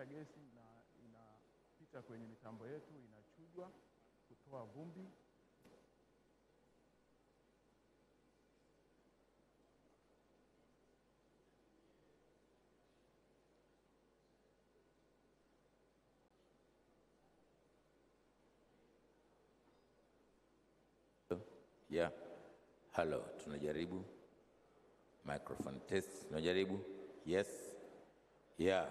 ya gesi inapita kwenye mitambo yetu, inachujwa kutoa vumbi. Yeah. Hello, tunajaribu. Microphone test, tunajaribu. Yes. Yeah.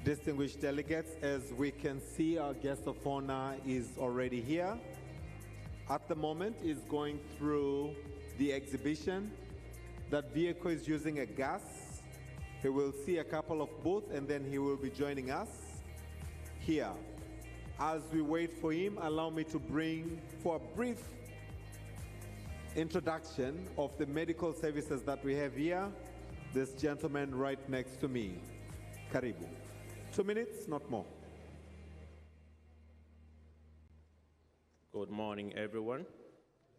Distinguished delegates, as we can see, our guest of honor is already here. At the moment, is going through the exhibition. That vehicle is using a gas. He will see a couple of booths and then he will be joining us here. As we wait for him, allow me to bring for a brief introduction of the medical services that we have here, this gentleman right next to me. Karibu. 2 minutes, not more. Good morning, everyone.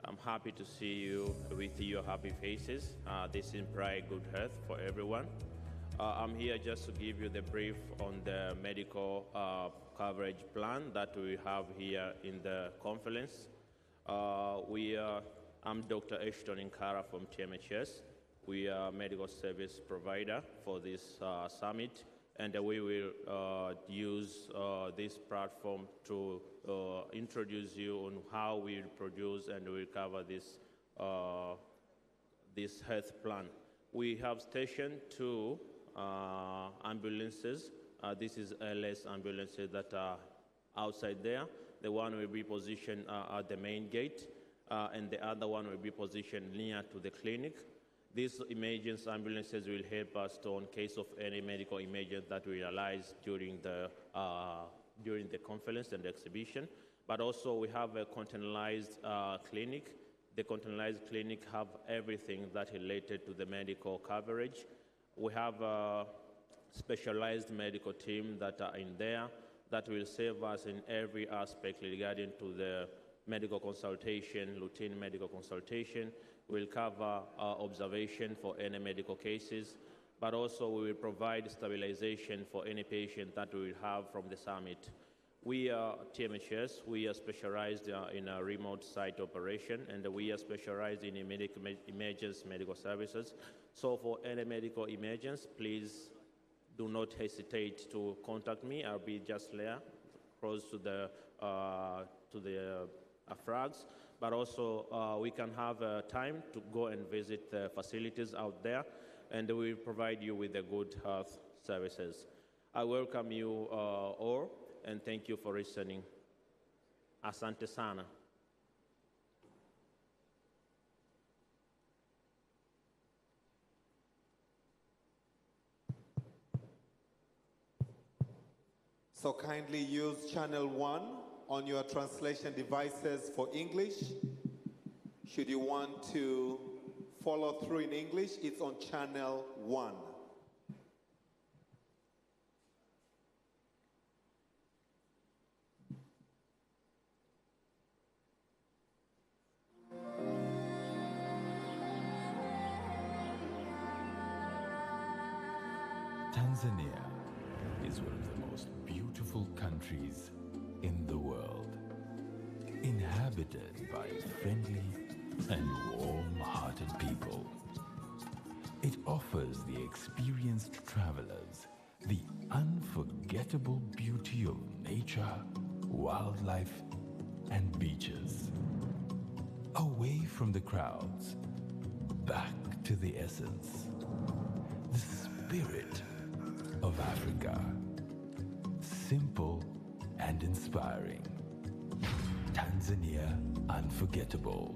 I'm happy to see you with your happy faces. This is Bright Good Health for everyone. I'm here just to give you the brief on the medical coverage plan that we have here in the conference. I'm Dr. Ashton Inkara from TMHS. We are a medical service provider for this summit, and we will use this platform to introduce you on how we produce and we cover this health plan. We have stationed 2 ambulances. This is LS ambulances that are outside there. The one will be positioned at the main gate, and the other one will be positioned near to the clinic. These emergency ambulances will help us in case of any medical emergency that we realize during the conference and the exhibition. But also we have a containerized clinic. The containerized clinic have everything that related to the medical coverage. We have a specialized medical team that are in there that will save us in every aspect regarding to the medical consultation, routine medical consultation. We'll cover observation for any medical cases, but also we will provide stabilization for any patient that we will have from the summit. We are TMHS, we are specialized in a remote site operation, and we are specialized in emergency medical services. So for any medical emergency, please do not hesitate to contact me. I'll be just there, close to the flags. But also we can have time to go and visit the facilities out there, and we will provide you with the good health services. I welcome you all, and thank you for listening. Asante sana. So kindly use channel 1 on your translation devices for English. Should you want to follow through in English, it's on channel 1. Tanzania is one of the most beautiful countries in the world, inhabited by friendly and warm-hearted people. It offers the experienced travelers the unforgettable beauty of nature, wildlife, and beaches. Away from the crowds, back to the essence, the spirit of Africa. Simple and inspiring. Tanzania unforgettable.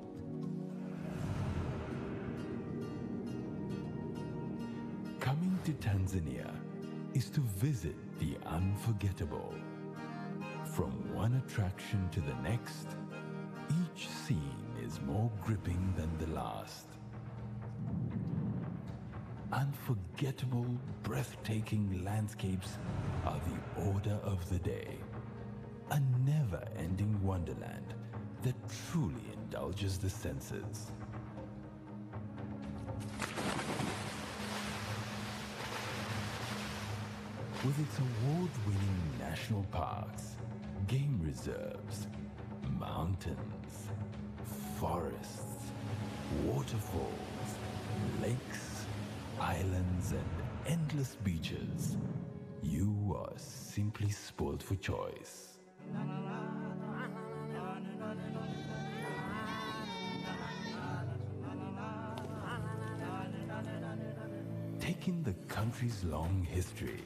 Coming to Tanzania is to visit the unforgettable. From one attraction to the next, each scene is more gripping than the last. Unforgettable, breathtaking landscapes are the order of the day. A never-ending wonderland that truly indulges the senses. With its award-winning national parks, game reserves, mountains, forests, waterfalls, lakes, islands, and endless beaches, you are simply spoiled for choice. Take in the country's long history,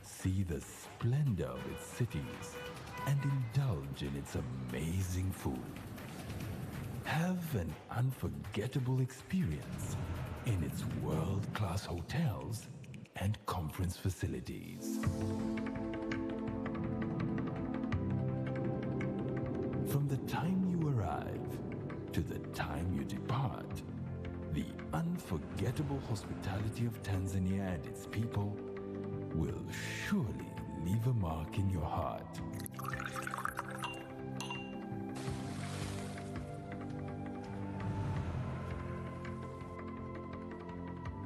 see the splendor of its cities, and indulge in its amazing food. Have an unforgettable experience in its world-class hotels and conference facilities. From the time you arrive to the time you depart, the unforgettable hospitality of Tanzania and its people will surely leave a mark in your heart.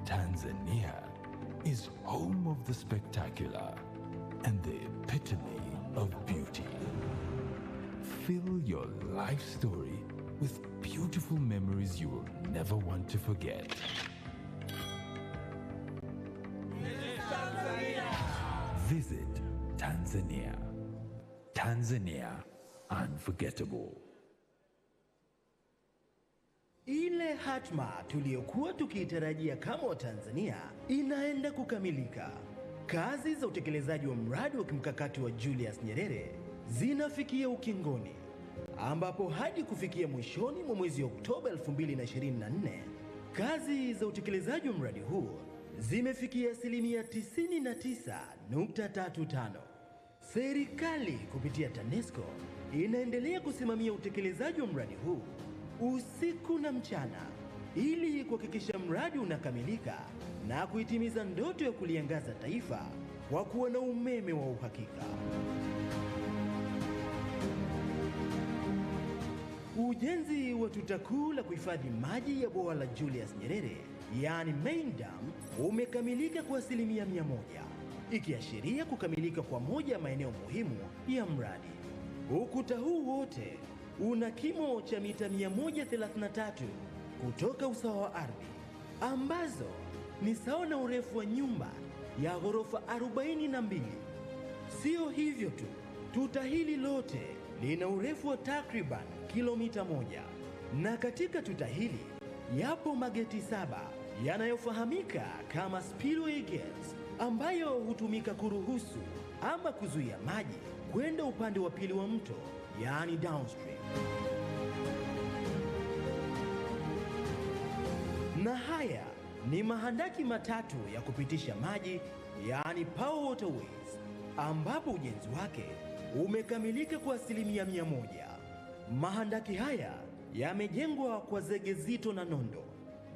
Tanzania is home of the spectacular and the epitome of beauty. Fill your life story with beautiful memories you will never want to forget. Visit Tanzania. Tanzania unforgettable. Ile hatma tuliyokuwa tukiitarajia kama Watanzania inaenda kukamilika. Kazi za utekelezaji wa mradi wa kimkakati wa Julius Nyerere zinafikia ukingoni, ambapo hadi kufikia mwishoni mwa mwezi Oktoba 2024, kazi za utekelezaji wa mradi huu zimefikia asilimia 99.35. Serikali kupitia TANESCO inaendelea kusimamia utekelezaji wa mradi huu usiku na mchana ili kuhakikisha mradi unakamilika na kuitimiza ndoto ya kuliangaza taifa kwa kuwa na umeme wa uhakika. Ujenzi wa tuta kuu la kuhifadhi maji ya bwawa la Julius Nyerere, yaani main dam, umekamilika kwa asilimia 100, ikiashiria kukamilika kwa moja ya maeneo muhimu ya mradi. Ukuta huu wote una kimo cha mita 133 kutoka usawa wa ardhi, ambazo ni sawa na urefu wa nyumba ya ghorofa 42. Sio hivyo tu, tuta hili lote lina urefu wa takriban kilomita 1, na katika tuta hili yapo mageti 7 yanayofahamika kama spillway gates, ambayo hutumika kuruhusu ama kuzuia maji kwenda upande wa pili wa mto, yaani downstream. Na haya ni mahandaki matatu ya kupitisha maji, yaani power waterways, ambapo ujenzi wake umekamilika kwa asilimia 100. Mahandaki haya yamejengwa kwa zege zito na nondo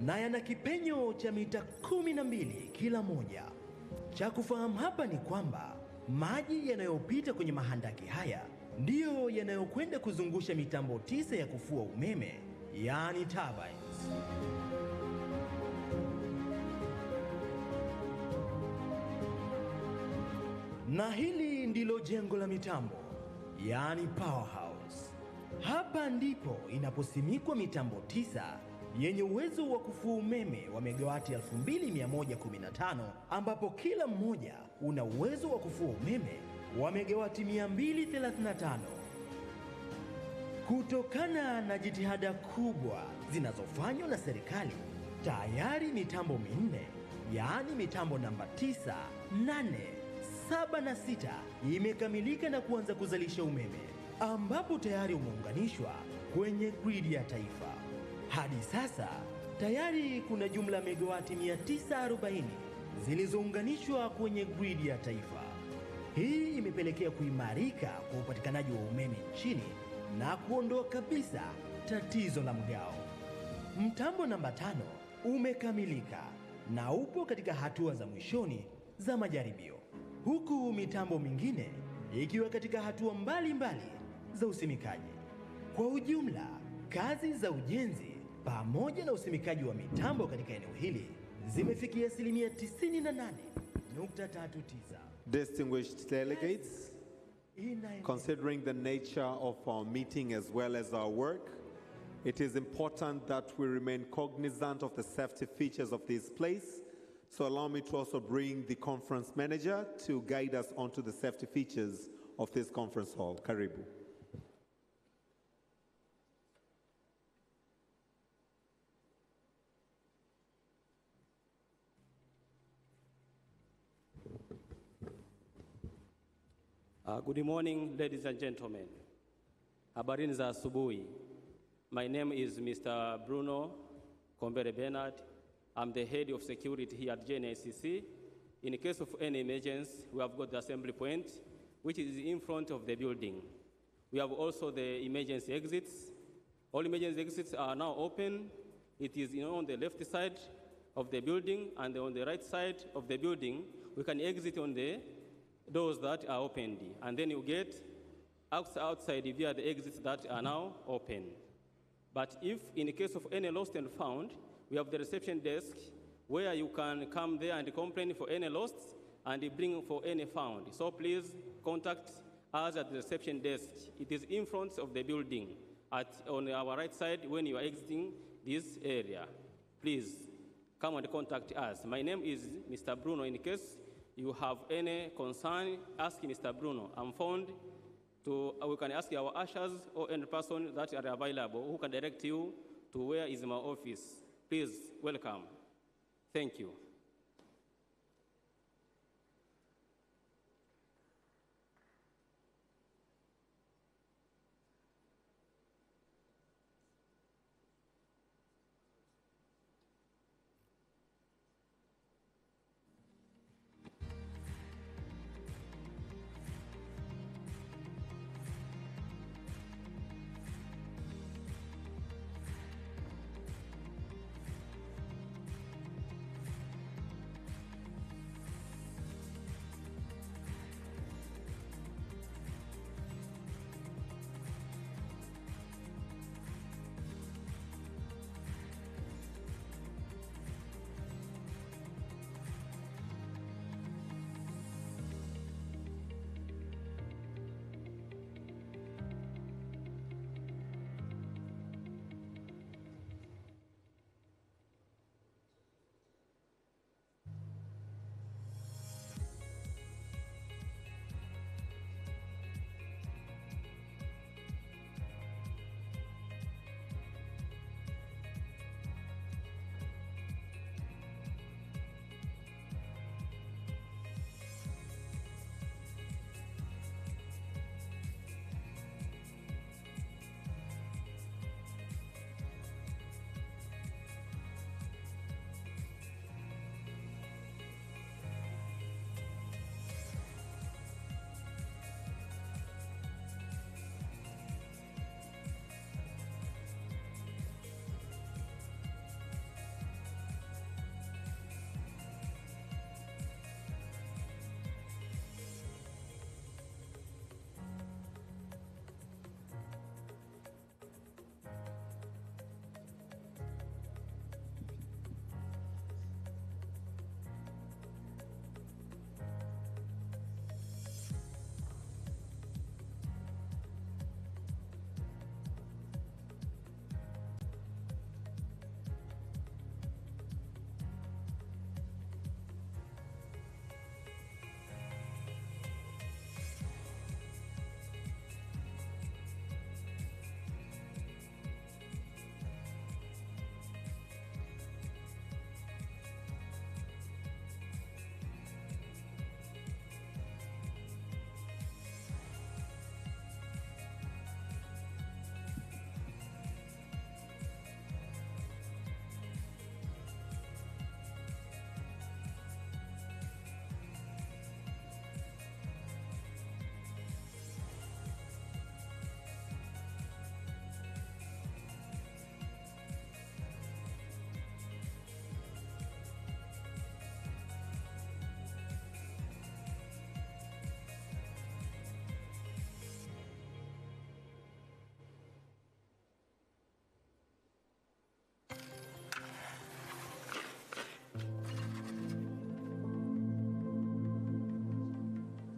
na yana kipenyo cha mita 12 kila moja. Cha kufahamu hapa ni kwamba maji yanayopita kwenye mahandaki haya ndiyo yanayokwenda kuzungusha mitambo 9 ya kufua umeme, yaani turbines. Na hili ndilo jengo la mitambo, yaani powerhouse. Hapa ndipo inaposimikwa mitambo 9 yenye uwezo wa kufua umeme wa megawati 2115, ambapo kila mmoja una uwezo wa kufua umeme wa megawati 235. Kutokana na jitihada kubwa zinazofanywa na serikali, tayari mitambo 4, yaani mitambo namba 9, 8, 7 na 6 imekamilika na kuanza kuzalisha umeme, ambapo tayari umeunganishwa kwenye gridi ya taifa. Hadi sasa tayari kuna jumla megawati 940 zilizounganishwa kwenye gridi ya taifa. Hii imepelekea kuimarika kwa upatikanaji wa umeme nchini na kuondoa kabisa tatizo la mgao. Mtambo namba 5 umekamilika na upo katika hatua za mwishoni za majaribio, huku mitambo mingine ikiwa katika hatua mbalimbali za usimikaji. Kwa ujumla, kazi za ujenzi pamoja na usimikaji wa mitambo katika eneo hili zimefikia asilimia 98.39. Distinguished delegates, considering the nature of our meeting as well as our work, it is important that we remain cognizant of the safety features of this place. So allow me to also bring the conference manager to guide us onto the safety features of this conference hall. Karibu. Good morning, ladies and gentlemen. Habarini za asubuhi. My name is Mr. Bruno Kombere Bernard. I'm the head of security here at JNICC. In case of any emergency, we have got the assembly point, which is in front of the building. We have also the emergency exits. All emergency exits are now open. It is on the left side of the building, and on the right side of the building, we can exit on the doors that are opened, and then you get outside via the exits that are now open. But if in the case of any lost and found, we have the reception desk where you can come there and complain for any lost and bring for any found. So please contact us at the reception desk. It is in front of the building on our right side when you are exiting this area. Please come and contact us. My name is Mr. Bruno. In case you have any concern, ask Mr. Bruno. I'm found to, we can ask our ushers or any person that are available who can direct you to where is my office. Please, welcome. Thank you.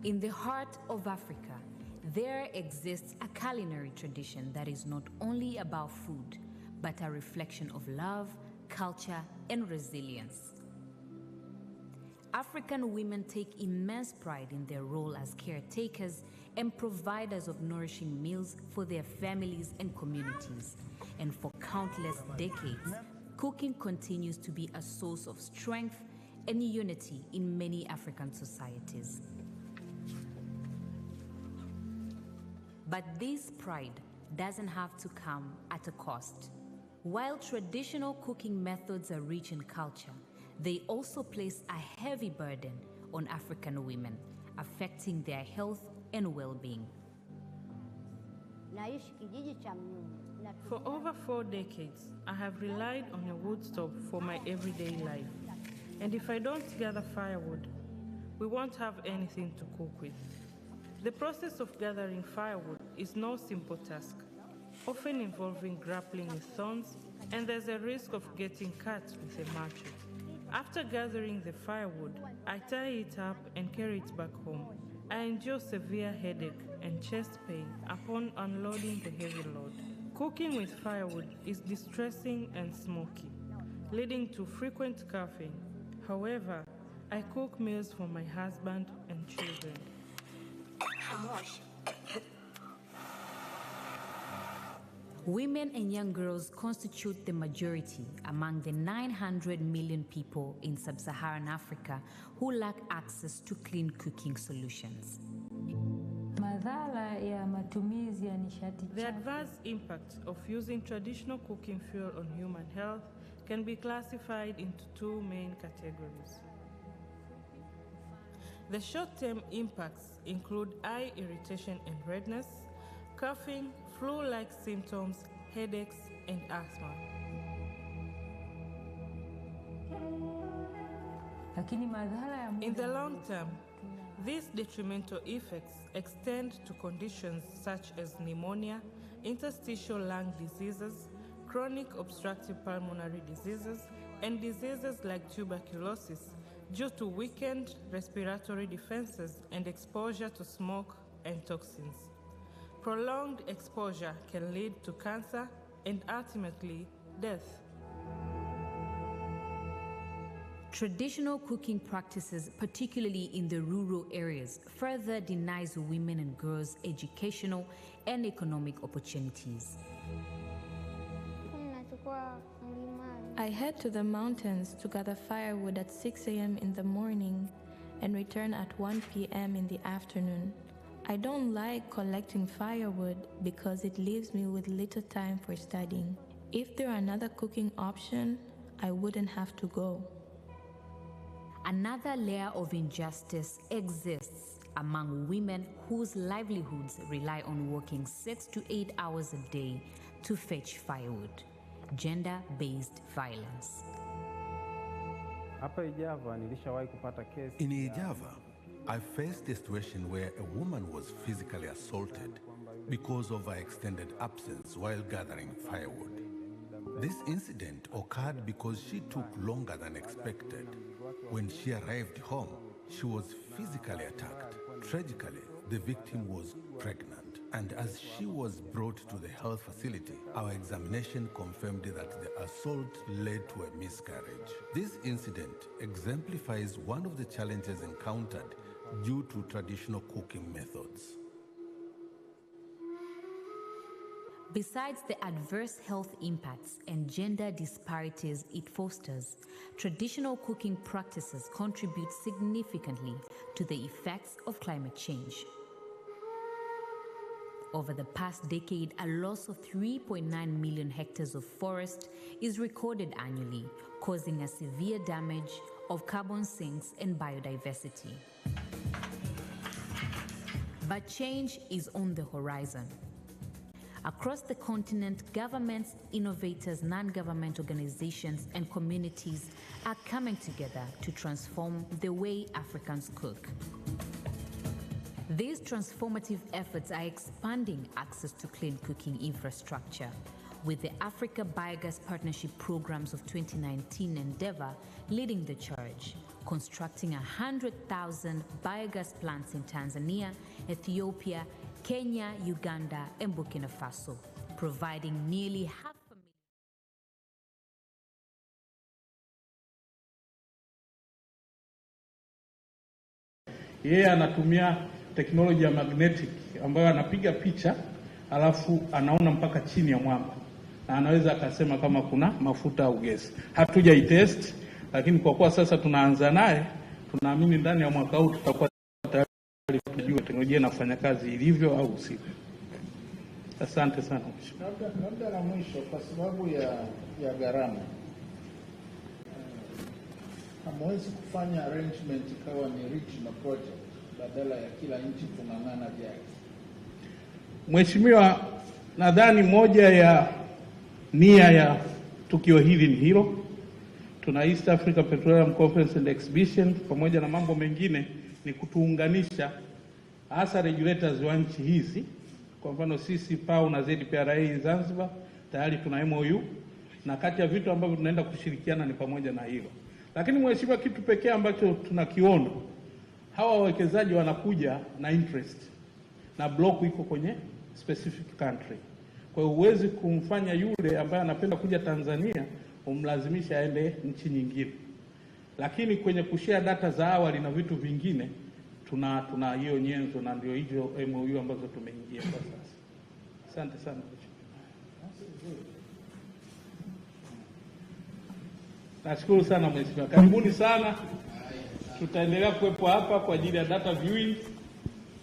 In the heart of Africa, there exists a culinary tradition that is not only about food, but a reflection of love, culture, and resilience. African women take immense pride in their role as caretakers and providers of nourishing meals for their families and communities. And for countless decades, cooking continues to be a source of strength and unity in many African societies. But this pride doesn't have to come at a cost. While traditional cooking methods are rich in culture, they also place a heavy burden on African women, affecting their health and well-being. For over 4 decades, I have relied on a wood stove for my everyday life. And if I don't gather firewood, we won't have anything to cook with. The process of gathering firewood is no simple task, often involving grappling with thorns, and there's a risk of getting cut with a machete. After gathering the firewood, I tie it up and carry it back home. I endure severe headache and chest pain upon unloading the heavy load. Cooking with firewood is distressing and smoky, leading to frequent coughing. However, I cook meals for my husband and children. Women and young girls constitute the majority among the 900 million people in sub-Saharan Africa who lack access to clean cooking solutions. The adverse impact of using traditional cooking fuel on human health can be classified into 2 main categories. The short-term impacts include eye irritation and redness, coughing, flu-like symptoms, headaches, and asthma. In the long term, these detrimental effects extend to conditions such as pneumonia, interstitial lung diseases, chronic obstructive pulmonary diseases, and diseases like tuberculosis due to weakened respiratory defenses and exposure to smoke and toxins. Prolonged exposure can lead to cancer and ultimately death. Traditional cooking practices, particularly in the rural areas, further denies women and girls educational and economic opportunities. I head to the mountains to gather firewood at 6 a.m. in the morning and return at 1 p.m. in the afternoon. I don't like collecting firewood because it leaves me with little time for studying. If there were another cooking option, I wouldn't have to go. Another layer of injustice exists among women whose livelihoods rely on working 6 to 8 hours a day to fetch firewood. Gender-based violence. In Ijava, I faced a situation where a woman was physically assaulted because of her extended absence while gathering firewood. This incident occurred because she took longer than expected. When she arrived home, she was physically attacked. Tragically, the victim was pregnant, and as she was brought to the health facility, our examination confirmed that the assault led to a miscarriage. This incident exemplifies one of the challenges encountered due to traditional cooking methods. Besides the adverse health impacts and gender disparities it fosters, traditional cooking practices contribute significantly to the effects of climate change. Over the past decade, a loss of 3.9 million hectares of forest is recorded annually, causing a severe damage of carbon sinks and biodiversity. But change is on the horizon. Across the continent, governments, innovators, non-government organizations, and communities are coming together to transform the way Africans cook. These transformative efforts are expanding access to clean cooking infrastructure, with the Africa Biogas Partnership Programs of 2019 endeavor leading the charge, constructing 100,000 biogas plants in Tanzania, Ethiopia, Kenya, Uganda, and Burkina Faso, providing nearly 500,000. Yeye anatumia teknolojia ya magnetic ambayo anapiga picha alafu anaona mpaka chini ya mwamba na anaweza akasema kama kuna mafuta au gesi. Hatujaitest, lakini kwa kuwa sasa tunaanza naye, tunaamini ndani ya mwaka huu tutakuwa tayari kujua teknolojia inafanya kazi ilivyo au sivyo. Asante sana. Labda la mwisho, kwa sababu ya gharama, hamwezi kufanya arrangement ikawa ni regional project badala ya kila nchi kung'ang'ana vyake? Mheshimiwa, nadhani moja ya nia ya tukio hili ni hilo. Tuna East Africa Petroleum Conference and Exhibition, pamoja na mambo mengine ni kutuunganisha hasa regulators wa nchi hizi. Kwa mfano sisi PAU na ZPRA Zanzibar tayari tuna MOU, na kati ya vitu ambavyo tunaenda kushirikiana ni pamoja na hilo. Lakini mheshimiwa, kitu pekee ambacho tunakiona, hawa wawekezaji wanakuja na interest na block iko kwenye specific country. Kwa hiyo huwezi kumfanya yule ambaye anapenda kuja Tanzania umlazimisha aende nchi nyingine. Lakini kwenye kushare data za awali na vitu vingine tuna hiyo nyenzo, na ndio hizo MOU ambazo tumeingia kwa sasa. Asante sana. Nashukuru sana mheshimiwa. Karibuni sana. Tutaendelea kuwepo hapa kwa ajili ya data viewing.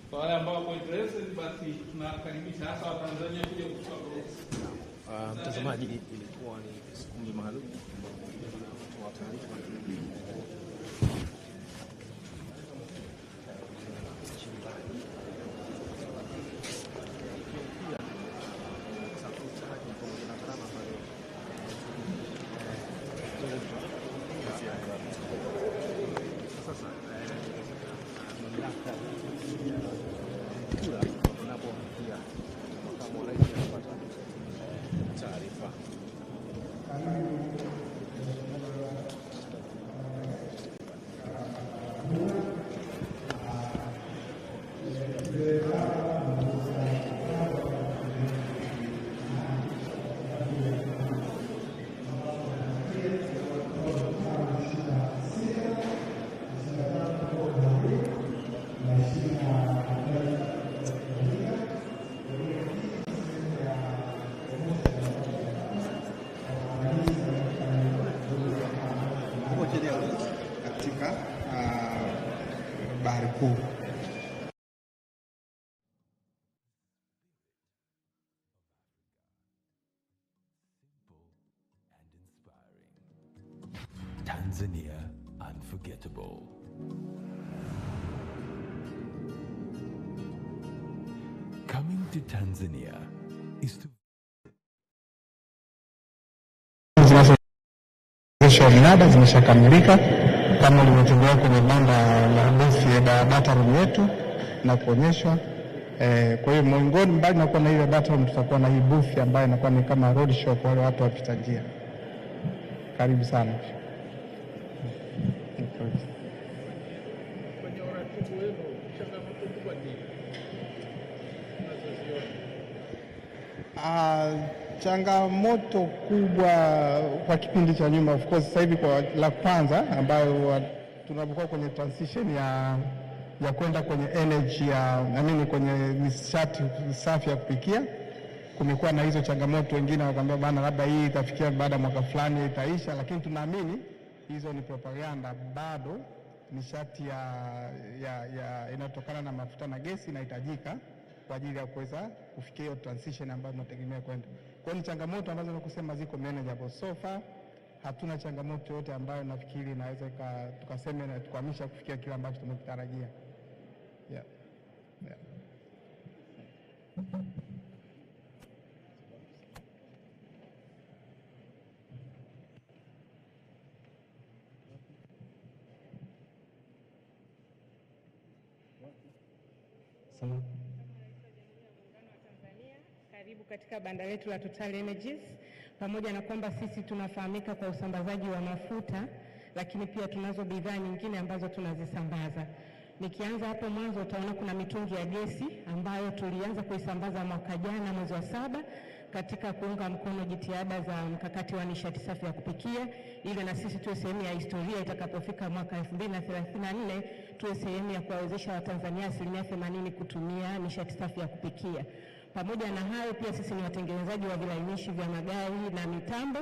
Kwa wale ambao wako interested, basi tunakaribisha hasa wa Tanzania kuja kuchukua course. Mtazamaji, ilikuwa ni siku maalum kwa taarifa katika bahari kuu. Tanzania unforgettable. Coming to Tanzania is to mnada zimeshakamilika kama ulivyotolewa kwenye banda la booth ya data room yetu na kuonyeshwa. Kwa hiyo miongoni mbali na kuwa na hiyo data room, tutakuwa na hii booth ambayo inakuwa ni kama road show kwa wale watu wapita njia. Karibu sana. Kwenye uratibu wenu, changamoto kubwa ni changamoto kubwa kwa kipindi cha nyuma, of course sasa hivi kwa la kwanza ambayo tunapokuwa kwenye transition ya kwenda kwenye energy kwenye nishati safi ya kupikia, kumekuwa na hizo changamoto. Wengine wakaambia bana, labda hii itafikia baada ya mwaka fulani itaisha, lakini tunaamini hizo ni propaganda. Bado nishati ya inatokana na mafuta na gesi inahitajika kwa ajili ya kuweza kufikia hiyo transition ambayo tunategemea kwenda. Kwa hiyo ni changamoto ambazo nakusema ziko manageable. So far hatuna changamoto yote ambayo nafikiri inaweza tukasema na tukwamisha kufikia kile ambacho tumekitarajia. Yeah. Karibu katika banda letu la Total Energies. Pamoja na kwamba sisi tunafahamika kwa usambazaji wa mafuta, lakini pia tunazo bidhaa nyingine ambazo tunazisambaza. Nikianza hapo mwanzo utaona kuna mitungi ya gesi ambayo tulianza kuisambaza mwaka jana mwezi wa 7 katika kuunga mkono jitihada za mkakati wa nishati safi ya kupikia, ili na sisi tuwe sehemu ya historia itakapofika mwaka 2034 tuwe sehemu ya kuwawezesha Watanzania 80% kutumia nishati safi ya kupikia. Pamoja na hayo pia sisi ni watengenezaji wa vilainishi vya magari na mitambo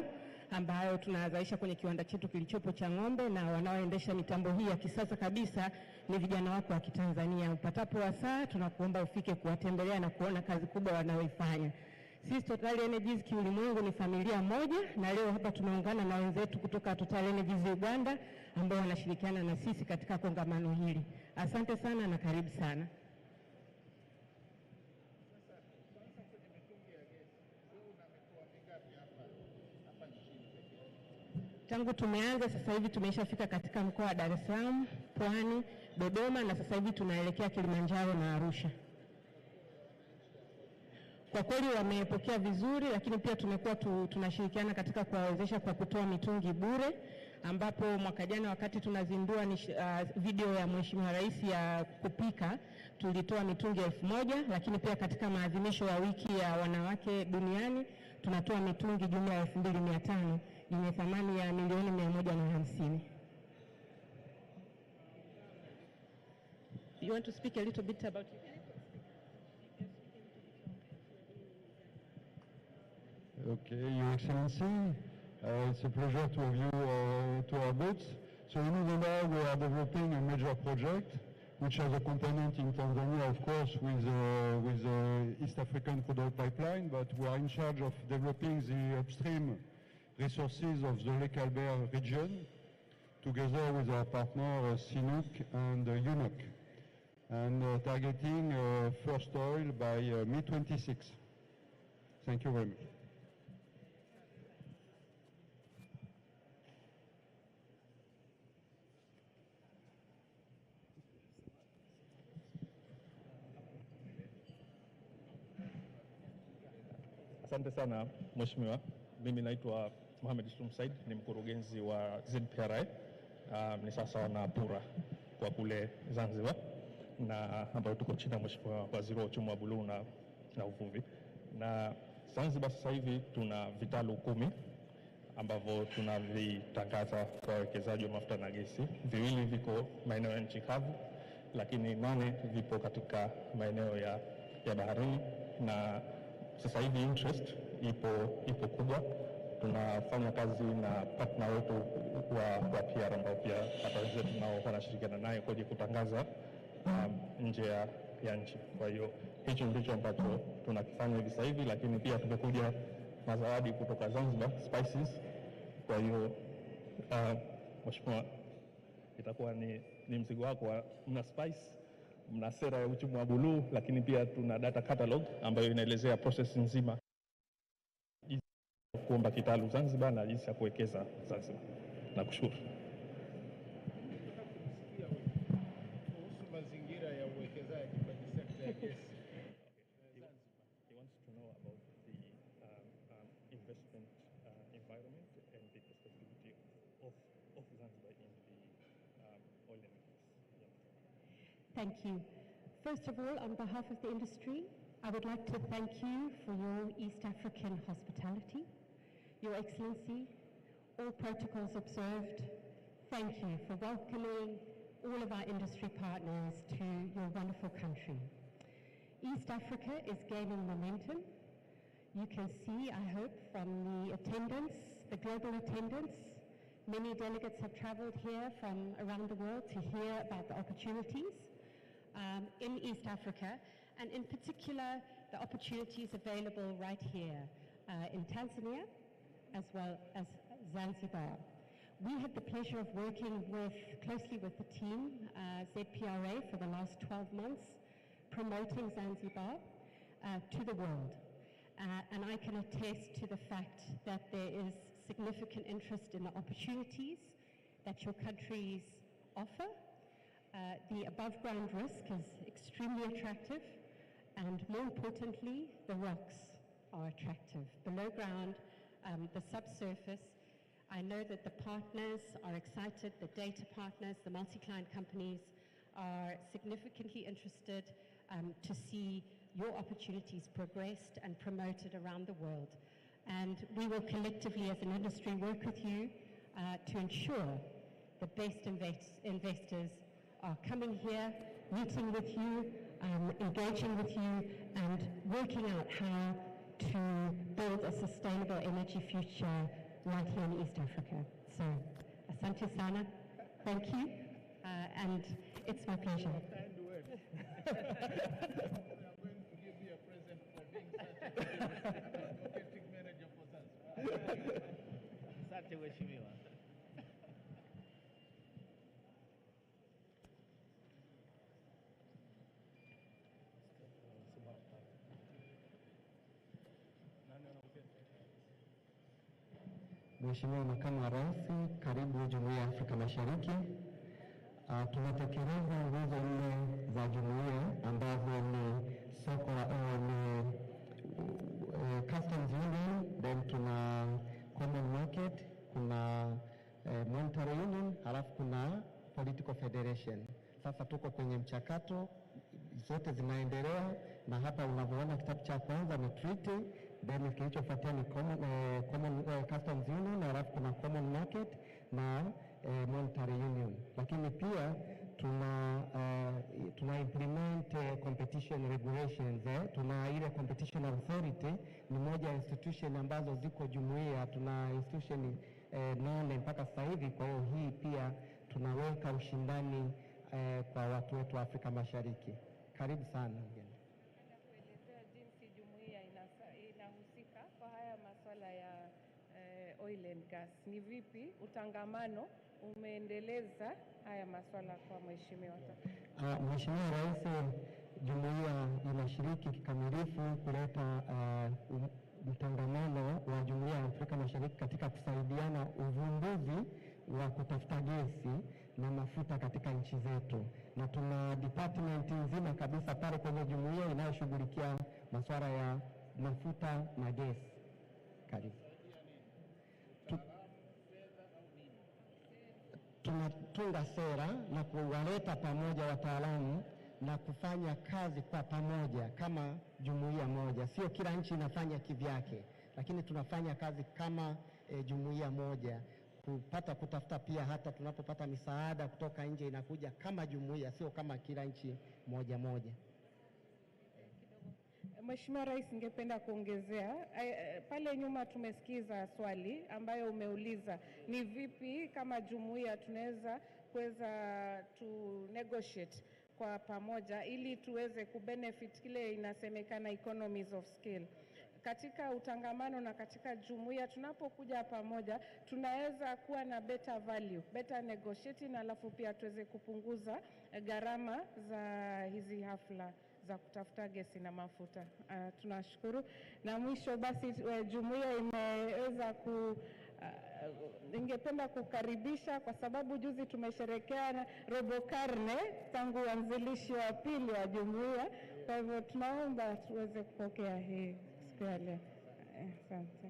ambayo tunazalisha kwenye kiwanda chetu kilichopo cha Ng'ombe, na wanaoendesha mitambo hii ya kisasa kabisa ni vijana wako wa Kitanzania. Upatapo wasaa tunakuomba ufike kuwatembelea na kuona kazi kubwa wanayoifanya. Sisi Total Energies kiulimwengu ni familia moja, na leo hapa tumeungana na wenzetu kutoka Total Energies Uganda ambao wanashirikiana na sisi katika kongamano hili. Asante sana na karibu sana. Tangu tumeanza sasa hivi tumeshafika katika mkoa wa Dar es Salaam, Pwani, Dodoma, na sasa hivi tunaelekea Kilimanjaro na Arusha. Kwa kweli wamepokea vizuri, lakini pia tumekuwa tunashirikiana katika kuwawezesha kwa kutoa mitungi bure, ambapo mwaka jana wakati tunazindua video ya Mheshimiwa Rais ya kupika tulitoa mitungi 1000, lakini pia katika maadhimisho ya wiki ya wanawake duniani tunatoa mitungi jumla ya 2500 yenye thamani ya milioni 150. You want to speak a little bit about it? Okay, Your Excellency, it's a pleasure to have you to our booth. So in Uganda we are developing a major project which has a component in Tanzania, of course, with the East African crude oil pipeline, but we are in charge of developing the upstream resources of the Lake Albert region together with our partner Sinuk and UNOC, and targeting first oil by mid-26. Thank you very much. Asante sana Mheshimiwa. Mimi naitwa Mohamed Shum Said, ni mkurugenzi wa ZPRI, ni sasa na PURA kwa kule Zanzibar, na ambayo tuko chini ya Mheshimiwa Waziri wa Uchumi wa Buluu na Uvuvi. Na Zanzibar sasa hivi tuna vitalu 10 ambavyo tunavitangaza kwa wawekezaji wa mafuta na gesi. 2 viko maeneo ya nchi kavu, lakini 8 vipo katika maeneo ya baharini, na sasa hivi interest ipo kubwa. Tunafanya kazi na partner wetu wa PR ambao pia hata wenzetu nao wanashirikiana naye kwa kutangaza nje ya nchi. Kwa hiyo hicho ndicho ambacho tunakifanya hivi sasa hivi, lakini pia tumekuja na zawadi kutoka Zanzibar, spices. Kwa hiyo Mheshimiwa, itakuwa ni mzigo wako. Mna spice, mna sera ya uchumi wa buluu, lakini pia tuna data catalog ambayo inaelezea process nzima kuomba kitalu Zanzibar na jinsi ya kuwekeza Zanzibar. Nakushukuru. Kuhusu mazingira ya uwekezaji kwenye sekta ya gesi. He wants to know about the investment environment and the perspectivity of Zanzibar in the oil and gas. Yeah. Thank you. First of all, on behalf of the industry, I would like to thank you for your East African hospitality. Your Excellency, all protocols observed, thank you for welcoming all of our industry partners to your wonderful country. East Africa is gaining momentum. You can see, I hope, from the attendance, the global attendance, many delegates have traveled here from around the world to hear about the opportunities in East Africa, and in particular, the opportunities available right here in Tanzania, as well as Zanzibar. We had the pleasure of working closely with the team, ZPRA, for the last 12 months, promoting Zanzibar to the world. And I can attest to the fact that there is significant interest in the opportunities that your countries offer. The above ground risk is extremely attractive, and more importantly, the rocks are attractive. Below ground, the subsurface, I know that the partners are excited, the data partners, the multi-client companies are significantly interested to see your opportunities progressed and promoted around the world. And we will collectively as an industry work with you to ensure the best investors are coming here, meeting with you, engaging with you, and working out how to build a sustainable energy future right here in East Africa. So, asante sana, thank you, and it's my pleasure. Asante Mheshimiwa. Mheshimiwa Makamu wa Rais, karibu Jumuiya ya Afrika Mashariki. Tunatekeleza nguzo 4 za jumuiya ambazo ni soko la customs union, then tuna common market, kuna monetary union, halafu kuna political federation. Sasa tuko kwenye mchakato, zote zinaendelea, na hapa unavyoona kitabu cha kwanza ni treaty, then kilichofuatia ni common customs union, halafu kuna common market na monetary union. Lakini pia tuna implement competition regulations. Tuna ile competition authority, ni moja ya institution ambazo ziko jumuiya, tuna institution 8 mpaka sasa hivi. Kwa hiyo hii pia tunaweka ushindani kwa watu wetu wa Afrika Mashariki. Karibu sana mgeni. Kuelezea jinsi jumuiya inahusika kwa haya masuala ya oil and gas. Ni vipi utangamano umeendeleza haya masuala kwa mheshimiwa? Mheshimiwa Rais, jumuiya inashiriki kikamilifu kuleta mtangamano wa jumuiya ya Afrika Mashariki katika kusaidiana uvumbuzi wa kutafuta gesi na mafuta katika nchi zetu, na tuna department nzima kabisa pale kwenye jumuiya inayoshughulikia masuala ya mafuta na gesi. Karibu. Tunatunga sera na kuwaleta pamoja wataalamu na kufanya kazi kwa pamoja kama jumuiya moja. Sio kila nchi inafanya kivyake, lakini tunafanya kazi kama jumuiya moja, kutafuta pia hata tunapopata misaada kutoka nje inakuja kama jumuiya, sio kama kila nchi moja moja. Mheshimiwa Rais, ningependa kuongezea pale nyuma tumesikiza swali ambayo umeuliza ni vipi kama jumuiya tunaweza tu negotiate kwa pamoja ili tuweze kubenefit kile inasemekana economies of scale. Katika utangamano na katika jumuiya tunapokuja pamoja tunaweza kuwa na better value, better negotiating, alafu pia tuweze kupunguza gharama za hizi hafla za kutafuta gesi na mafuta. Tunashukuru. Na mwisho basi jumuiya imeweza ningependa kukaribisha kwa sababu juzi tumesherehekea robo karne tangu uanzilishi wa pili wa jumuiya. Kwa hivyo tunaomba tuweze kupokea hii siku ya leo. Asante.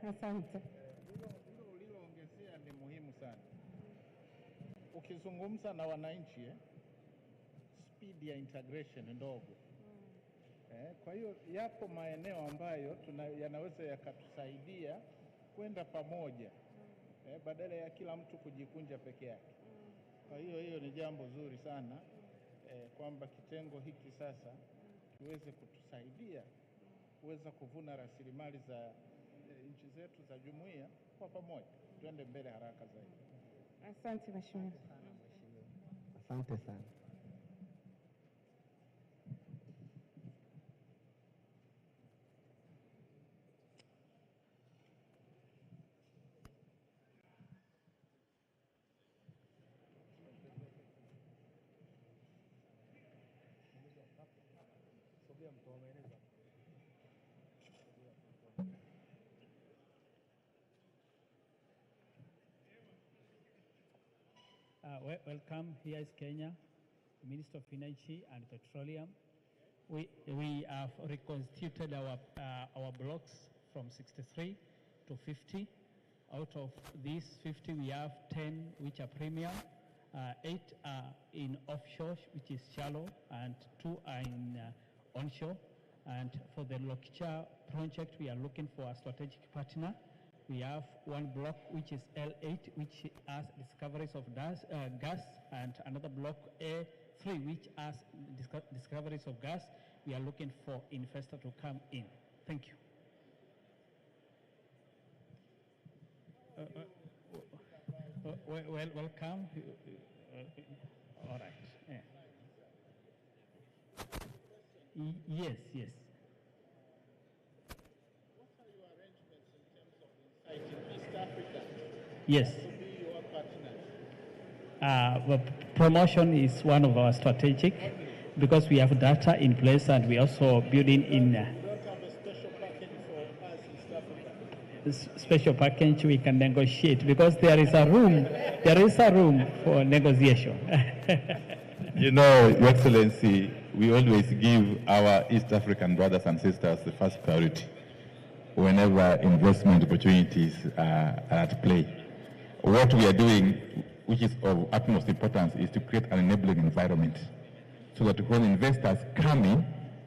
Asante. Hilo uliloongezea ni muhimu sana. Ukizungumza na wananchi speed ya integration ndogo. Kwa hiyo yapo maeneo ambayo yanaweza yakatusaidia kwenda pamoja badala ya kila mtu kujikunja peke yake. Kwa hiyo ni jambo zuri sana kwamba kitengo hiki sasa kiweze kutusaidia kuweza kuvuna rasilimali za nchi zetu za jumuiya kwa pamoja, tuende mbele haraka zaidi. Asante mheshimiwa. Asante sana. Welcome. Here is Kenya, Minister of Energy and Petroleum. We have reconstituted our blocks from 63 to 50. Out of these 50, we have 10 which are premium, 8 are in offshore, which is shallow, and 2 are in onshore. And for the Lokicha project, we are looking for a strategic partner. We have one block, which is L8, which has discoveries of gas, and another block A3, which has discoveries of gas. We are looking for investor to come in. Thank you. Welcome. All right. Yeah. Yes, yes. What are your arrangements in terms of insight in East Africa? Yes. To be your partners? Promotion is one of our strategic because we have data in place and we also building in. You don't have a special package for us in East Africa? Special package we can negotiate because there is a room for negotiation. You know, Your Excellency, we always give our East African brothers and sisters the first priority whenever investment opportunities are at play. What we are doing, which is of utmost importance, is to create an enabling environment so that when investors come in,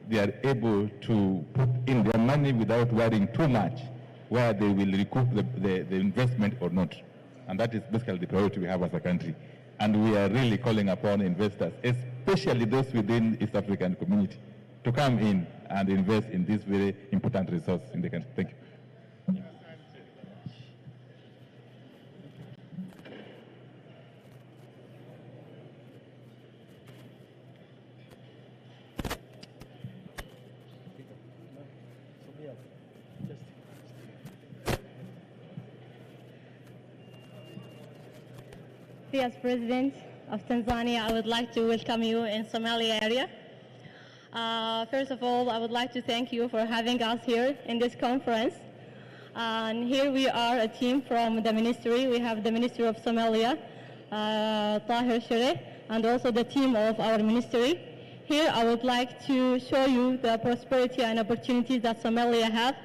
they are able to put in their money without worrying too much where they will recoup the investment or not. And that is basically the priority we have as a country. And we are really calling upon investors, especially those within East African community, to come in and invest in this very important resource in the country. Thank you. As President of Tanzania, I would like to welcome you in Somalia area. First of all, I would like to thank you for having us here in this conference. And here we are a team from the ministry. We have the Ministry of Somalia, Tahir Shere, and also the team of our ministry. Here I would like to show you the prosperity and opportunities that Somalia have.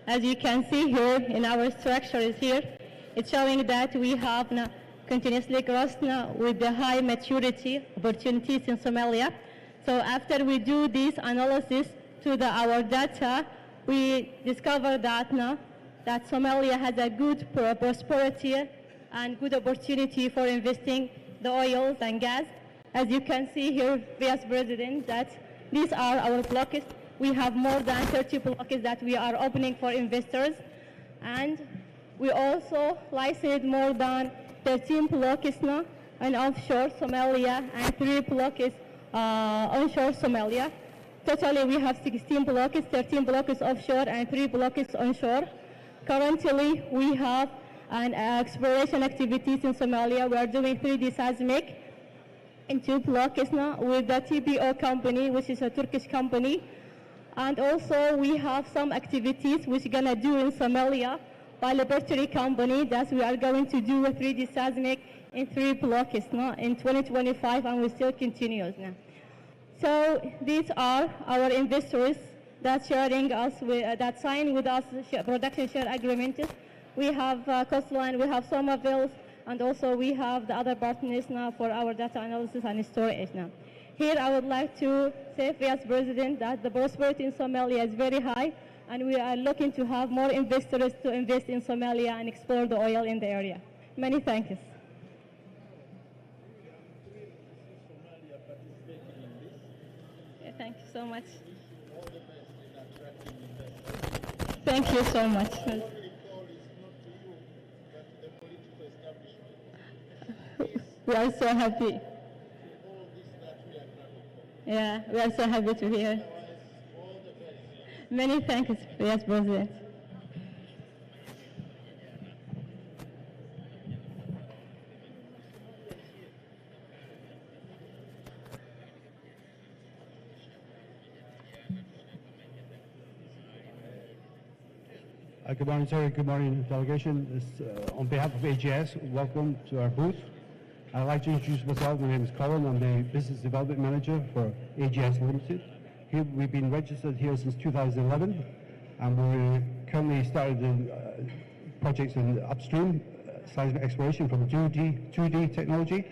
As you can see here in our structure is here. It's showing that we have continuously growth with the high maturity opportunities in Somalia. So after we do this analysis to our data, we discover that that Somalia has a good prosperity and good opportunity for investing the oils and gas. As you can see here, Vice President, that these are our blocks. We have more than 30 blocks that we are opening for investors. And we also licensed more than 13 blocks now in offshore Somalia and 3 blocks onshore Somalia. Totally we have 16 blocks, 13 blocks offshore and 3 blocks onshore. Currently we have an exploration activities in Somalia. We are doing 3D seismic in 2 blocks now with the TPO company, which is a Turkish company. And also we have some activities which we're gonna do in Somalia by laboratory company that we are going to do a 3D seismic in 3 blocks now in 2025, and we still continues now. So these are our investors that sharing us with, that sign with us production share agreements. We have Coastline, we have Somerville, and also we have the other partners now for our data analysis and storage now. Here I would like to say, Vice President, that the prosperity in Somalia is very high, and we are looking to have more investors to invest in Somalia and explore the oil in the area. Many thanks. Yeah, thank you so much. Thank you so much. We are so happy. Yeah, we are so happy to hear. Many thanks, Vice President. Good morning, sir. Good morning, delegation. On behalf of AGS, welcome to our booth. I'd like to introduce myself. My name is Colin. I'm the Business Development Manager for AGS Limited. Here, we've been registered here since 2011, and we're currently started projects in upstream seismic exploration from 2D technology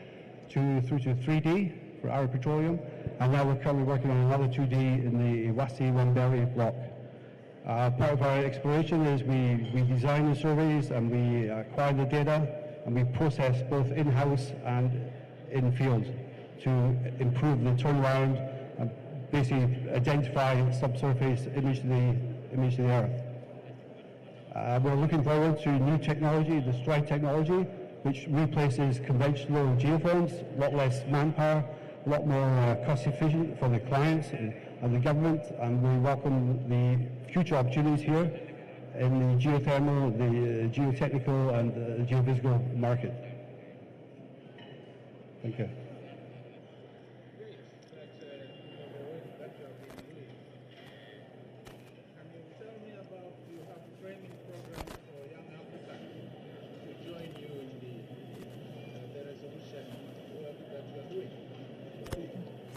through to 3D for Africanpetroleum, and now we're currently working on another 2D in the Wasi Wamberi block. Part of our exploration is we design the surveys and we acquire the data and we process both in-house and in-field to improve the turnaround and basically identify subsurface image of the Earth. We're looking forward to new technology, the STRIDE technology, which replaces conventional geophones, a lot less manpower, a lot more cost efficient for the clients and the government, and we welcome the future opportunities here in the geothermal, the geotechnical and the geophysical market. Thank you.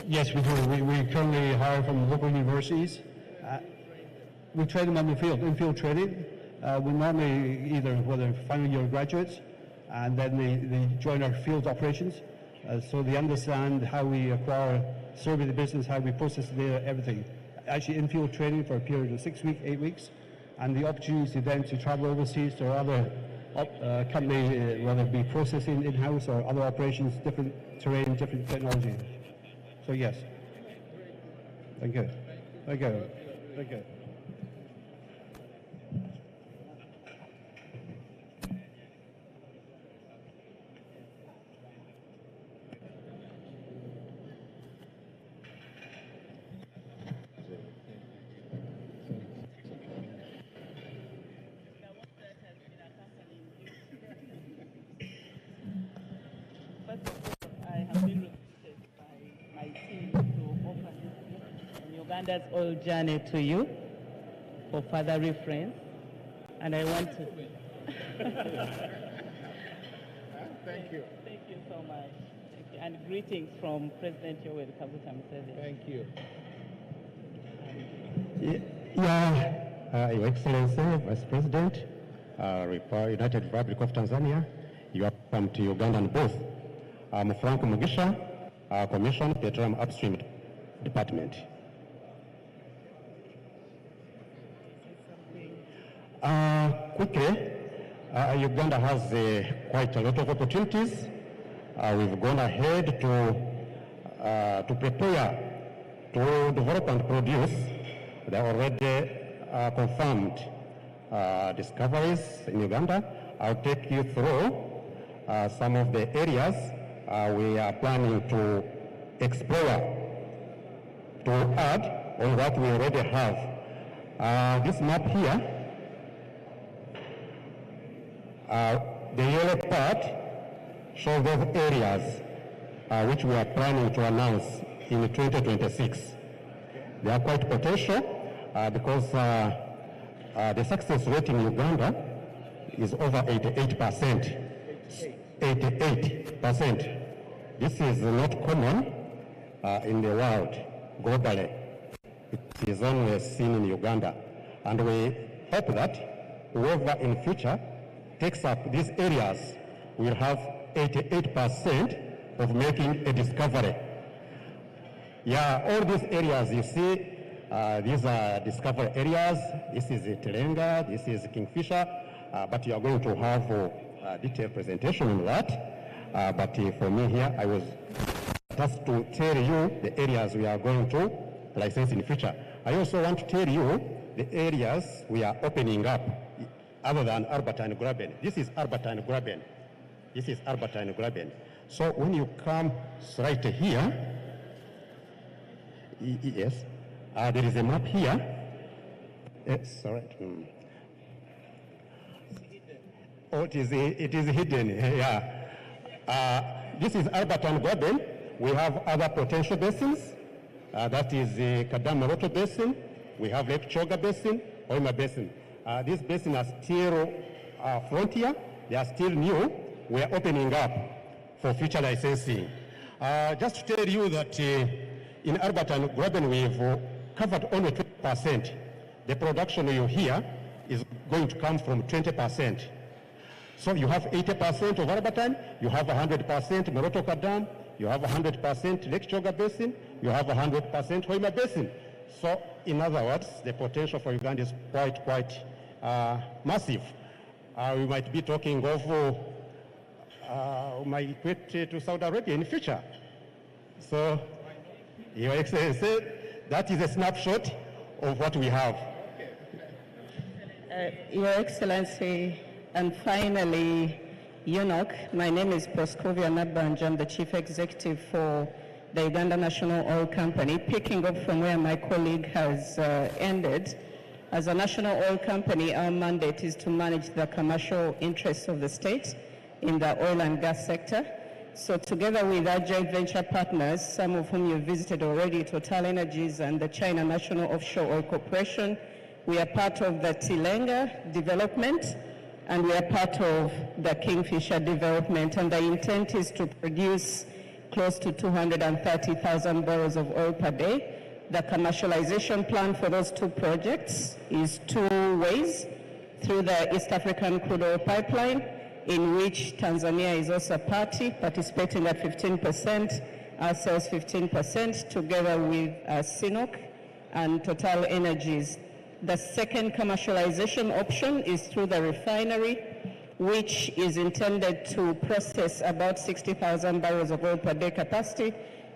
Yes, we do. We currently hire from local universities. We train them on the field, in-field training. We normally whether final year graduates, and then they join our field operations. So they understand how we acquire, survey the business, how we process the data, everything. Actually in-field training for a period of 6 weeks, 8 weeks, and the opportunity then to travel overseas to other company, whether it be processing in-house or other operations, different terrain, different technology. So yes. Thank you. Thank you. Thank you. Uganda's old journey to you for further reference, and I want to Thank you. Thank you so much. Thank you. And greetings from President Yoweri Kaguta Museveni. Thank you. Your Excellency, Vice President, United Republic of Tanzania, you are welcome to Ugandan booth. I'm Frank Mugisha, Commission, Petroleum Upstream Department. Quickly, Uganda has quite a lot of opportunities. We've gone ahead to prepare to develop and produce the already confirmed discoveries in Uganda. I'll take you through some of the areas we are planning to explore to add on what we already have. This map here, the yellow part shows those areas which we are planning to announce in 2026. They are quite potential because the success rate in Uganda is over 88%. 88%. This is not common in the world globally. It is only seen in Uganda. And we hope that whoever in future takes up these areas will have 88% of making a discovery. Yeah, all these areas you see, these are discovery areas. This is Telenga, this is Kingfisher, but you are going to have a detailed presentation on that. But for me here, I was just to tell you the areas we are going to license in the future. I also want to tell you the areas we are opening up other than Albertine Graben. This is Albertine Graben. This is Albertine Graben. So when you come right here, yes, there is a map here. Sorry. Oh, it is hidden. Yeah. This is Albertine Graben. We have other potential basins. That is the Kadama-Moroto Basin. We have Lake Choga Basin, Hoima Basin. These basins are still frontier. They are still new. We are opening up for future licensing. Just to tell you that in Albertine Graben we've covered only 20%. The production you hear is going to come from 20%. So you have 80% of Albertine, you have 100% Morotoka Dam, you have 100% Lake Choga Basin, you have 100% Hoima Basin. So in other words, the potential for Uganda is quite massive. We might be talking of might equate to Saudi Arabia in the future. So, Your Excellency, that is a snapshot of what we have. Your Excellency, and finally, UNOC, my name is Proscovia Nabanja. I'm the Chief Executive for the Uganda National Oil Company. Picking up from where my colleague has ended, as a national oil company, our mandate is to manage the commercial interests of the state in the oil and gas sector. So together with our joint venture partners, some of whom you've visited already, Total Energies and the China National Offshore Oil Corporation, we are part of the Tilenga development, and we are part of the Kingfisher development, and the intent is to produce close to 230,000 barrels of oil per day. The commercialization plan for those two projects is two ways: through the East African Crude Oil Pipeline, in which Tanzania is also a party, participating at 15%, ourselves 15%, together with CNOOC and Total Energies. The second commercialization option is through the refinery, which is intended to process about 60,000 barrels of oil per day capacity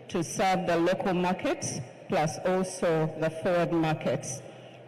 to serve the local markets, plus also the forward markets.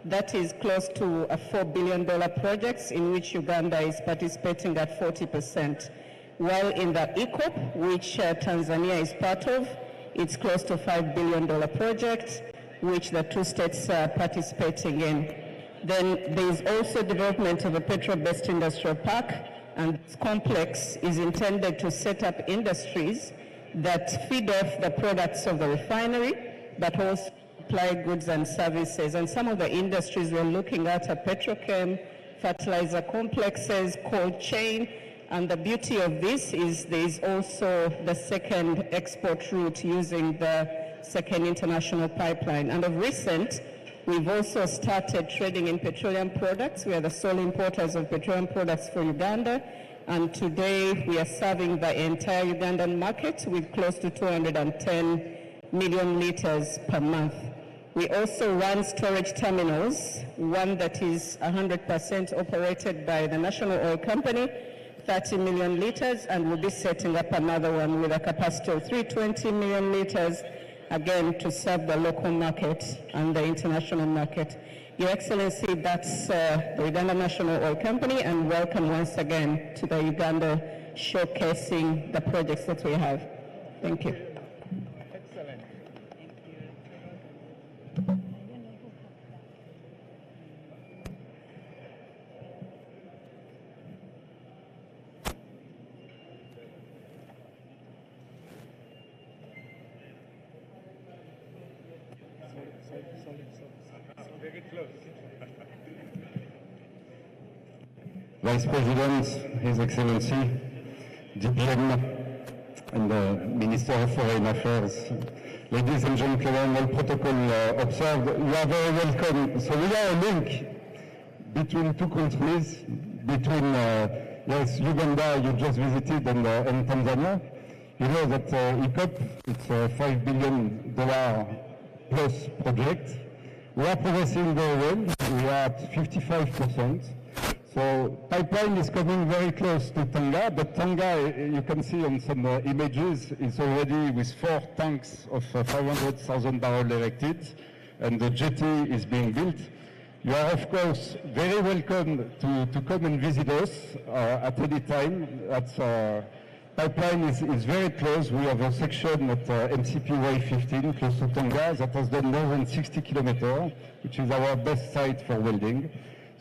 That is close to a $4 billion project in which Uganda is participating at 40%. While in the ECOP, which Tanzania is part of, it's close to $5 billion project, which the two states are participating in. Then there is also development of a petrol-based industrial park, and this complex is intended to set up industries that feed off the products of the refinery, but also supply goods and services. And some of the industries we're looking at are petrochem, fertilizer complexes, cold chain, and the beauty of this is there is also the second export route using the second international pipeline. And of recent, we've also started trading in petroleum products. We are the sole importers of petroleum products for Uganda, and today we are serving the entire Ugandan market with close to 210 million liters per month. We also run storage terminals, one that is 100% operated by the National Oil Company, 30 million liters, and we'll be setting up another one with a capacity of 320 million liters, again to serve the local market and the international market. Your Excellency, that's the Uganda National Oil Company, and welcome once again to the Uganda showcasing the projects that we have. Thank you. Excellent. Very close. Vice President, His Excellency, DPM, and the Minister of Foreign Affairs, ladies and gentlemen, all protocol observed, you are very welcome. So we are a link between two countries, between, yes, Uganda, you just visited, and Tanzania. You know that ECOP, it's a $5 billion plus project. We are progressing very well. We are at 55%. So pipeline is coming very close to Tonga, but Tonga, you can see on some images, is already with 4 tanks of 500,000 barrels erected, and the jetty is being built. You are, of course, very welcome to come and visit us at any time. Pipeline is very close. We have a section at EAPCE'25 close to Tonga that has done more than 60 kilometers, which is our best site for welding.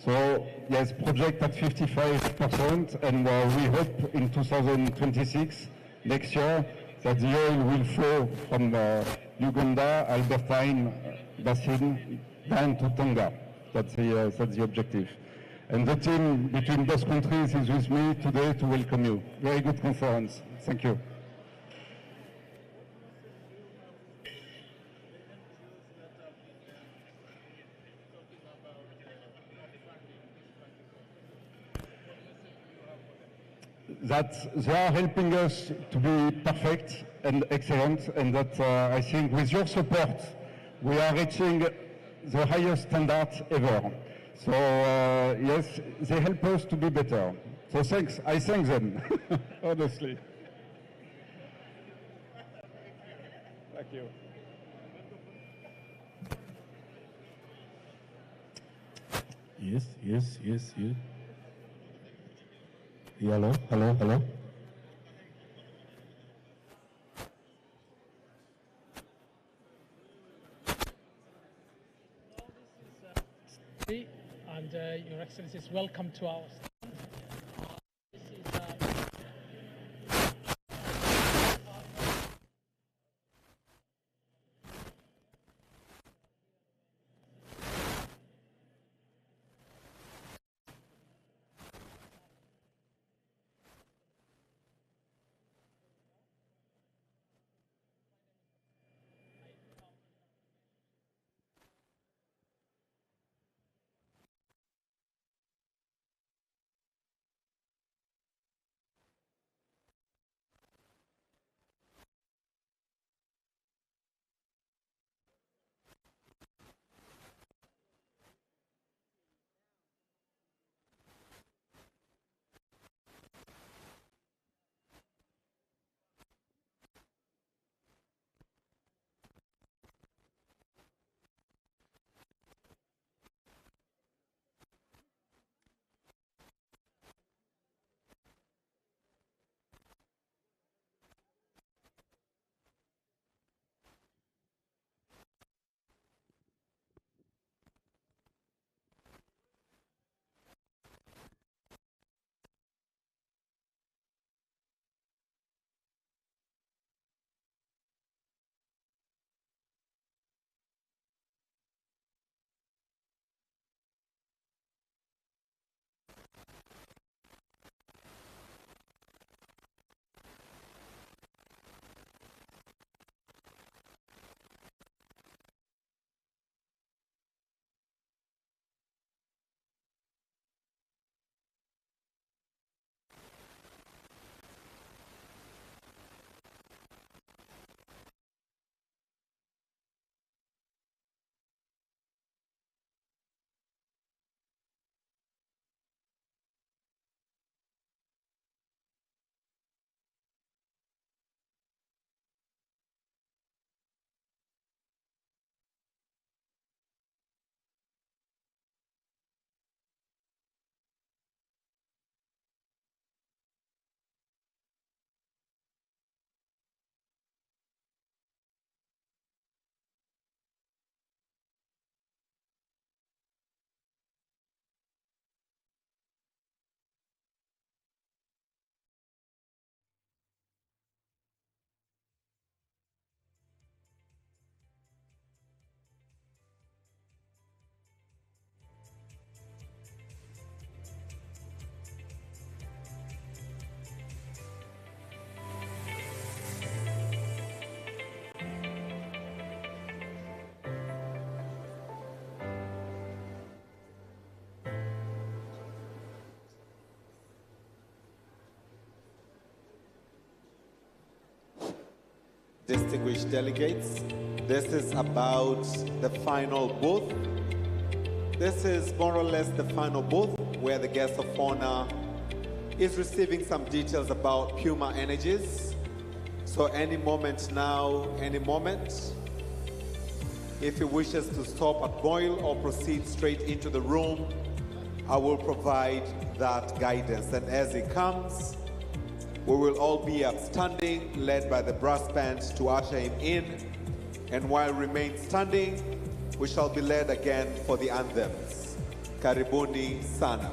So yes, project at 55%, and we hope in 2026, next year, that the oil will flow from Uganda, Albertine Basin down to Tonga. That's the objective. And the team between both countries is with me today to welcome you. Very good conference. Thank you. that they are helping us to be perfect and excellent, and that I think with your support, we are reaching the highest standards ever. So yes, they help us to be better. So thanks, I thank them, honestly. Thank you. Yes. Hello. And Your Excellencies, welcome to our stand. This is Distinguished delegates, this is about the final booth. This is more or less the final booth where the guest of honor is receiving some details about Puma Energies. So any moment now, any moment, if he wishes to stop at Boyle or proceed straight into the room, I will provide that guidance. And as he comes, we will all be upstanding, led by the brass band to usher him in. And while remain standing, we shall be led again for the anthems. Karibuni sana.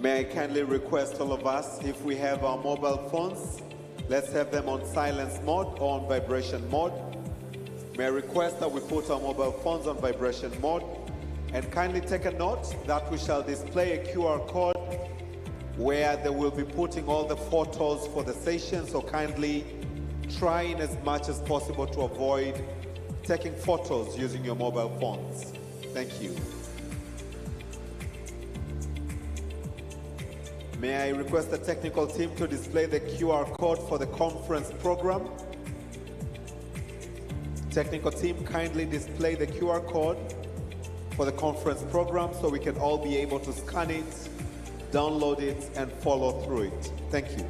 May I kindly request all of us, if we have our mobile phones, let's have them on silence mode or on vibration mode. May I request that we put our mobile phones on vibration mode, and kindly take a note that we shall display a QR code where they will be putting all the photos for the session, so kindly try in as much as possible to avoid taking photos using your mobile phones. Thank you. May I request the technical team to display the QR code for the conference program. Technical team, kindly display the QR code for the conference program so we can all be able to scan it, download it, and follow through it. Thank you.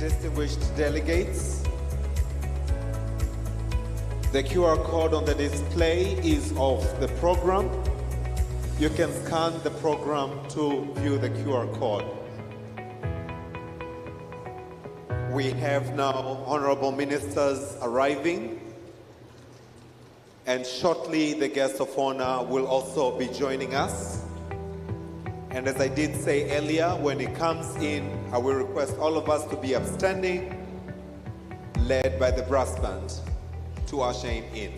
Distinguished delegates, the QR code on the display is of the program. You can scan the program to view the QR code. We have now honorable ministers arriving, and shortly the guest of honor will also be joining us. And as I did say earlier, when he comes in, I will request all of us to be upstanding, led by the brass band to usher him in.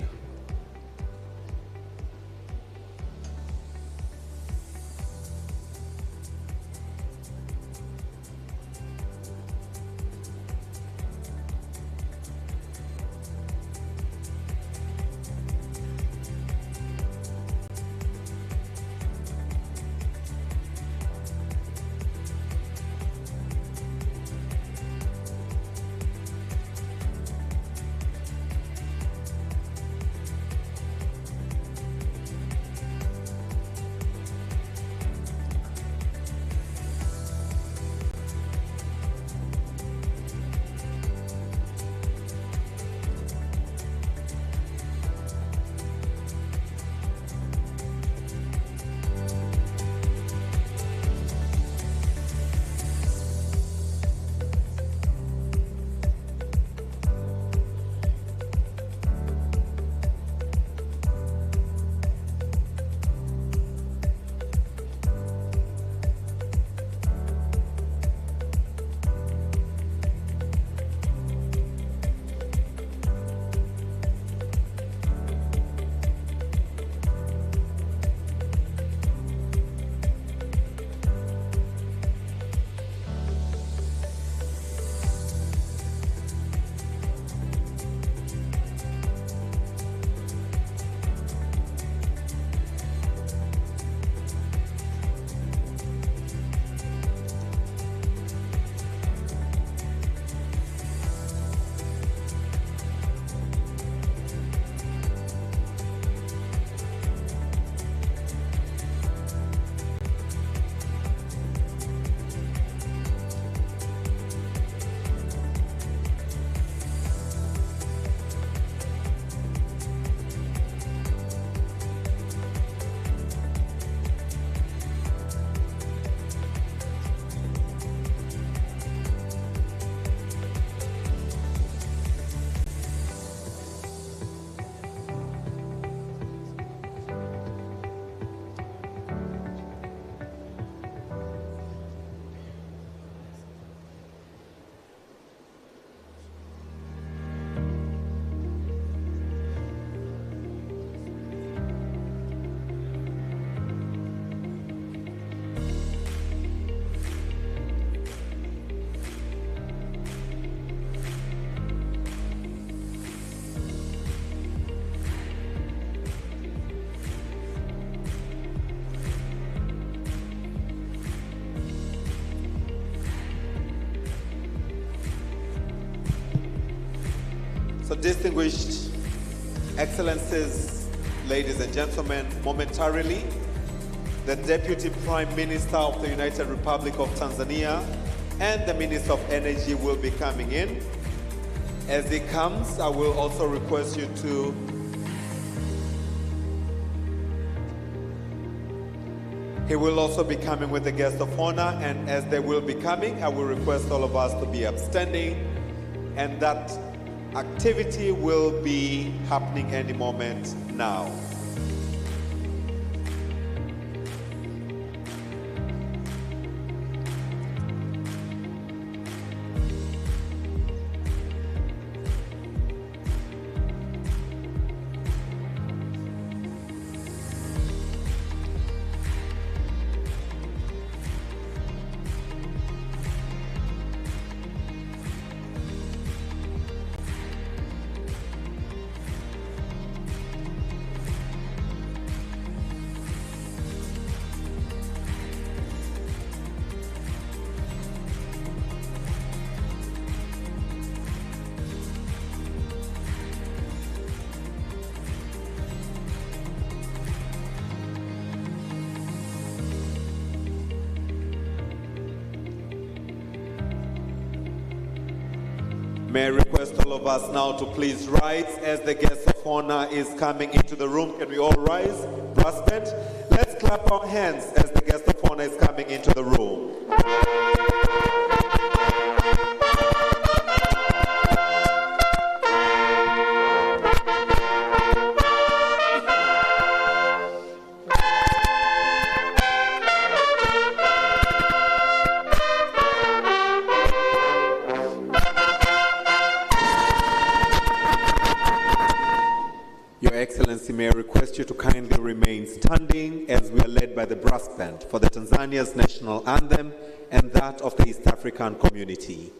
So distinguished excellencies, ladies and gentlemen, momentarily, the Deputy Prime Minister of the United Republic of Tanzania and the Minister of Energy will be coming in. As he comes, I will also request you to he will also be coming with the guest of honor, and as they will be coming, I will request all of us to be upstanding, and that activity will be happening any moment now. May I request all of us now to please rise as the guest of honor is coming into the room. Can we all rise? Brass band. Let's clap our hands as the guest of honor is coming into the room. Your Excellency, may I request you to kindly remain standing as we are led by the brass band for the Tanzania's national anthem and that of the East African community.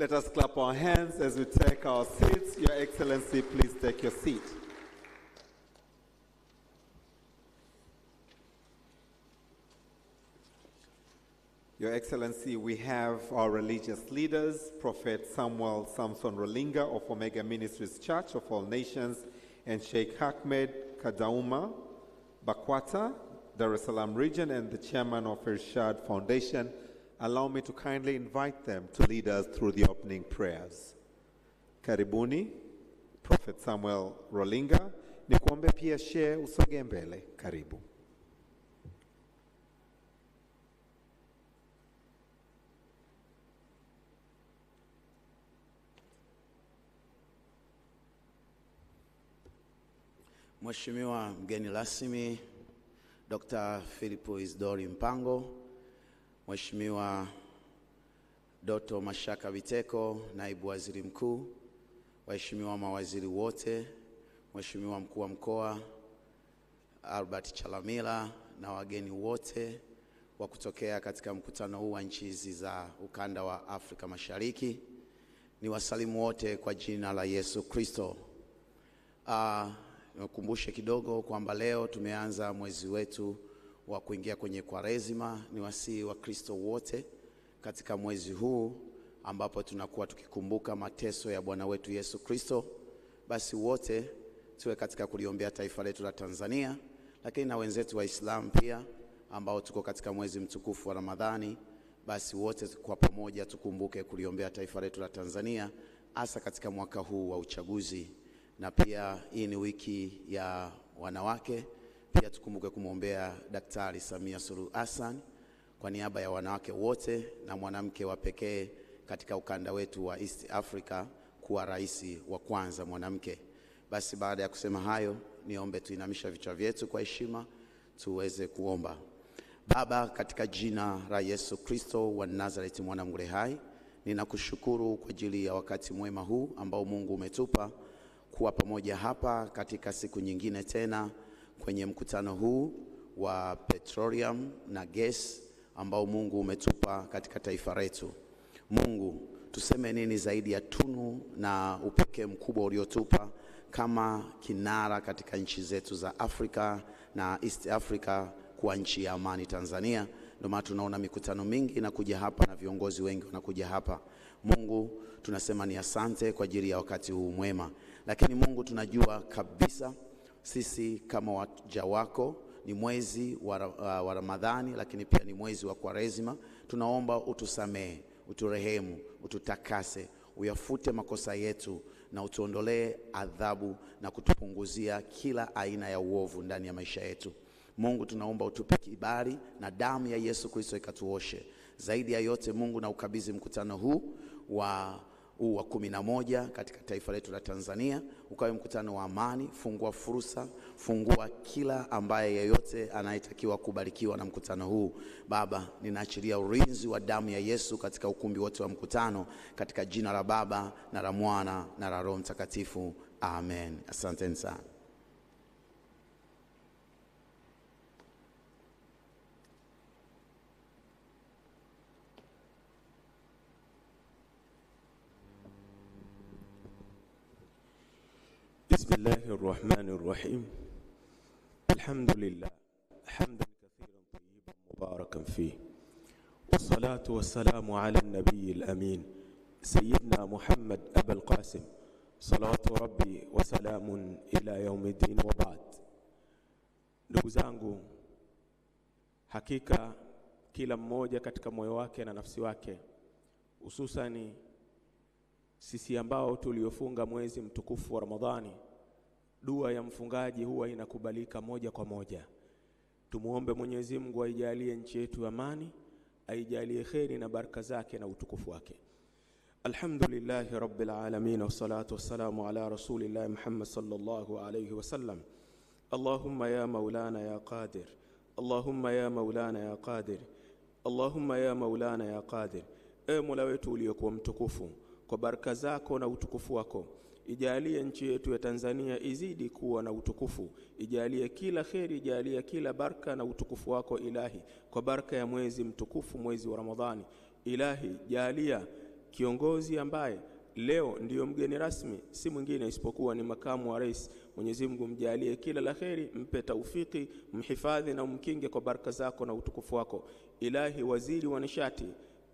Let us clap our hands as we take our seats. Your Excellency, please take your seat. Your Excellency, we have our religious leaders, Prophet Samuel Samson Rolinga of Omega Ministries Church of All Nations, and Sheikh Ahmed Kadauma Bakwata, Dar es Salaam region, and the chairman of Irshad Foundation. Allow me to kindly invite them to lead us through the opening prayers. Karibuni. Prophet Samuel Rolinga. Nikuombe pia share usoge mbele. Karibu. Mheshimiwa mgeni rasmi Dr. Philipo Isidori Mpango, Mheshimiwa Dr. Mashaka Biteko, Naibu Waziri Mkuu, waheshimiwa mawaziri wote, Mheshimiwa Mkuu wa Mkoa Albert Chalamila na wageni wote wa kutokea katika mkutano huu wa nchi hizi za ukanda wa Afrika Mashariki, ni wasalimu wote kwa jina la Yesu Kristo. Nikukumbushe kidogo kwamba leo tumeanza mwezi wetu wa kuingia kwenye Kwaresima. Ni wasii wa Kristo wote katika mwezi huu ambapo tunakuwa tukikumbuka mateso ya Bwana wetu Yesu Kristo. Basi wote tuwe katika kuliombea taifa letu la Tanzania, lakini na wenzetu wa Islam pia ambao tuko katika mwezi mtukufu wa Ramadhani. Basi wote kwa pamoja tukumbuke kuliombea taifa letu la Tanzania, hasa katika mwaka huu wa uchaguzi. Na pia hii ni wiki ya wanawake, pia tukumbuke kumwombea Daktari Samia Suluhu Hassan kwa niaba ya wanawake wote na mwanamke wa pekee katika ukanda wetu wa East Africa kuwa rais wa kwanza mwanamke. Basi baada ya kusema hayo, niombe tuinamisha vichwa vyetu kwa heshima tuweze kuomba. Baba, katika jina la Yesu Kristo wa Nazareth mwana mle hai, ninakushukuru kwa ajili ya wakati mwema huu ambao Mungu umetupa kuwa pamoja hapa katika siku nyingine tena kwenye mkutano huu wa petroleum na gas ambao Mungu umetupa katika taifa letu. Mungu, tuseme nini zaidi ya tunu na upekee mkubwa uliotupa kama kinara katika nchi zetu za Afrika na East Africa kuwa nchi ya amani Tanzania. Ndio maana tunaona mikutano mingi inakuja hapa na viongozi wengi wanakuja hapa. Mungu, tunasema ni asante kwa ajili ya wakati huu mwema. Lakini Mungu, tunajua kabisa sisi kama waja wako ni mwezi wa Ramadhani, lakini pia ni mwezi wa Kwaresima. Tunaomba utusamee, uturehemu, ututakase, uyafute makosa yetu na utuondolee adhabu na kutupunguzia kila aina ya uovu ndani ya maisha yetu. Mungu, tunaomba utupe kibali na damu ya Yesu Kristo ikatuoshe. Zaidi ya yote Mungu, na ukabidhi mkutano huu wa 11 katika taifa letu la Tanzania ukawe mkutano wa amani. Fungua fursa, fungua kila ambaye yeyote anayetakiwa kubarikiwa na mkutano huu. Baba, ninaachilia ulinzi wa damu ya Yesu katika ukumbi wote wa mkutano katika jina la Baba na la Mwana na la Roho Mtakatifu. Amen. Asante sana. بسم الله الرحمن الرحيم. الحمد لله حمدا كثيرا طيبا مباركا فيه، والصلاة والسلام على النبي الأمين سيدنا محمد أبا القاسم صلوات ربي وسلام إلى يوم الدين وبعد. Ndugu zangu, hakika kila mmoja katika moyo wake na nafsi wake, hususani sisi ambao tuliofunga mwezi mtukufu wa Ramadhani, dua ya mfungaji huwa inakubalika moja kwa moja. Tumuombe Mwenyezi Mungu aijalie nchi yetu amani, aijalie kheri na baraka zake na utukufu wake. Alhamdulillahi Rabbil Alamin, wassalatu wassalamu ala Rasulillah Muhammad sallallahu alayhi wasallam. Allahumma ya Maulana ya Qadir, Allahumma ya Maulana ya Qadir, Allahumma ya Maulana ya Qadir. Mola wetu uliyekuwa mtukufu, kwa baraka zako na utukufu wako, ijalie nchi yetu ya Tanzania izidi kuwa na utukufu. Ijalie kila kheri, ijalie kila baraka na utukufu wako Ilahi, kwa baraka ya mwezi mtukufu, mwezi wa Ramadhani. Ilahi, jalia kiongozi ambaye leo ndiyo mgeni rasmi, si mwingine isipokuwa ni makamu wa rais. Mwenyezi Mungu mjalie kila la kheri, mpe taufiki, mhifadhi na umkinge kwa baraka zako na utukufu wako. Ilahi, waziri wa nishati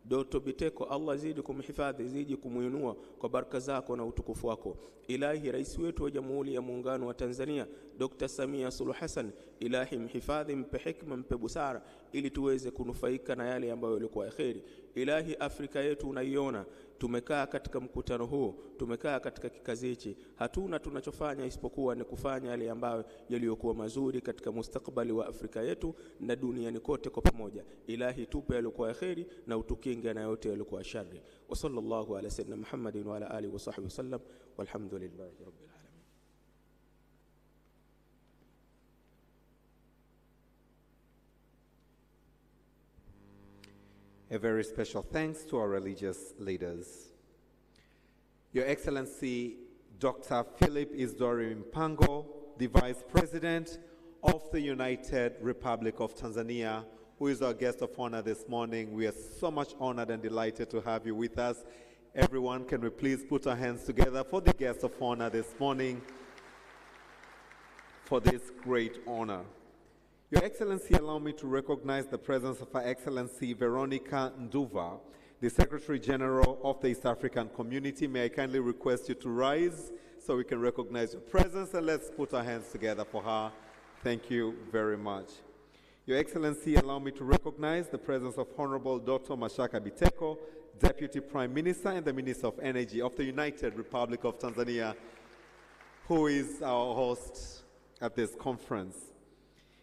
Dr. Biteko, Allah zidi kumhifadhi, zidi kumuinua kwa baraka zako na utukufu wako. Ilahi, rais wetu wa Jamhuri ya Muungano wa Tanzania Dr. Samia Suluhu Hassan, Ilahi mhifadhi, mpe hikma, mpe busara ili tuweze kunufaika na yale ambayo yalikuwa kheri. Ilahi, Afrika yetu unaiona tumekaa katika mkutano huu, tumekaa katika kikazi hichi, hatuna tunachofanya isipokuwa ni kufanya yale ambayo yaliyokuwa mazuri katika mustakabali wa Afrika yetu na duniani kote kwa pamoja. Ilahi tupe yaliokuwa kheri na utukinge na yote yaliokuwa shari. Wa sallallahu ala sayyidina Muhammadin wa ala alihi wa sahbihi wasallam walhamdulillahi rabbil alamin. A very special thanks to our religious leaders. Your Excellency, Dr. Philip Isdori Mpango, the Vice President of the United Republic of Tanzania, who is our guest of honor this morning. We are so much honored and delighted to have you with us. Everyone, can we please put our hands together for the guest of honor this morning for this great honor. Your Excellency, allow me to recognize the presence of Her Excellency Veronica Nduva, the Secretary General of the East African Community. May I kindly request you to rise so we can recognize your presence, and let's put our hands together for her. Thank you very much. Your Excellency, allow me to recognize the presence of Honorable Dr. Mashaka Biteko, Deputy Prime Minister and the Minister of Energy of the United Republic of Tanzania, who is our host at this conference.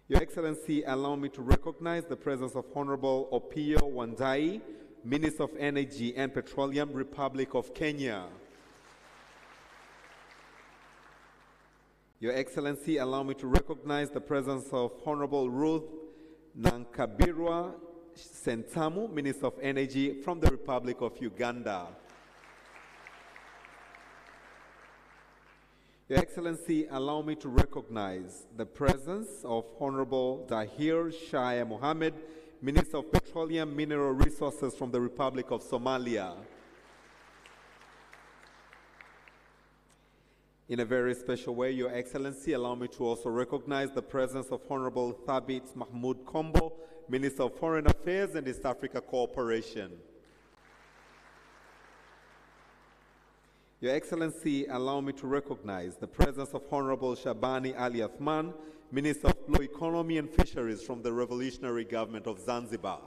Your Excellency, allow me to recognize the presence of Honorable Opiyo Wandayi, Minister of Energy and Petroleum, Republic of Kenya. Your Excellency, allow me to recognize the presence of Honorable Ruth Nankabirwa Sentamu, Minister of Energy from the Republic of Uganda. Your Excellency, allow me to recognize the presence of Honorable Dahir Shaya Mohammed, Minister of Petroleum Mineral Resources from the Republic of Somalia. In a very special way, Your Excellency, allow me to also recognize the presence of Honorable Thabit Mahmoud Kombo, Minister of Foreign Affairs and East Africa Cooperation. Your Excellency, allow me to recognize the presence of Honorable Shabani Ali Athman, Minister of Blue Economy and Fisheries from the Revolutionary Government of Zanzibar.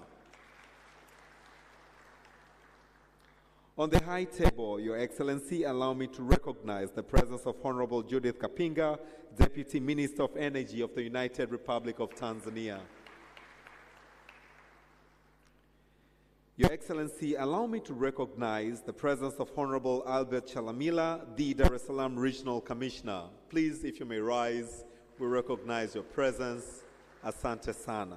On the high table, Your Excellency, allow me to recognize the presence of Honorable Judith Kapinga, Deputy Minister of Energy of the United Republic of Tanzania. Your Excellency, allow me to recognize the presence of Honorable Albert Chalamila, the Dar es Salaam Regional Commissioner. Please, if you may rise, we recognize your presence. Asante sana.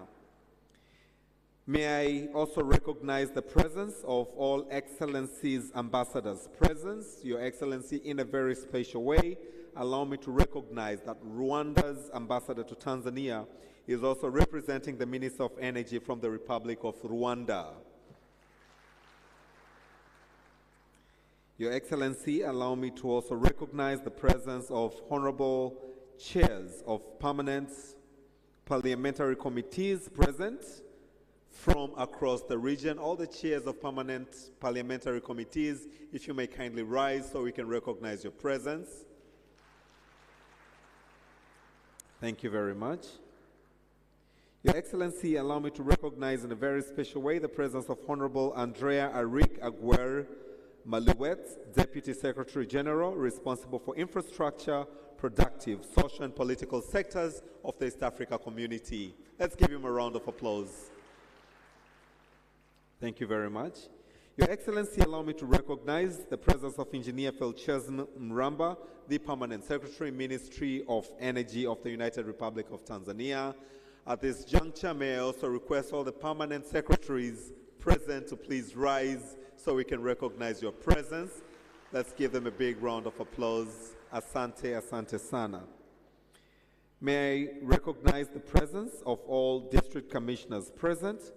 May I also recognize the presence of all Excellencies ambassadors present. Your Excellency, in a very special way, allow me to recognize that Rwanda's ambassador to Tanzania is also representing the Minister of Energy from the Republic of Rwanda. Your Excellency, allow me to also recognize the presence of honorable chairs of permanent parliamentary committees present from across the region. All the chairs of permanent parliamentary committees, if you may kindly rise so we can recognize your presence. Thank you very much. Your Excellency, allow me to recognize in a very special way the presence of Honorable Andrea Arik Aguer Maluet, Deputy Secretary General, responsible for infrastructure, productive, social and political sectors of the East Africa community. Let's give him a round of applause. Thank you very much. Your Excellency, allow me to recognize the presence of Engineer Felchesn Mramba, the Permanent Secretary, Ministry of Energy of the United Republic of Tanzania. At this juncture, may I also request all the permanent secretaries present to please rise so we can recognize your presence. Let's give them a big round of applause. Asante, asante sana. May I recognize the presence of all district commissioners present.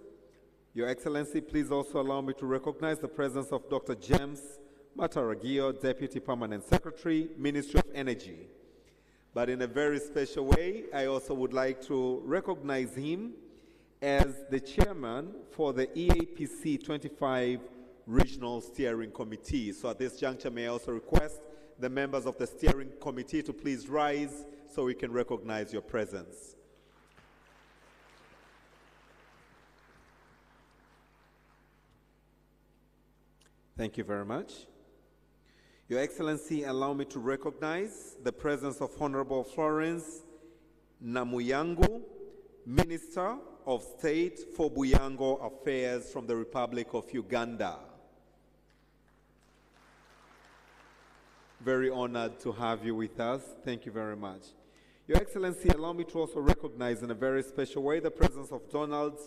Your Excellency, please also allow me to recognize the presence of Dr. James Mataragio, Deputy Permanent Secretary, Ministry of Energy. But in a very special way, I also would like to recognize him as the chairman for the EAPCE'25 Regional Steering Committee. So at this juncture, may I also request the members of the steering committee to please rise so we can recognize your presence. Thank you very much. Your Excellency, allow me to recognize the presence of Honorable Florence Namuyangu, Minister of State for Buyango Affairs from the Republic of Uganda. Very honored to have you with us. Thank you very much. Your Excellency, allow me to also recognize in a very special way the presence of Donald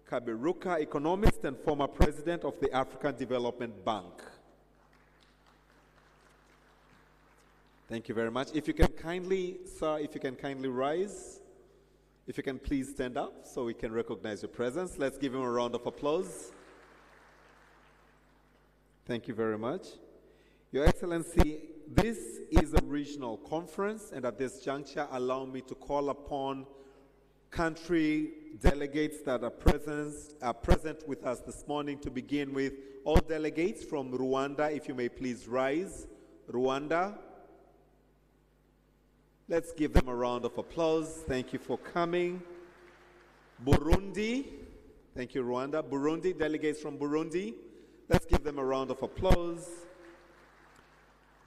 Kaberuka, economist and former president of the African Development Bank. Thank you very much. If you can kindly, sir, if you can kindly rise. If you can please stand up so we can recognize your presence. Let's give him a round of applause. Thank you very much. Your Excellency, this is a regional conference, and at this juncture, allow me to call upon country delegates that are present with us this morning. To begin with, all delegates from Rwanda, if you may please rise. Rwanda. Let's give them a round of applause. Thank you for coming. Burundi. Thank you, Rwanda. Burundi, delegates from Burundi. Let's give them a round of applause.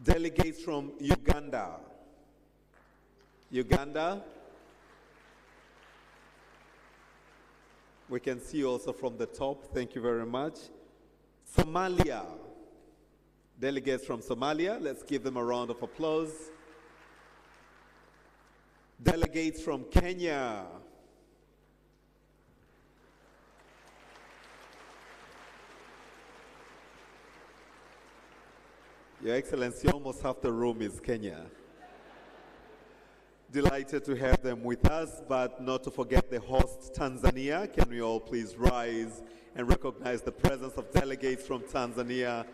Delegates from Uganda. Uganda. We can see also from the top. Thank you very much. Somalia. Delegates from Somalia. Let's give them a round of applause. Delegates from Kenya. Your Excellency, almost half the room is Kenya. Delighted to have them with us, but not to forget the host, Tanzania. Can we all please rise and recognize the presence of delegates from Tanzania?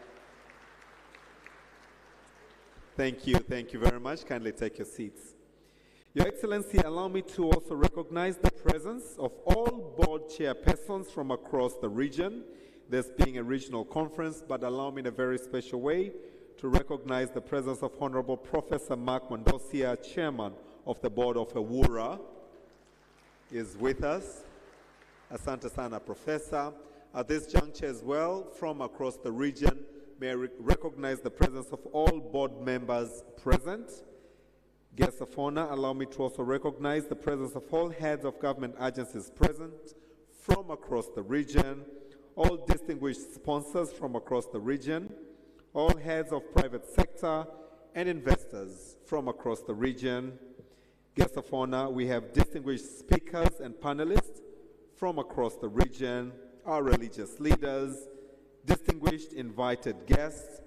Thank you very much. Kindly take your seats. Your Excellency, allow me to also recognize the presence of all board chairpersons from across the region, this being a regional conference, but allow me in a very special way to recognize the presence of Honorable Professor Mark Mondosia, Chairman of the Board of Ewura, is with us. Asante sana, Professor. At this juncture as well, from across the region, may I recognize the presence of all board members present. Guests of honor, allow me to also recognize the presence of all heads of government agencies present from across the region, all distinguished sponsors from across the region, all heads of private sector and investors from across the region. Guests of honor, we have distinguished speakers and panelists from across the region, our religious leaders, distinguished invited guests,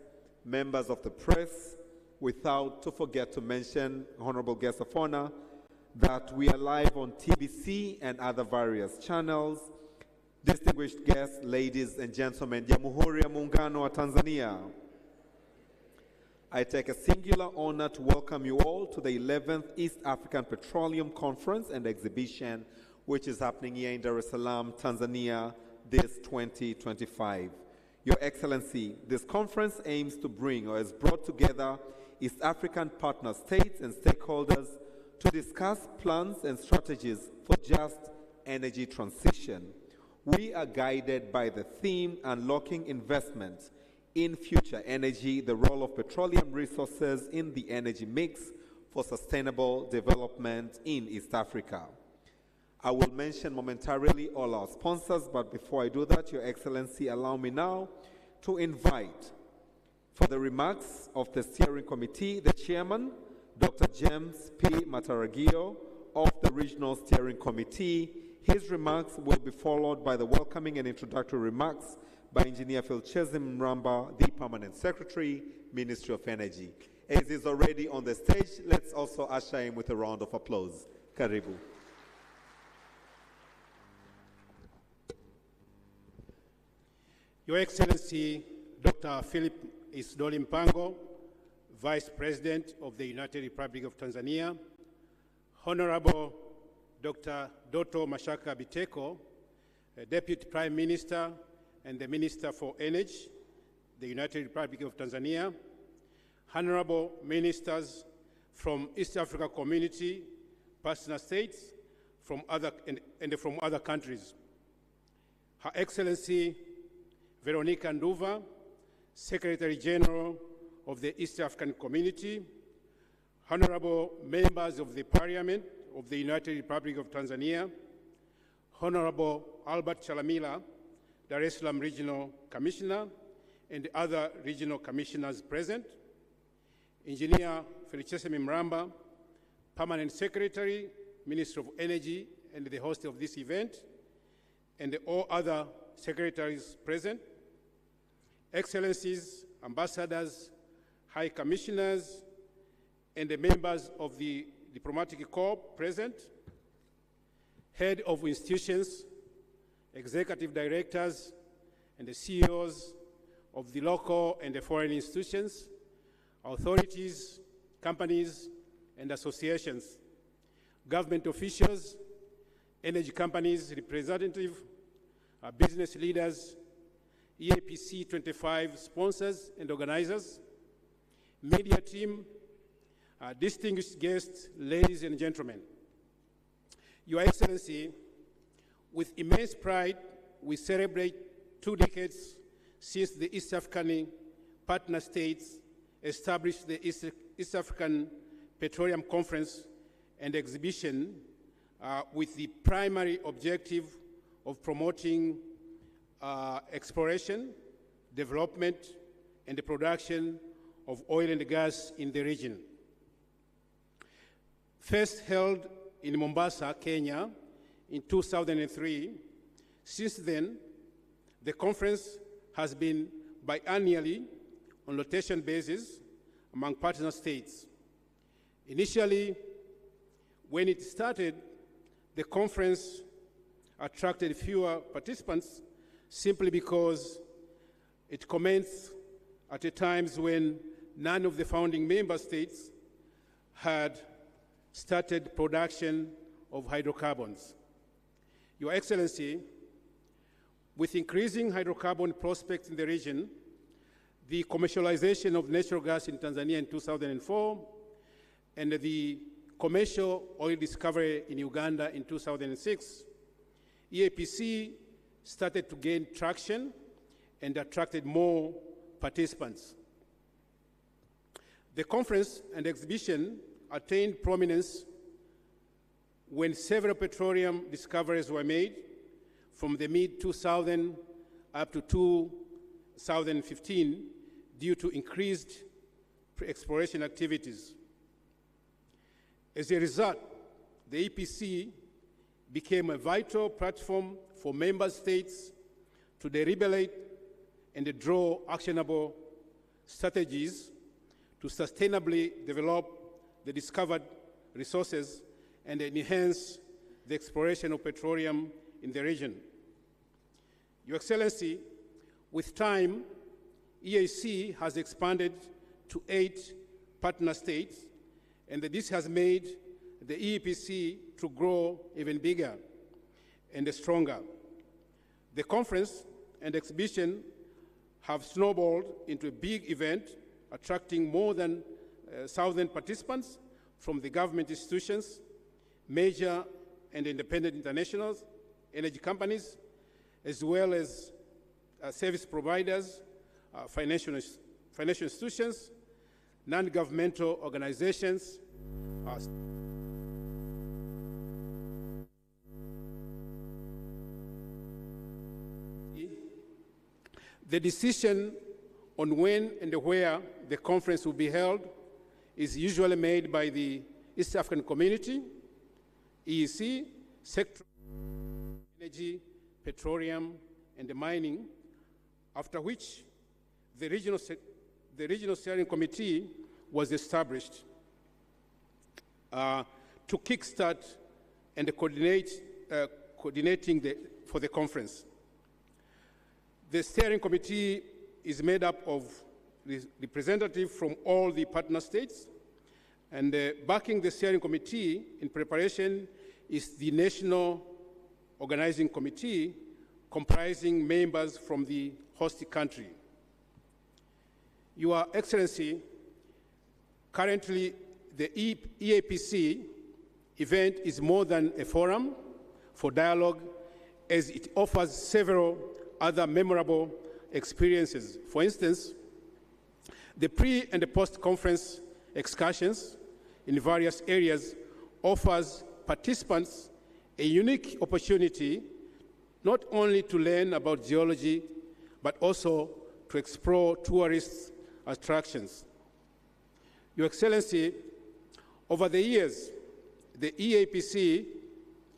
members of the press, without to forget to mention, honorable guests of honor, that we are live on TBC and other various channels. Distinguished guests, ladies and gentlemen, Jamhuri ya Muungano wa Tanzania. I take a singular honor to welcome you all to the 11th East African Petroleum Conference and Exhibition, which is happening here in Dar es Salaam, Tanzania, this 2025. Your Excellency, this conference aims to bring or has brought together East African partner states and stakeholders to discuss plans and strategies for just energy transition. We are guided by the theme Unlocking Investment in Future Energy, the role of petroleum resources in the energy mix for sustainable development in East Africa. I will mention momentarily all our sponsors, but before I do that, Your Excellency, allow me now to invite for the remarks of the steering committee, the chairman, Dr. James P. Mataragio of the Regional Steering Committee. His remarks will be followed by the welcoming and introductory remarks by Engineer Philchezi Mramba, the Permanent Secretary, Ministry of Energy. As is already on the stage, let's also usher him with a round of applause. Karibu. Your Excellency, Dr. Philip Isdoli Mpango, Vice President of the United Republic of Tanzania, Honorable Dr. Doto Mashaka Biteko, Deputy Prime Minister and the Minister for Energy, the United Republic of Tanzania, Honorable Ministers from East Africa Community, partner states, from other countries, Her Excellency Veronica Nduva, Secretary General of the East African Community, honorable members of the Parliament of the United Republic of Tanzania, Honorable Albert Chalamila, Dar es Salaam Regional Commissioner, and other regional commissioners present, Engineer Felichesemi Mramba, Permanent Secretary, Minister of Energy, and the host of this event, and all other secretaries present, Excellencies, Ambassadors, High Commissioners, and the members of the Diplomatic Corps present, Head of institutions, Executive Directors, and the CEOs of the local and the foreign institutions, authorities, companies, and associations, government officials, energy companies, representatives, business leaders, EAPCE'25 sponsors and organizers, media team, distinguished guests, ladies and gentlemen. Your Excellency, with immense pride, we celebrate 2 decades since the East African partner states established the East African Petroleum Conference and Exhibition with the primary objective of promoting exploration, development, and the production of oil and gas in the region. First held in Mombasa, Kenya, in 2003, since then, the conference has been biannually on rotation basis among partner states. Initially, when it started, the conference attracted fewer participants simply because it commenced at a time when none of the founding member states had started production of hydrocarbons. Your Excellency, with increasing hydrocarbon prospects in the region, the commercialization of natural gas in Tanzania in 2004, and the commercial oil discovery in Uganda in 2006, EAPC started to gain traction and attracted more participants. The conference and exhibition attained prominence when several petroleum discoveries were made from the mid-2000 up to 2015 due to increased exploration activities. As a result, the EPC became a vital platform for member states to deliberate and draw actionable strategies to sustainably develop the discovered resources and enhance the exploration of petroleum in the region. Your Excellency, with time, EAC has expanded to 8 partner states, and this has made the EAPC to grow even bigger and stronger. The conference and exhibition have snowballed into a big event, attracting more than 1,000 participants from the government institutions, major and independent internationals, energy companies, as well as service providers, financial institutions, non-governmental organizations. The decision on when and where the conference will be held is usually made by the East African Community, EEC, sector, energy, petroleum, and the mining, after which the regional steering committee was established to kickstart and coordinating for the conference. The steering committee is made up of representatives from all the partner states, and backing the steering committee in preparation is the National Organizing Committee, comprising members from the host country. Your Excellency, currently the EAPC event is more than a forum for dialogue, as it offers several other memorable experiences. For instance, The pre- and the post-conference excursions in various areas offers participants a unique opportunity not only to learn about geology, but also to explore tourist attractions. Your Excellency, over the years, the EAPC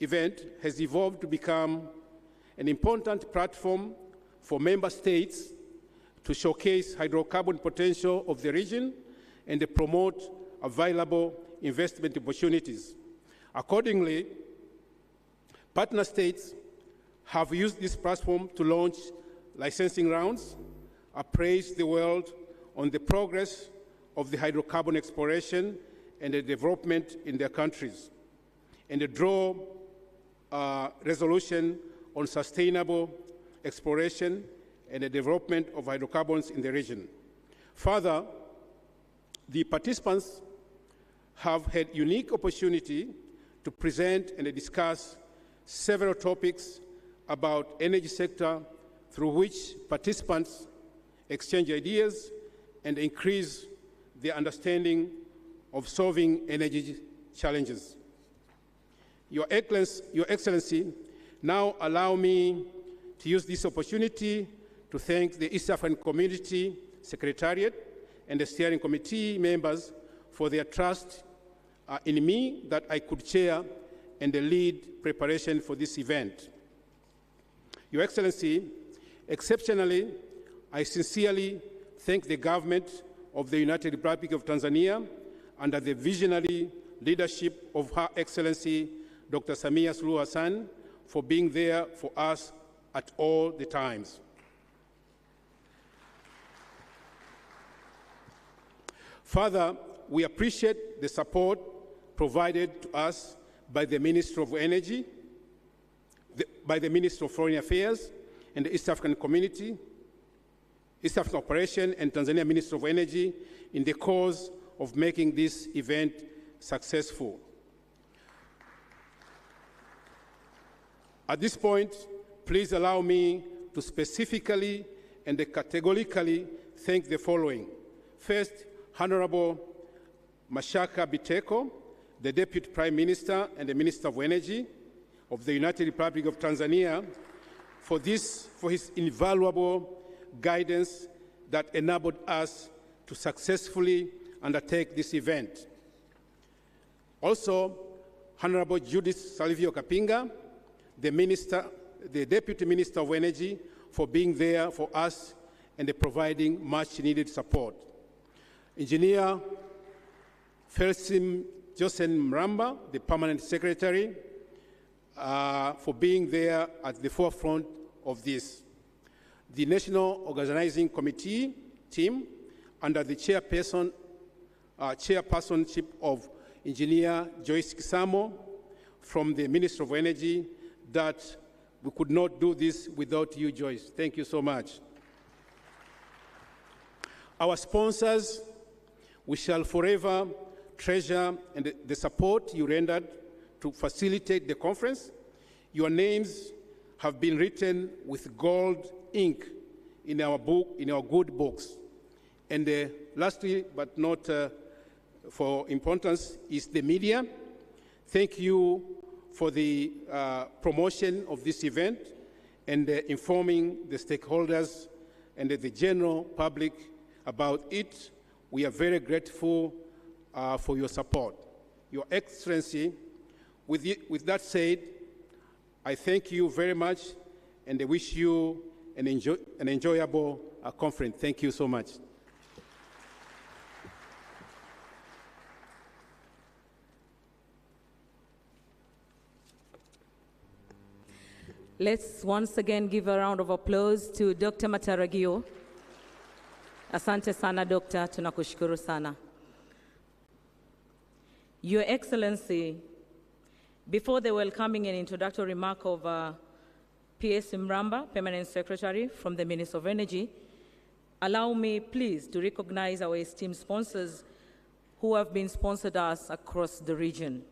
event has evolved to become an important platform for member states to showcase hydrocarbon potential of the region and to promote available investment opportunities. Accordingly, partner states have used this platform to launch licensing rounds, appraise the world on the progress of the hydrocarbon exploration and the development in their countries, and to draw resolution on sustainable exploration and the development of hydrocarbons in the region. Further, the participants have had unique opportunity to present and discuss several topics about energy sector through which participants exchange ideas and increase their understanding of solving energy challenges. Your Excellency, now allow me to use this opportunity to thank the East African Community Secretariat and the Steering Committee members for their trust in me that I could chair and lead preparation for this event. Your Excellency, exceptionally, I sincerely thank the government of the United Republic of Tanzania under the visionary leadership of Her Excellency Dr. Samia Suluhu Hassan for being there for us at all the times. Further, we appreciate the support provided to us by the Minister of Energy, by the Minister of Foreign Affairs and the East African Community, East African Operation and Tanzania Minister of Energy in the cause of making this event successful. At this point, please allow me to specifically and categorically thank the following. First, Honorable Mashaka Biteko, the Deputy Prime Minister and the Minister of Energy of the United Republic of Tanzania, for his invaluable guidance that enabled us to successfully undertake this event. Also, Honorable Judith Salvio Kapinga, the Deputy Minister of Energy, for being there for us and providing much needed support. Engineer Felsim Josen Mramba, the Permanent Secretary, for being there at the forefront of this. The National Organizing Committee team, under the chairpersonship of Engineer Joyce Kisamo from the Ministry of Energy, that we could not do this without you, Joyce. Thank you so much. Our sponsors, we shall forever treasure and the support you rendered to facilitate the conference. Your names have been written with gold ink in our book, in our good books. And lastly, but not for importance, is the media. Thank you for the promotion of this event and informing the stakeholders and the general public about it. We are very grateful for your support. Your Excellency, with that said, I thank you very much and I wish you an enjoyable conference. Thank you so much. Let's once again give a round of applause to Dr. Mataragio. Asante sana, Doctor, tunakushukuru sana. Your Excellency, before the welcoming and introductory remark of P.S. Mramba, Permanent Secretary from the Ministry of Energy, allow me please to recognize our esteemed sponsors who have been sponsored us across the region.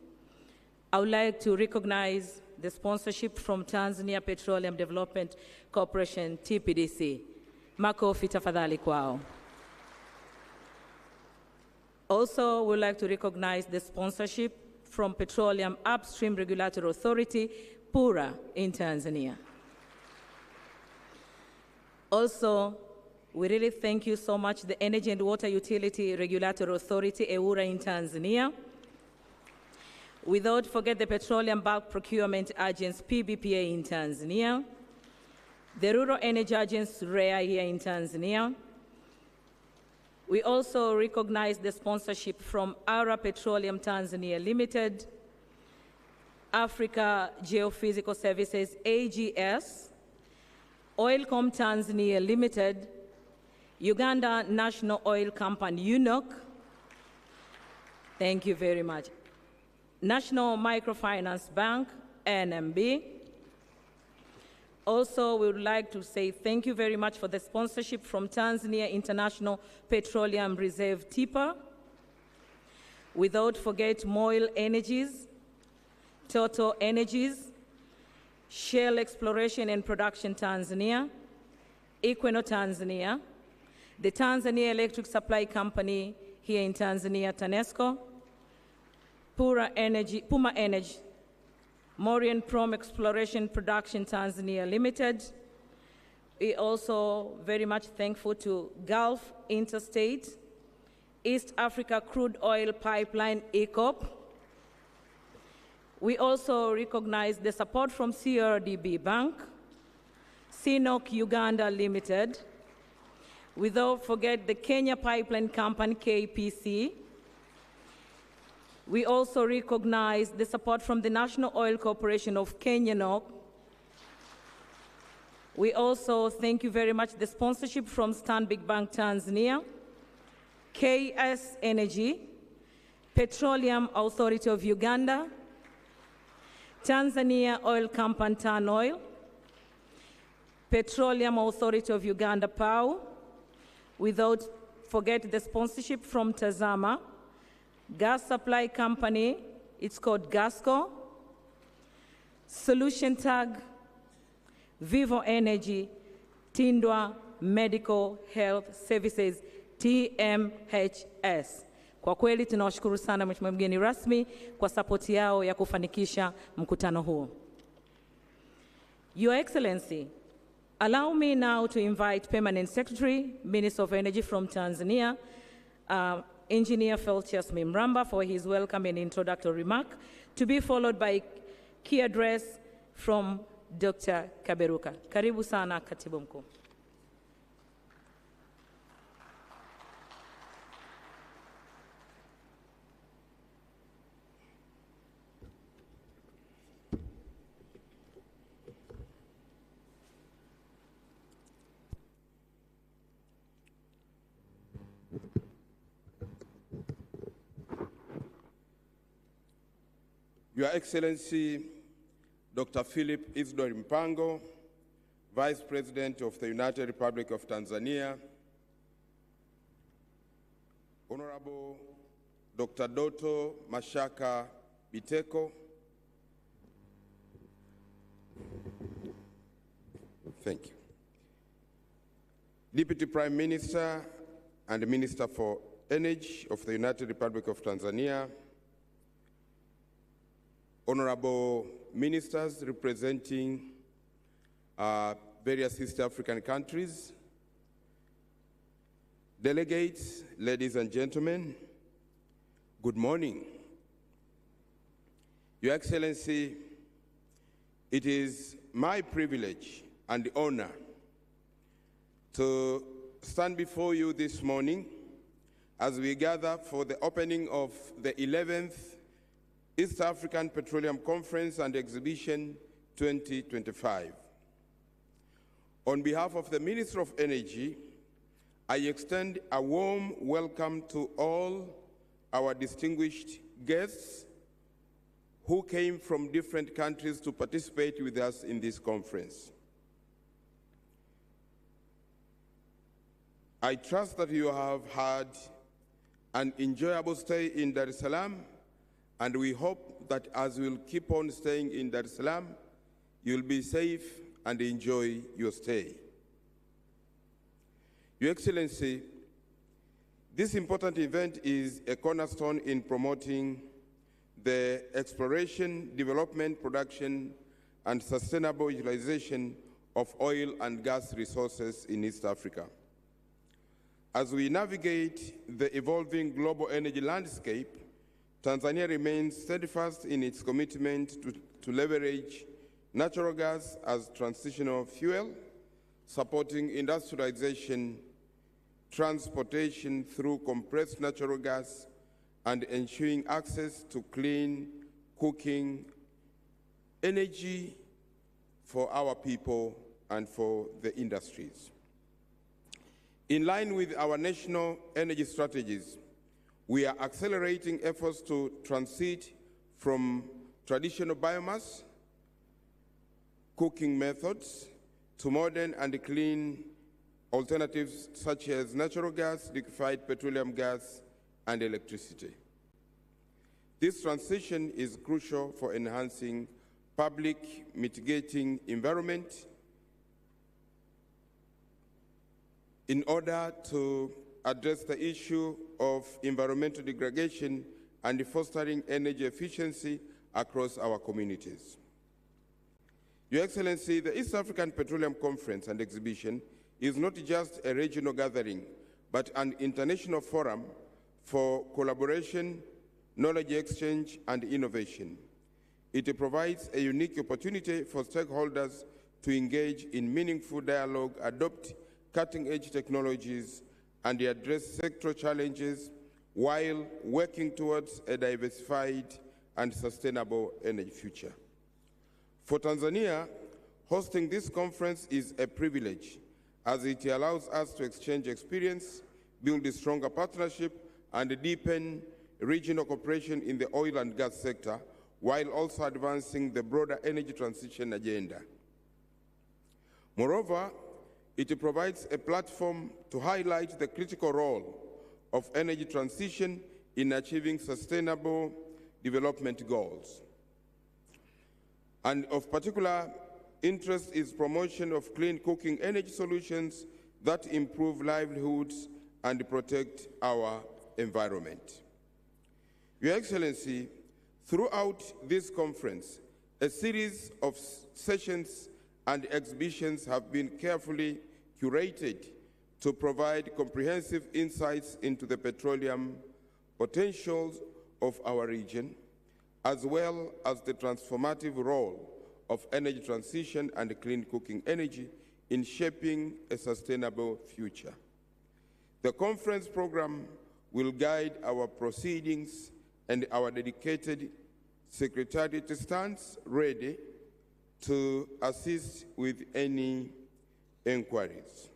I would like to recognize the sponsorship from Tanzania Petroleum Development Corporation, TPDC. Makofi tafadhali kwao. Also, we'd like to recognize the sponsorship from Petroleum Upstream Regulatory Authority, PURA, in Tanzania. Also, we really thank you so much, the Energy and Water Utility Regulatory Authority, EWURA, in Tanzania. Without forget the Petroleum Bulk Procurement Agency, PBPA, in Tanzania. The Rural Energy Agency, REA, here in Tanzania. We also recognize the sponsorship from Ara Petroleum Tanzania Limited, Africa Geophysical Services, AGS, Oilcom Tanzania Limited, Uganda National Oil Company, UNOC. Thank you very much. National Microfinance Bank, NMB. Also, we would like to say thank you very much for the sponsorship from Tanzania International Petroleum Reserve, TIPA. Without forget Moil Energies, Total Energies, Shell Exploration and Production Tanzania, Equinor Tanzania, the Tanzania Electric Supply Company here in Tanzania, TANESCO, Puma Energy, Maureen Prom Exploration Production Tanzania Limited. We also very much thankful to Gulf Interstate, East Africa Crude Oil Pipeline, EACOP. We also recognize the support from CRDB Bank, CNOC Uganda Limited. Without forget the Kenya Pipeline Company, KPC. We also recognize the support from the National Oil Corporation of Kenya, NOC. We also thank you very much the sponsorship from Stanbic Bank Tanzania, KS Energy, Petroleum Authority of Uganda, Tanzania Oil Company Tan Oil, Petroleum Authority of Uganda, PAU. Without forget the sponsorship from Tazama, Gas Supply Company, it's called Gasco, Solution Tag, Vivo Energy, Tindwa Medical Health Services, TMHS. Kwa kweli tunawashukuru sana Mheshimiwa mgeni rasmi kwa sapoti yao ya kufanikisha mkutano huo. Your Excellency, allow me now to invite Permanent Secretary, Minister of Energy from Tanzania, Engineer Feltius Mimramba, for his welcome and introductory remark, to be followed by key address from Dr. Kaberuka. Karibu sana, Katibu Mkuu. Your Excellency, Dr. Philip Isidore Mpango, Vice President of the United Republic of Tanzania, Honorable Dr. Doto Mashaka Biteko, thank you. Deputy Prime Minister and Minister for Energy of the United Republic of Tanzania, Honorable Ministers representing various East African countries, delegates, ladies and gentlemen, good morning. Your Excellency, it is my privilege and honor to stand before you this morning as we gather for the opening of the 11th East African Petroleum Conference and Exhibition 2025. On behalf of the Minister of Energy, I extend a warm welcome to all our distinguished guests who came from different countries to participate with us in this conference. I trust that you have had an enjoyable stay in Dar es Salaam, and we hope that as we'll keep on staying in Dar es Salaam, you'll be safe and enjoy your stay. Your Excellency, This important event is a cornerstone in promoting the exploration, development, production, and sustainable utilization of oil and gas resources in East Africa. As we navigate the evolving global energy landscape, Tanzania remains steadfast in its commitment to leverage natural gas as transitional fuel, supporting industrialization, transportation through compressed natural gas, and ensuring access to clean cooking energy for our people and for the industries. In line with our national energy strategies, we are accelerating efforts to transit from traditional biomass cooking methods to modern and clean alternatives such as natural gas, liquefied petroleum gas, and electricity. This transition is crucial for enhancing public mitigating environment in order to address the issue of environmental degradation and fostering energy efficiency across our communities. Your Excellency, the East African Petroleum Conference and Exhibition is not just a regional gathering, but an international forum for collaboration, knowledge exchange, and innovation. It provides a unique opportunity for stakeholders to engage in meaningful dialogue, adopt cutting-edge technologies, and address sectoral challenges while working towards a diversified and sustainable energy future. For Tanzania, hosting this conference is a privilege, as it allows us to exchange experience, build a stronger partnership, and deepen regional cooperation in the oil and gas sector, while also advancing the broader energy transition agenda. Moreover, it provides a platform to highlight the critical role of energy transition in achieving sustainable development goals. And of particular interest is promotion of clean cooking energy solutions that improve livelihoods and protect our environment. Your Excellency, throughout this conference, a series of sessions and exhibitions have been carefully curated to provide comprehensive insights into the petroleum potentials of our region, as well as the transformative role of energy transition and clean cooking energy in shaping a sustainable future. The conference program will guide our proceedings, and our dedicated Secretariat stands ready to assist with any inquiries.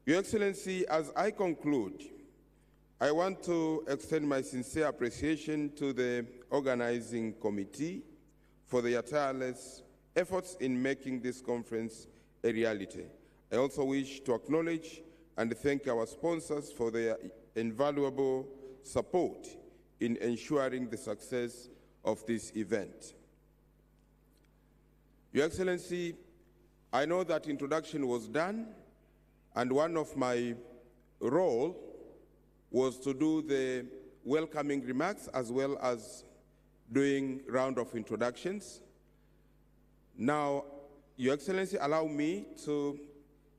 Your Excellency, as I conclude, I want to extend my sincere appreciation to the organizing committee for their tireless efforts in making this conference a reality. I also wish to acknowledge and thank our sponsors for their invaluable support in ensuring the success of this event. Your Excellency, I know that introduction was done, and one of my role was to do the welcoming remarks as well as doing round of introductions. Now, Your Excellency, allow me to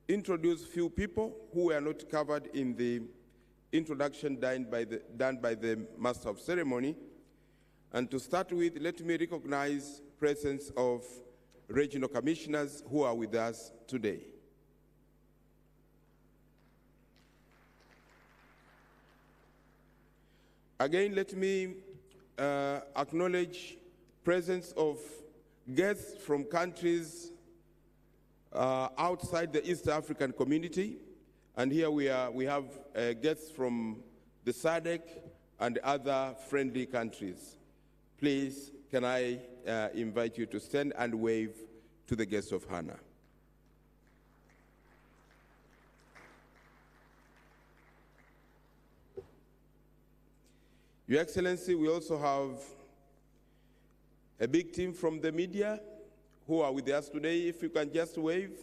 introduce few people who were not covered in the introduction done by the Master of Ceremony. And to start with, let me recognize presence of regional commissioners who are with us today. Again, let me acknowledge presence of guests from countries outside the East African community. And here we have guests from the SADC and other friendly countries. Please, can I invite you to stand and wave to the guests of honor. Your Excellency, we also have a big team from the media who are with us today. If you can just wave.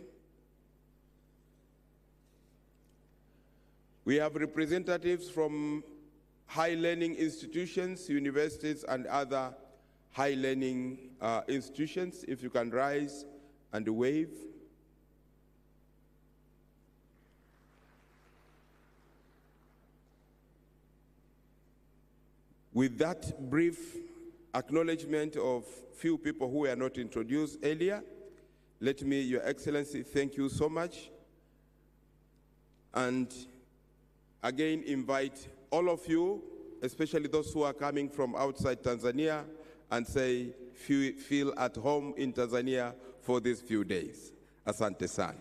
We have representatives from high learning institutions, universities, and other high learning institutions. If you can rise and wave. With that brief acknowledgement of few people who were not introduced earlier, let me, Your Excellency, thank you so much. And again, invite all of you, especially those who are coming from outside Tanzania, and say, feel at home in Tanzania for these few days. Asante sana.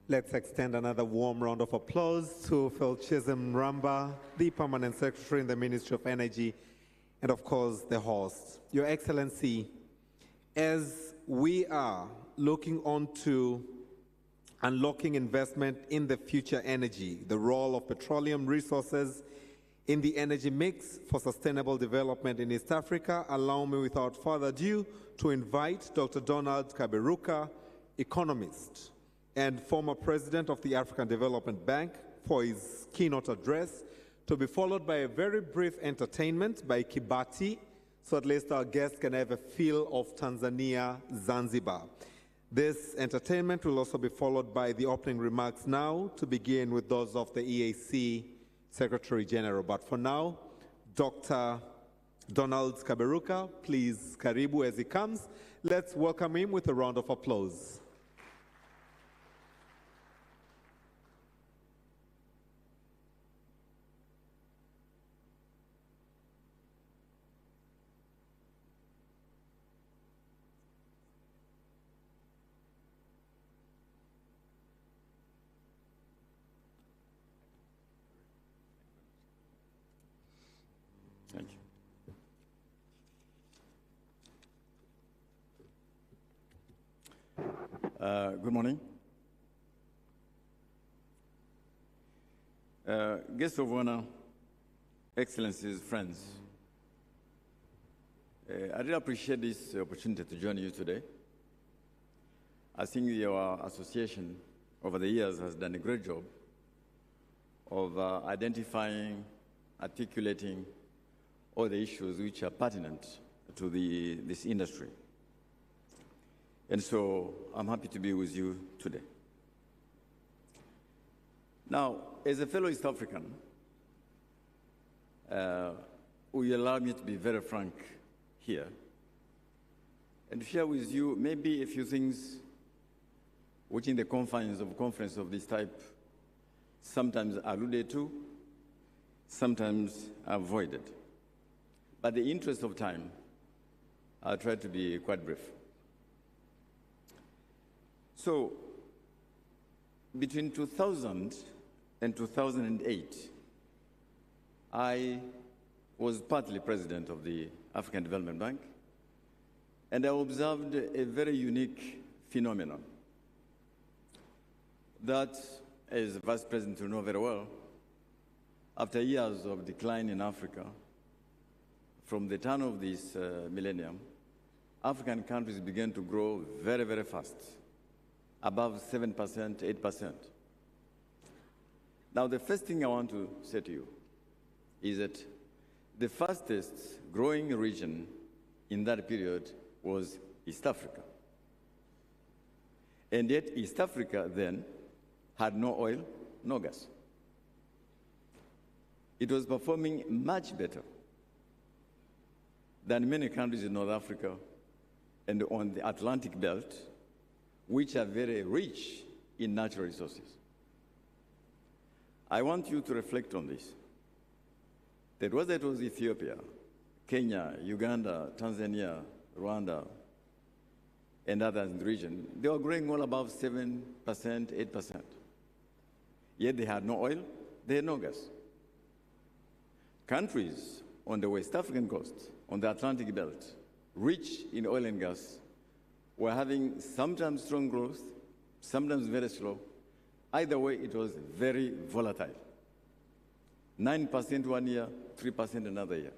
Let's extend another warm round of applause to Felcheze Mramba, the Permanent Secretary in the Ministry of Energy, and of course, the host. Your Excellency, as we are looking on to unlocking investment in the future energy, the role of petroleum resources in the energy mix for sustainable development in East Africa, allow me without further ado to invite Dr. Donald Kaberuka, economist and former president of the African Development Bank, for his keynote address, to be followed by a very brief entertainment by Kibati, so at least our guests can have a feel of Tanzania, Zanzibar. This entertainment will also be followed by the opening remarks now, to begin with those of the EAC Secretary General. But for now, Dr. Donald Kaberuka, please, karibu as he comes. Let's welcome him with a round of applause. Thank you. Good morning. Guests of honor, excellencies, friends, I really appreciate this opportunity to join you today. I think your association over the years has done a great job of identifying, articulating all the issues which are pertinent to this industry. And so I'm happy to be with you today. Now, as a fellow East African, will you allow me to be very frank here and share with you maybe a few things which in the confines of a conference of this type sometimes alluded to, sometimes avoided. But in the interest of time, I'll try to be quite brief. So, between 2000 and 2008, I was partly president of the African Development Bank, and I observed a very unique phenomenon that, as Vice President you know very well, after years of decline in Africa, from the turn of this millennium, African countries began to grow very, very fast, above 7%, 8%. Now, the first thing I want to say to you is that the fastest growing region in that period was East Africa. And yet, East Africa then had no oil, no gas. It was performing much better than many countries in North Africa and on the Atlantic belt, which are very rich in natural resources. I want you to reflect on this. That whether it was Ethiopia, Kenya, Uganda, Tanzania, Rwanda, and others in the region, they were growing all above 7%, 8%. Yet they had no oil, they had no gas. Countries on the West African coast, on the Atlantic belt, rich in oil and gas, were having sometimes strong growth, sometimes very slow. Either way, it was very volatile. 9% one year, 3% another year.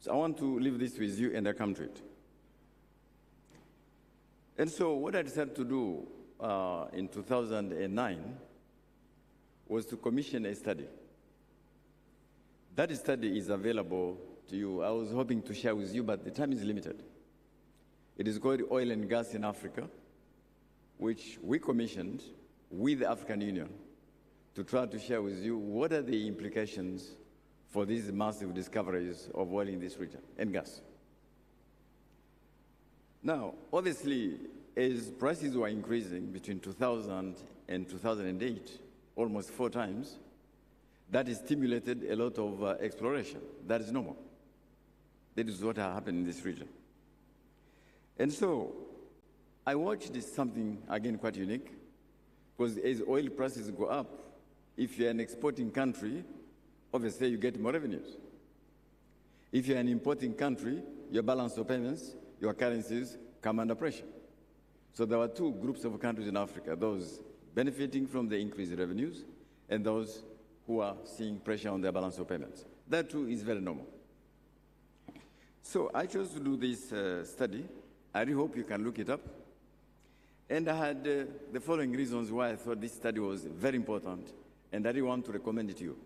So I want to leave this with you and I come to it. And so what I decided to do in 2009 was to commission a study. That study is available to you. I was hoping to share with you, but the time is limited. It is called Oil and Gas in Africa, which we commissioned with the African Union to try to share with you what are the implications for these massive discoveries of oil in this region and gas. Now, obviously, as prices were increasing between 2000 and 2008, almost 4 times, that stimulated a lot of exploration. That is normal. That is what happened in this region. And so I watched something, again, quite unique, because as oil prices go up, if you're an exporting country, obviously you get more revenues. If you're an importing country, your balance of payments, your currencies come under pressure. So there were 2 groups of countries in Africa, those benefiting from the increased revenues and those who are seeing pressure on their balance of payments. That too is very normal. So I chose to do this study. I really hope you can look it up. And I had the following reasons why I thought this study was very important, and I really want to recommend it to you.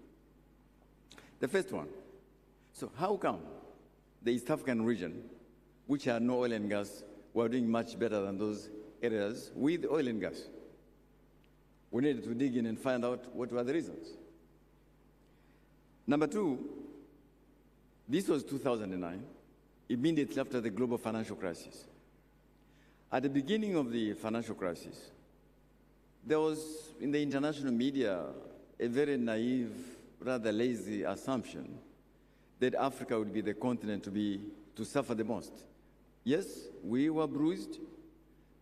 The first one, so how come the East African region, which had no oil and gas, were doing much better than those areas with oil and gas? We needed to dig in and find out what were the reasons. Number 2, this was 2009, immediately after the global financial crisis. At the beginning of the financial crisis, there was, in the international media, a very naive, rather lazy assumption that Africa would be the continent to suffer the most. Yes, we were bruised,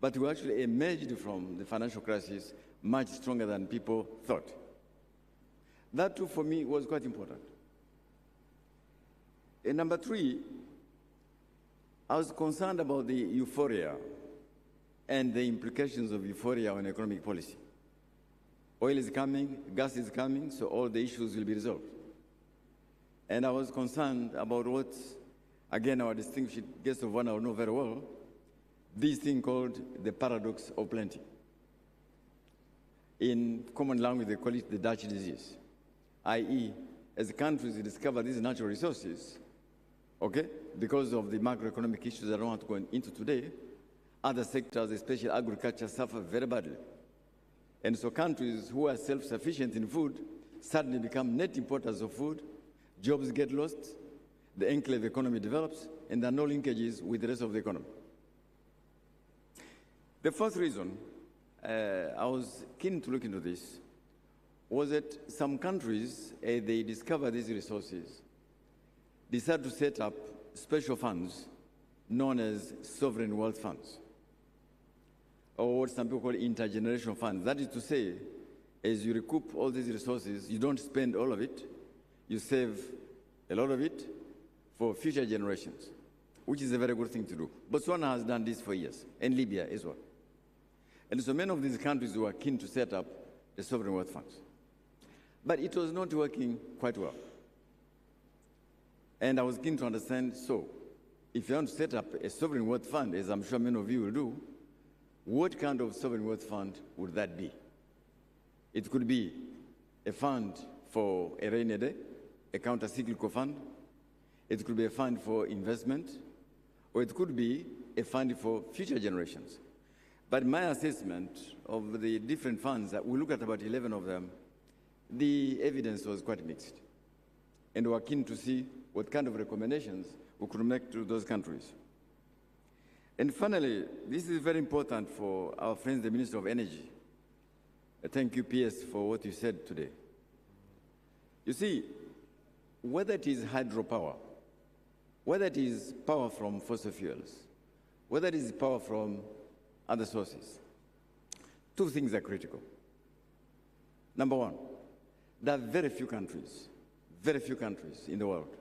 but we actually emerged from the financial crisis much stronger than people thought. That too, for me, was quite important. And number 3, I was concerned about the euphoria and the implications of euphoria on economic policy. Oil is coming, gas is coming, so all the issues will be resolved. And I was concerned about what, again, our distinguished guest of honor know very well, this thing called the paradox of plenty. In common language, they call it the Dutch disease, i.e., as countries discover these natural resources, okay, because of the macroeconomic issues I don't want to go into today, other sectors, especially agriculture, suffer very badly. And so countries who are self-sufficient in food suddenly become net importers of food, jobs get lost, the enclave economy develops, and there are no linkages with the rest of the economy. The first reason I was keen to look into this was that some countries, they discover these resources, decide to set up special funds known as sovereign wealth funds, or what some people call intergenerational funds. That is to say, as you recoup all these resources, you don't spend all of it, you save a lot of it for future generations, which is a very good thing to do. Botswana has done this for years, and Libya as well. And so many of these countries were keen to set up the sovereign wealth funds. But it was not working quite well. And I was keen to understand, so, if you want to set up a sovereign wealth fund, as I'm sure many of you will do, what kind of sovereign wealth fund would that be? It could be a fund for a rainy day, a counter-cyclical fund. It could be a fund for investment, or it could be a fund for future generations. But my assessment of the different funds, we look at about 11 of them, the evidence was quite mixed. And we were keen to see what kind of recommendations we could make to those countries. And finally, this is very important for our friends, the Minister of Energy. Thank you, PS, for what you said today. You see, whether it is hydropower, whether it is power from fossil fuels, whether it is power from other sources, 2 things are critical. Number 1, there are very few countries in the world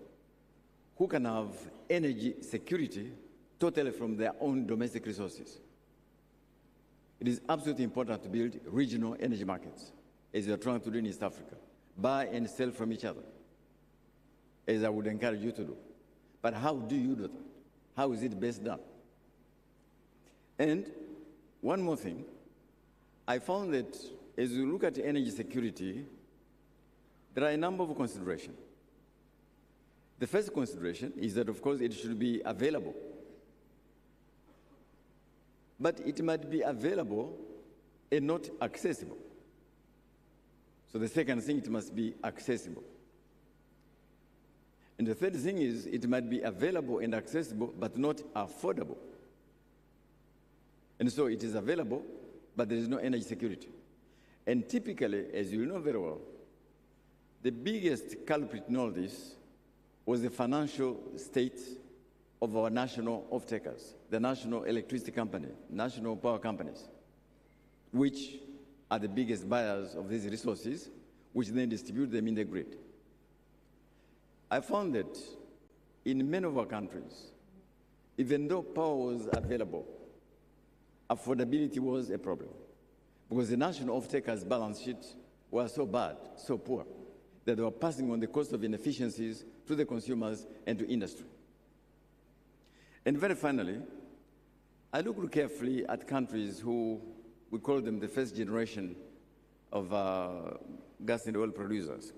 who can have energy security totally from their own domestic resources. It is absolutely important to build regional energy markets, as we are trying to do in East Africa, buy and sell from each other, as I would encourage you to do. But how do you do that? How is it best done? And one more thing, I found that as you look at energy security, there are a number of considerations. The first consideration is that, of course, it should be available. But it might be available and not accessible. So the second thing, it must be accessible. And the third thing is it might be available and accessible, but not affordable. And so it is available, but there is no energy security. And typically, as you know very well, the biggest culprit in all this was the financial state of our national off-takers, the national electricity company, national power companies, which are the biggest buyers of these resources, which then distribute them in the grid. I found that in many of our countries, even though power was available, affordability was a problem, because the national off-takers' balance sheets were so bad, so poor, that they were passing on the cost of inefficiencies to the consumers and to industry. And very finally, I looked carefully at countries who we call them the first generation of gas and oil producers.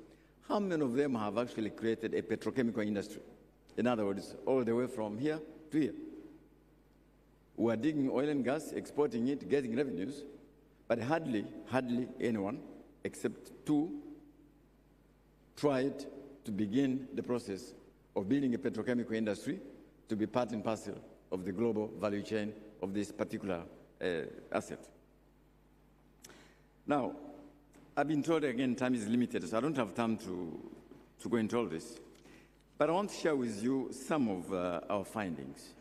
How many of them have actually created a petrochemical industry? In other words, all the way from here to here. We are digging oil and gas, exporting it, getting revenues, but hardly anyone, except two, tried to begin the process of building a petrochemical industry to be part and parcel of the global value chain of this particular asset. Now, I've been told again time is limited, so I don't have time to go into all this. But I want to share with you some of our findings.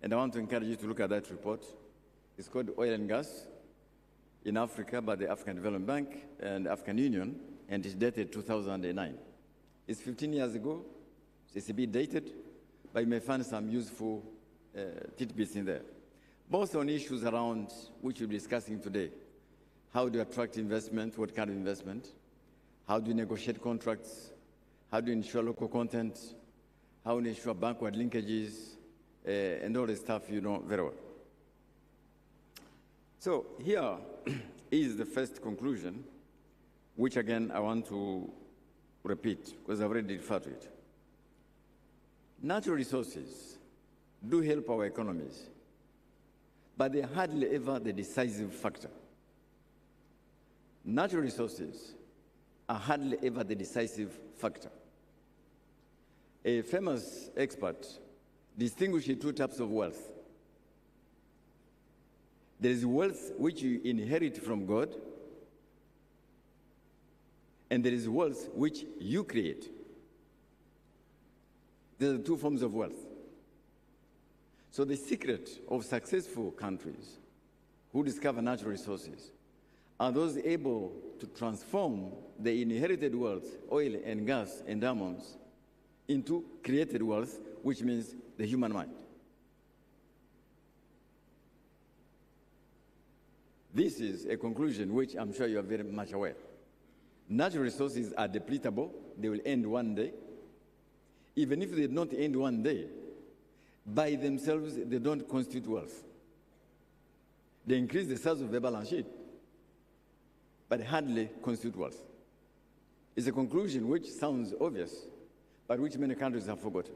And I want to encourage you to look at that report. It's called Oil and Gas in Africa by the African Development Bank and African Union, and it's dated 2009. It's 15 years ago, so it's a bit dated, but you may find some useful tidbits in there. Both on issues around which we'll be discussing today. How do you attract investment? What kind of investment? How do you negotiate contracts? How do you ensure local content? How do you ensure backward linkages? And all the stuff you know very well. So here is the first conclusion, which again I want to repeat because I've already referred to it. Natural resources do help our economies, but they're hardly ever the decisive factor. Natural resources are hardly ever the decisive factor. A famous expert distinguishes two types of wealth. There is wealth which you inherit from God, and there is wealth which you create. There are two forms of wealth. So the secret of successful countries who discover natural resources are those able to transform the inherited wealth, oil and gas and diamonds, into created wealth, which means the human mind. This is a conclusion which I'm sure you are very much aware. Natural resources are depletable. They will end one day. Even if they don't end one day, by themselves, they don't constitute wealth. They increase the size of the balance sheet, but hardly constitute wealth. It's a conclusion which sounds obvious, but which many countries have forgotten.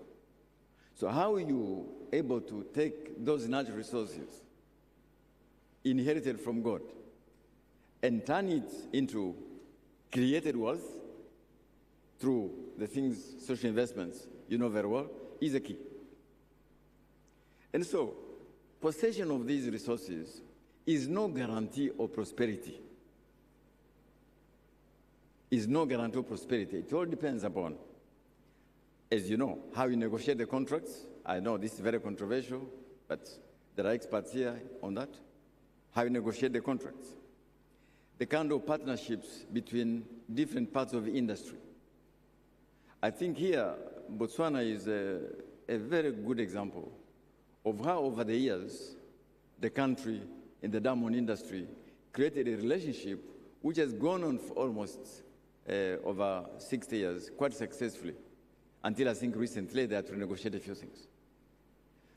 So how are you able to take those natural resources inherited from God and turn it into created wealth through the things, social investments, you know very well, is a key. And so, possession of these resources is no guarantee of prosperity. Is no guarantee of prosperity. It all depends upon, as you know, how you negotiate the contracts. I know this is very controversial, but there are experts here on that. How you negotiate the contracts. The kind of partnerships between different parts of the industry. I think here, Botswana is a very good example of how over the years, the country in the diamond industry created a relationship which has gone on for almost over 60 years, quite successfully, until I think recently they had to negotiate a few things.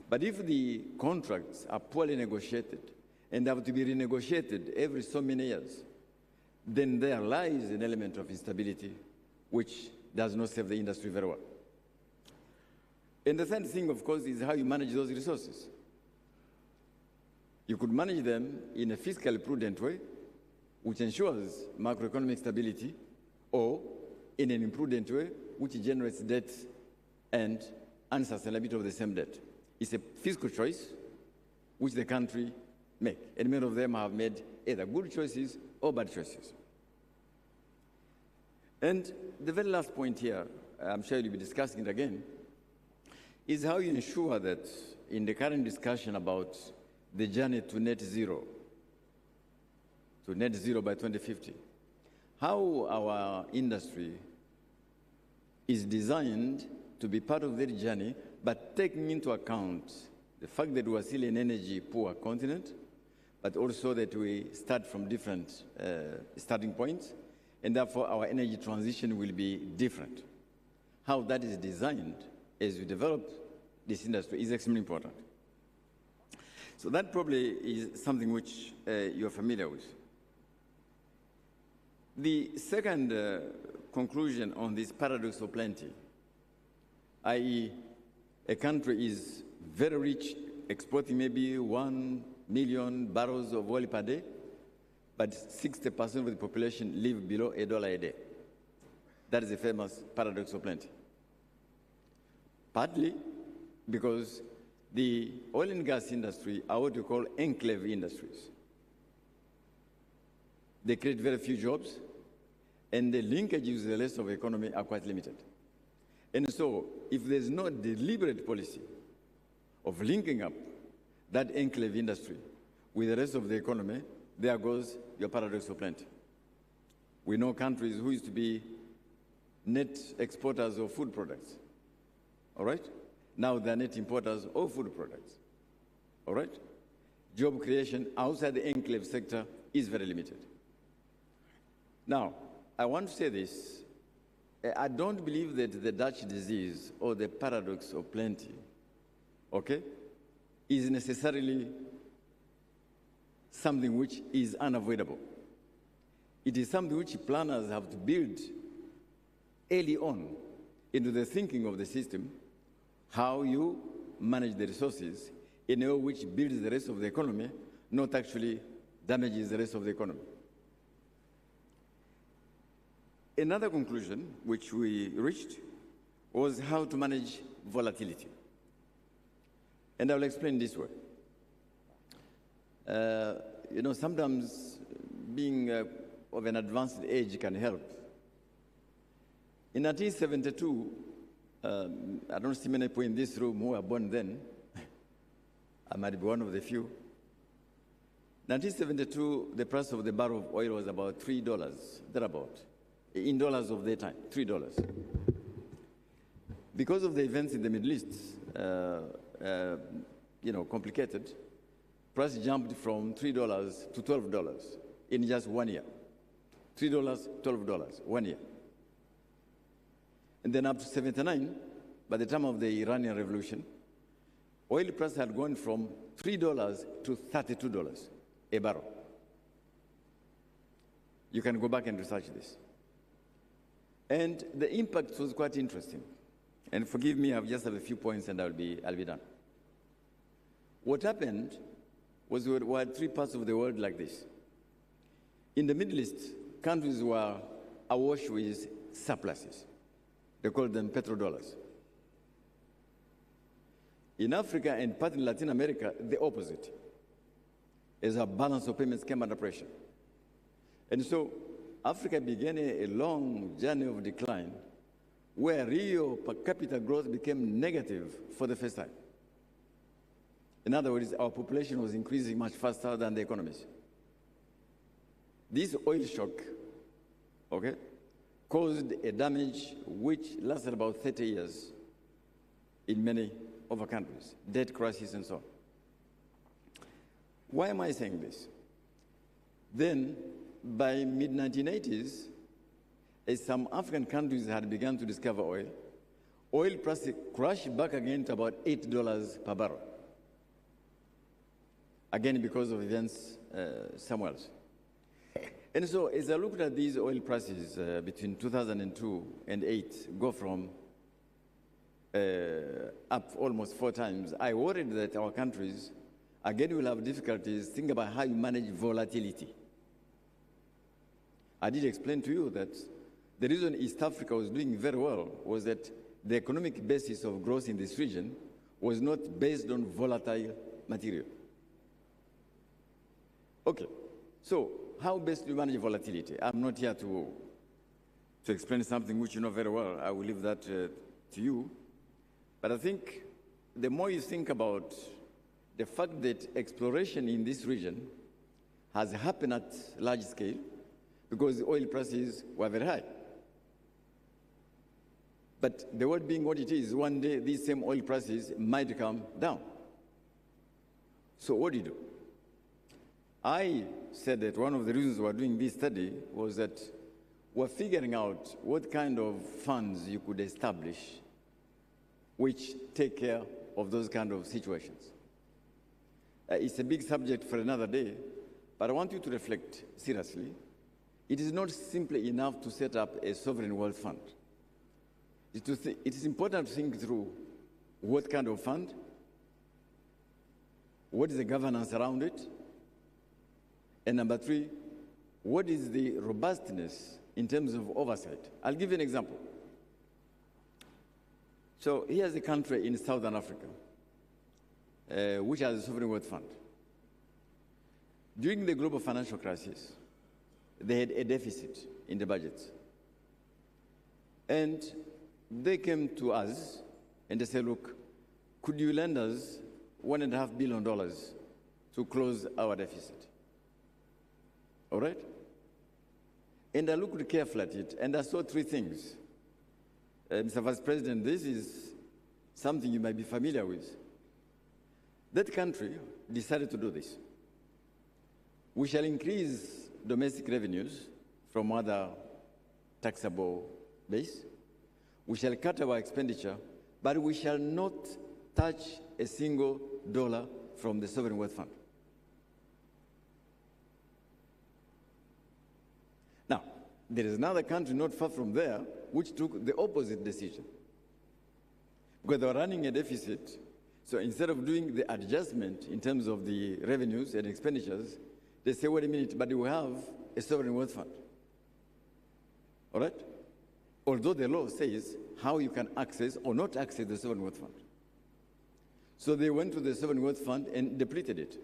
But if the contracts are poorly negotiated and have to be renegotiated every so many years, then there lies an element of instability which does not serve the industry very well. And the third thing, of course, is how you manage those resources. You could manage them in a fiscally prudent way, which ensures macroeconomic stability, or in an imprudent way, which generates debt and unsustainability of the same debt. It's a fiscal choice which the country make, and many of them have made either good choices or bad choices. And the very last point here, I'm sure you'll be discussing it again, is how you ensure that in the current discussion about the journey to net zero by 2050, how our industry is designed to be part of that journey, but taking into account the fact that we are still an energy-poor continent, but also that we start from different starting points, and therefore our energy transition will be different. How that is designed as we develop this industry is extremely important. So that probably is something which you're familiar with. The second conclusion on this paradox of plenty, i.e., a country is very rich, exporting maybe 1 million barrels of oil per day, but 60% of the population live below $1 a day. That is the famous paradox of plenty. Partly because the oil and gas industry are what you call enclave industries. They create very few jobs, and the linkages with the rest of the economy are quite limited. And so, if there's no deliberate policy of linking up that enclave industry with the rest of the economy, there goes your paradox of plenty. We know countries who used to be net exporters of food products, all right? Now they're net importers of food products, all right? Job creation outside the enclave sector is very limited. Now, I want to say this. I don't believe that the Dutch disease or the paradox of plenty, okay, is necessarily something which is unavoidable. It is something which planners have to build early on into the thinking of the system, how you manage the resources in a way which builds the rest of the economy, not actually damages the rest of the economy. Another conclusion which we reached was how to manage volatility. And I will explain this way. Sometimes being of an advanced age can help. In 1972, I don't see many people in this room who were born then. I might be one of the few. 1972, the price of the barrel of oil was about $3, thereabout. In dollars of their time, $3. Because of the events in the Middle East, complicated, price jumped from $3 to $12 in just 1 year. $3, $12, 1 year. And then up to 79, by the time of the Iranian Revolution, oil price had gone from $3 to $32 a barrel. You can go back and research this. And the impact was quite interesting. And forgive me, I just have a few points and I'll be done. What happened was we had three parts of the world like this. In the Middle East, countries were awash with surpluses. They called them petrodollars. In Africa and part in Latin America, the opposite. As our balance of payments came under pressure. And so Africa began a long journey of decline where real per capita growth became negative for the first time. In other words, our population was increasing much faster than the economies. This oil shock, okay, caused a damage which lasted about 30 years in many of our countries, debt crisis and so on. Why am I saying this? Then, by mid-1980s, as some African countries had begun to discover oil, oil price crashed back again to about $8 per barrel. Again, because of events somewhere else. And so, as I looked at these oil prices between 2002 and 2008 go from up almost 4 times, I worried that our countries, again, will have difficulties. Think about how you manage volatility. I did explain to you that the reason East Africa was doing very well was that the economic basis of growth in this region was not based on volatile material. Okay, so how best do you manage volatility? I'm not here to explain something which you know very well. I will leave that to you. But I think the more you think about the fact that exploration in this region has happened at large scale because the oil prices were very high. But the world being what it is, one day these same oil prices might come down. So what do you do? I said that one of the reasons we're doing this study was that we're figuring out what kind of funds you could establish which take care of those kind of situations. It's a big subject for another day, but I want you to reflect seriously. It is not simply enough to set up a sovereign wealth fund. It is important to think through what kind of fund, what is the governance around it, and number 3, what is the robustness in terms of oversight? I'll give you an example. So here's a country in Southern Africa, which has a sovereign wealth fund. During the global financial crisis, they had a deficit in the budget. And they came to us and they said, look, could you lend us $1.5 billion to close our deficit? All right? And I looked carefully at it, and I saw 3 things. Mr. Vice President, this is something you might be familiar with. That country decided to do this. We shall increase domestic revenues from other taxable base. We shall cut our expenditure, but we shall not touch a single dollar from the sovereign wealth fund. Now, there is another country not far from there which took the opposite decision. Because they were running a deficit, so instead of doing the adjustment in terms of the revenues and expenditures, they say, wait a minute, but we have a sovereign wealth fund. All right? Although the law says how you can access or not access the sovereign wealth fund. So they went to the sovereign wealth fund and depleted it.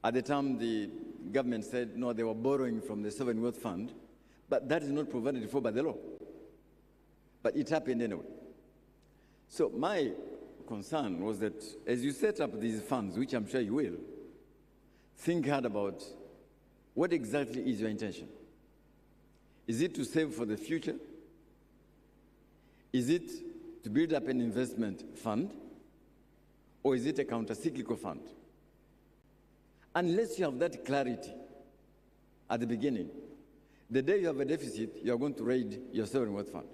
At the time, the government said, no, they were borrowing from the sovereign wealth fund, but that is not provided for by the law. But it happened anyway. So my concern was that as you set up these funds, which I'm sure you will, think hard about what exactly is your intention. Is it to save for the future? Is it to build up an investment fund? Or is it a counter-cyclical fund? Unless you have that clarity at the beginning, the day you have a deficit, you are going to raid your sovereign wealth fund.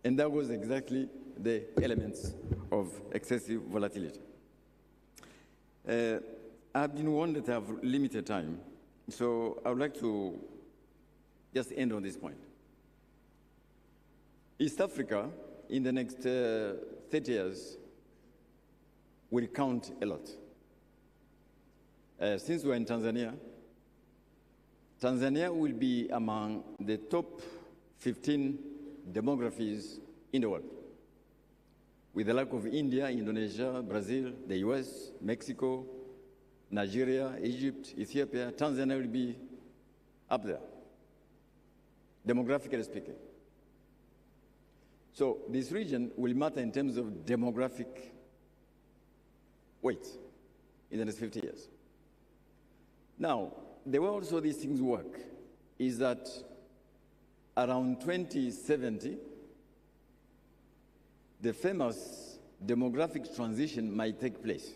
And that was exactly the elements of excessive volatility. I've been warned that I have limited time, so I would like to just end on this point. East Africa, in the next 30 years, will count a lot. Since we're in Tanzania, Tanzania will be among the top 15 demographies in the world. With the lack of India, Indonesia, Brazil, the US, Mexico, Nigeria, Egypt, Ethiopia, Tanzania will be up there, demographically speaking. So this region will matter in terms of demographic weight in the next 50 years. Now, the way also these things work is that around 2070, the famous demographic transition might take place.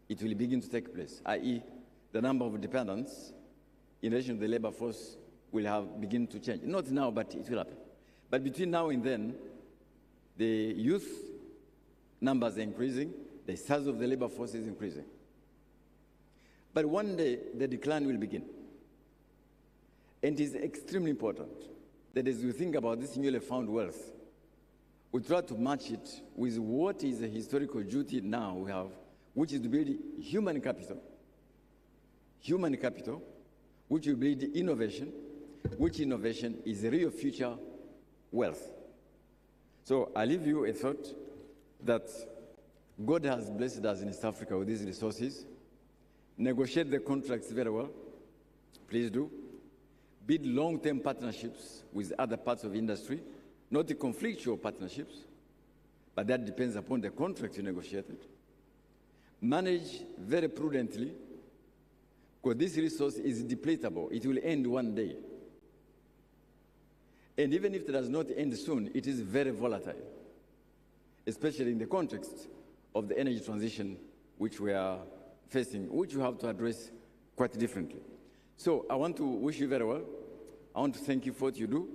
It will begin to take place, i.e., the number of dependents in relation to the labor force will begin to change. Not now, but it will happen. But between now and then, The youth numbers are increasing, the size of the labor force is increasing. But one day, the decline will begin. And it is extremely important that as we think about this newly found wealth, we try to match it with what is a historical duty now we have, which is to build human capital, which will build innovation, which innovation is real future wealth. So I leave you a thought that God has blessed us in East Africa with these resources. Negotiate the contracts very well. Please do. Build long-term partnerships with other parts of industry, not the conflictual partnerships, but that depends upon the contract you negotiated. Manage very prudently, because this resource is depletable. It will end one day. And even if it does not end soon, it is very volatile, especially in the context of the energy transition which we are facing, which we have to address quite differently. So I want to wish you very well. I want to thank you for what you do.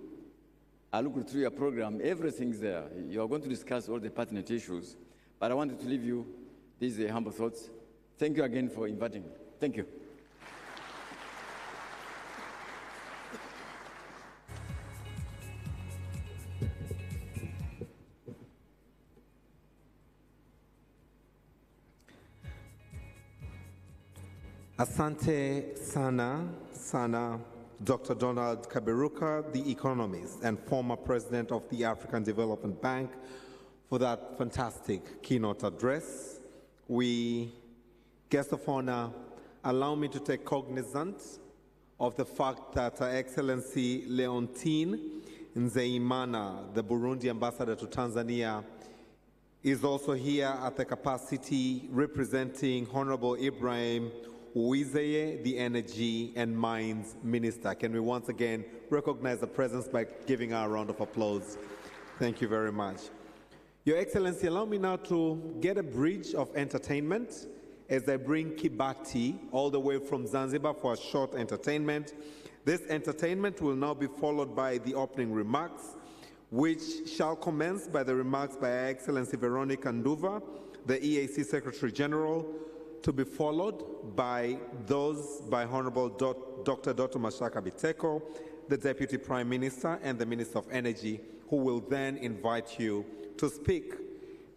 I looked through your program, everything's there. You are going to discuss all the pertinent issues, but I wanted to leave you these humble thoughts. Thank you again for inviting me. Thank you. Asante sana, Dr. Donald Kaberuka, the economist and former president of the African Development Bank, for that fantastic keynote address. Guest of honor, allow me to take cognizance of the fact that Her Excellency Leontine Nzeyimana, the Burundi ambassador to Tanzania, is also here at the capacity representing Honorable Ibrahim Uwizeye, the Energy and Mines Minister. Can we once again recognize the presence by giving her a round of applause? Thank you very much. Your Excellency, allow me now to get a bridge of entertainment as I bring Kibati all the way from Zanzibar for a short entertainment. This entertainment will now be followed by the opening remarks, which shall commence by the remarks by Her Excellency Veronica Nduva, the EAC Secretary General, to be followed by those by Honorable Dr. Mashaka Biteko, the Deputy Prime Minister and the Minister of Energy, who will then invite you to speak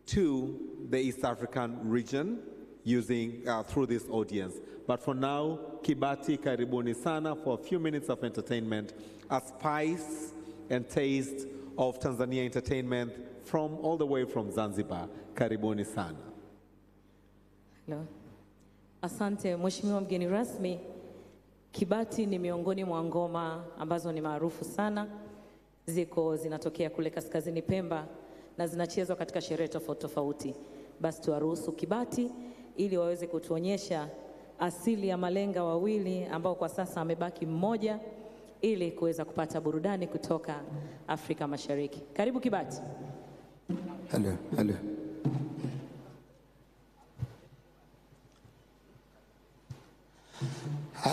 to the East African region using through this audience. But for now, Kibati karibuni sana for a few minutes of entertainment, a spice and taste of Tanzania entertainment from all the way from Zanzibar. Karibuni sana. Hello. Asante Mheshimiwa mgeni rasmi. Kibati ni miongoni mwa ngoma ambazo ni maarufu sana. Zinatokea kule kaskazini Pemba na zinachezwa katika sherehe tofauti tofauti. Basi tuwaruhusu Kibati ili waweze kutuonyesha asili ya malenga wawili ambao kwa sasa amebaki mmoja ili kuweza kupata burudani kutoka Afrika Mashariki. Karibu Kibati. Hello.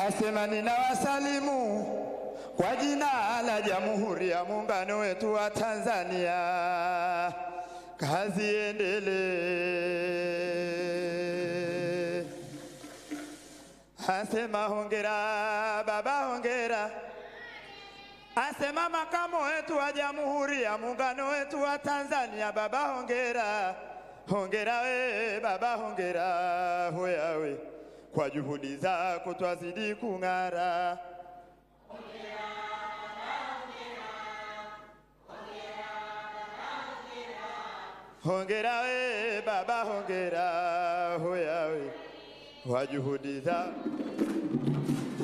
Asema ninawasalimu kwa jina la Jamhuri ya Muungano wetu wa Tanzania. Kazi endelee. Asema hongera baba, hongera. Asema makamu wetu wa Jamhuri ya Muungano wetu wa Tanzania, baba hongera. Hongera we baba, hongera hoyawe. Kwa juhudi zako twazidi kung'ara. Hongera we baba, hongera hoyawe. Kwa juhudi zako.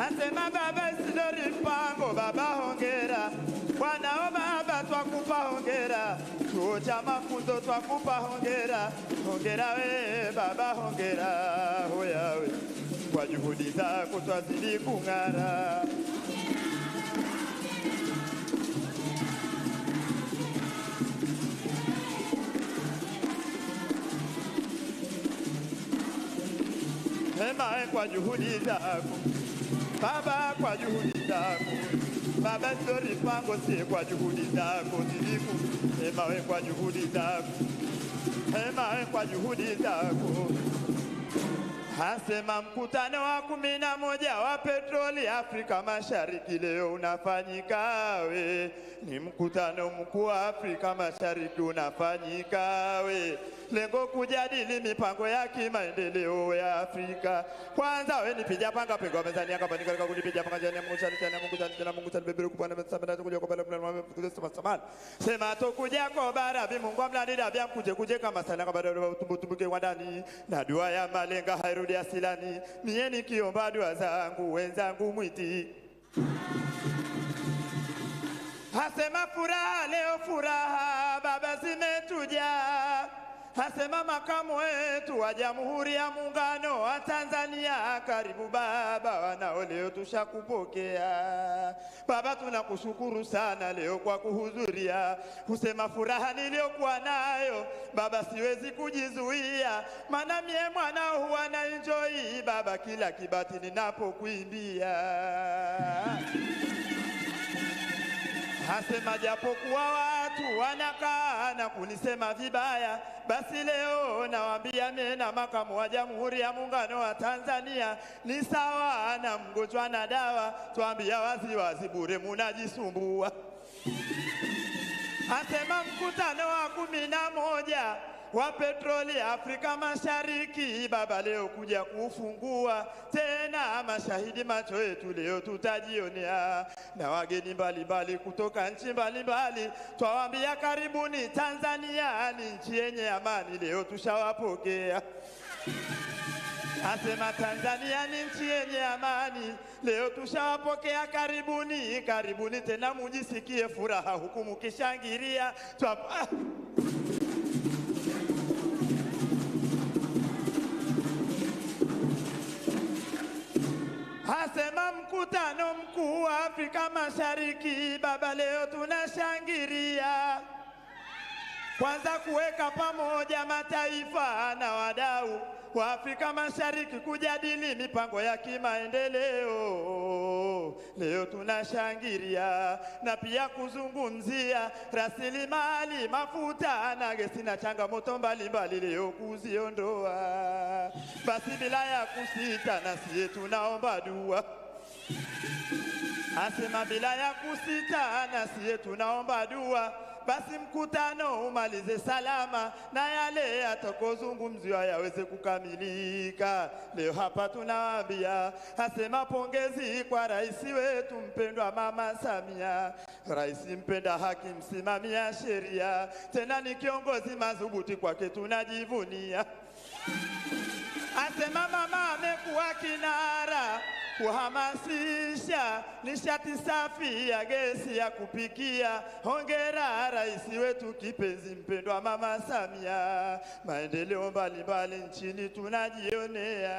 Asema baba Isidori Mpango, baba hongera. Wanao baba twakupa hongera. Chuo cha mafunzo twakupa hongera. Hongera we baba, hongera hoyawe. Kwa juhudi zako twazidi kung'ara. Hema kwa juhudi zako baba, kwa juhudi zako Baba sio mipango, si kwa juhudi zako ziliku. Hema we kwa juhudi zako. Hema we kwa juhudi zako. Hasema mkutano wa 11 wa petroli Afrika Mashariki leo unafanyika we. Ni mkutano mkuu wa Afrika Mashariki unafanyika we. Lengo kujadili mipango ya kimaendeleo ya Afrika. Kwanza we nipija panga pegwa mezani anga panika kwa kunipija panga jana Mungu tani beberu kupana msamana kuja kwa bala mwana samana. Sema to kuja kwa bara bi Mungu amlandida bya kuje kama sana kwa bara tumbuke wadani na dua ya malenga hairudi asilani. Mie nikiomba dua zangu wenzangu mwiti. Hasema furaha leo furaha baba zimetuja. Hasema makamu wetu wa Jamhuri ya Muungano wa Tanzania, karibu baba, wanao leo tushakupokea. Baba tunakushukuru sana leo kwa kuhudhuria. Husema furaha niliyokuwa nayo baba siwezi kujizuia, maana mie mwanao huwa na enjoy baba kila kibati ninapokuimbia. Hasema japokuwa watu wanakaa na kunisema vibaya, basi leo nawaambia mimi na makamu wa Jamhuri ya Muungano wa Tanzania ni sawa na mgonjwa na dawa, tuambia wazi wazi bure munajisumbua. Hasema mkutano wa 11 wa petroli Afrika Mashariki baba leo kuja kufungua tena, mashahidi macho yetu leo tutajionea, na wageni mbalimbali kutoka nchi mbalimbali twawaambia karibuni. Tanzania ni nchi yenye amani, leo tushawapokea. Asema Tanzania ni nchi yenye amani, leo tushawapokea, karibuni, karibuni tena mujisikie furaha huku mkishangilia. Hasema mkutano mkuu wa Afrika Mashariki baba leo tunashangilia, kwanza kuweka pamoja mataifa na wadau wa Afrika Mashariki kujadili mipango ya kimaendeleo. Leo tunashangilia na pia kuzungumzia rasilimali mafuta na gesi na changamoto mbalimbali leo kuziondoa. Basi bila ya kusita na siye tunaomba dua. Asema bila ya kusita na siye tunaomba dua, basi mkutano umalize salama na yale yatakozungumziwa yaweze kukamilika. Leo hapa tunawaambia, asema pongezi kwa rais wetu mpendwa Mama Samia, rais mpenda haki, msimamia sheria, tena ni kiongozi madhubuti, kwake tunajivunia. Asema mama amekuwa kinara kuhamasisha nishati safi ya gesi ya kupikia. Hongera rais wetu kipenzi mpendwa Mama Samia, maendeleo mbalimbali nchini tunajionea.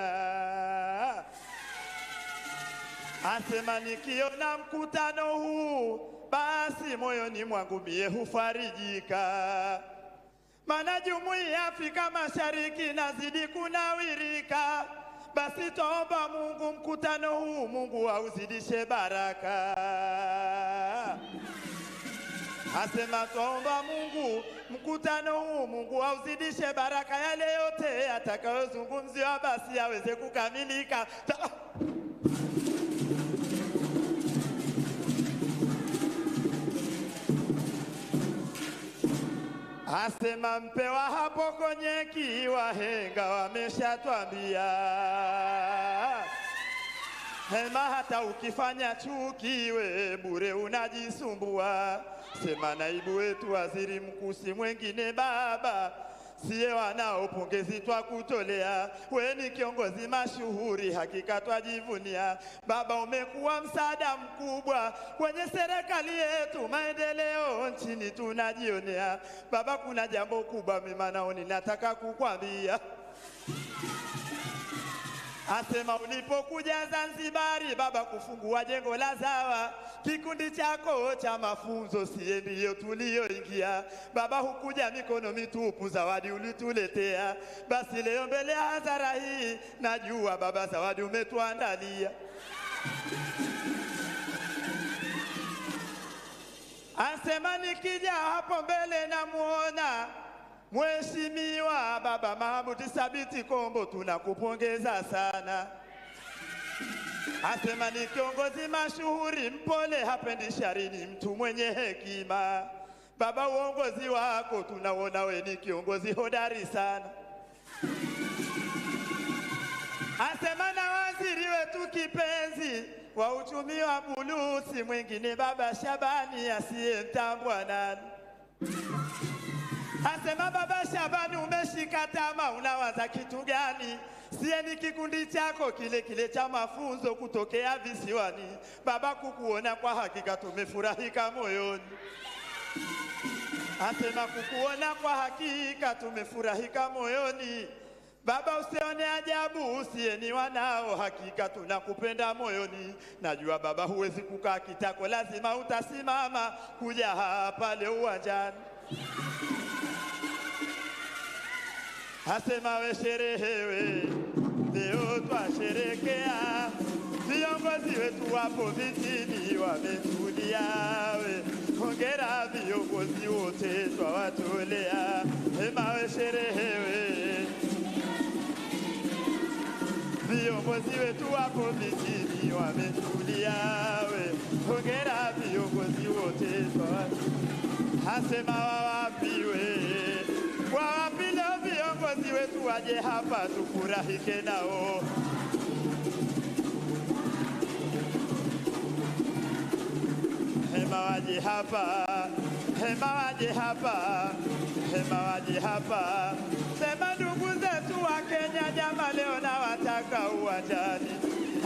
Asema nikiona mkutano huu basi moyoni mwangu mie hufarijika, maana Jumuiya ya Afrika Mashariki nazidi kunawirika. Basi tuomba Mungu mkutano huu Mungu auzidishe baraka. Asema tuomba Mungu mkutano huu Mungu auzidishe baraka, yale yote atakayozungumziwa basi yaweze kukamilika. Asema mpewa hapo kwenye kiwahenga wameshatwambia, hema hata ukifanya chukiwe bure unajisumbua. Sema naibu wetu waziri mkuu si mwengine baba, siye wanao pongezi twakutolea. We ni kiongozi mashuhuri, hakika twajivunia. Baba umekuwa msaada mkubwa kwenye serikali yetu, maendeleo nchini tunajionea. Baba kuna jambo kubwa mimi nao ninataka kukwambia. Asema ulipokuja Zanzibari baba kufungua jengo la Zawa, kikundi chako cha mafunzo siye ndiyo tulioingia. Baba hukuja mikono mitupu, zawadi ulituletea. Basi leo mbele ya hadhara hii najua baba zawadi umetuandalia. Asema nikija hapo mbele namuona Mheshimiwa Baba Mahamudu Thabiti Kombo, tunakupongeza sana. Asema ni kiongozi mashuhuri, mpole, hapendi shari, ni mtu mwenye hekima. Baba, uongozi wako tunaona we ni kiongozi hodari sana. Asema na waziri wetu kipenzi wa uchumi wa buluu, si mwingine Baba Shabani asiyetambwa nani. Asema Baba Shabani, umeshika tama, unawaza kitu gani? Sie ni kikundi chako kile cha mafunzo kutokea visiwani. Baba, kukuona kwa hakika tumefurahika moyoni. Asema kukuona kwa hakika tumefurahika moyoni. Baba, usione ajabu, usiye ni wanao, hakika tunakupenda moyoni. Najua Baba huwezi kukaa kitako, lazima utasimama kuja hapa leo uwanjani. Asema we sherehewe, leo twasherekea, viongozi wetu wapo vitini wametulia we. Hongera viongozi wote twawatolea, hema we sherehewe, viongozi wetu wapo vitini wametulia we. Hongera viongozi wote twawatolea. Asema wawapiwe, wawapi leo viongozi wetu waje hapa tufurahike nao. Hema waje hapa, hema waje hapa, hema waje hapa. Sema ndugu zetu wa Kenya, jama leo na wataka uwanjani.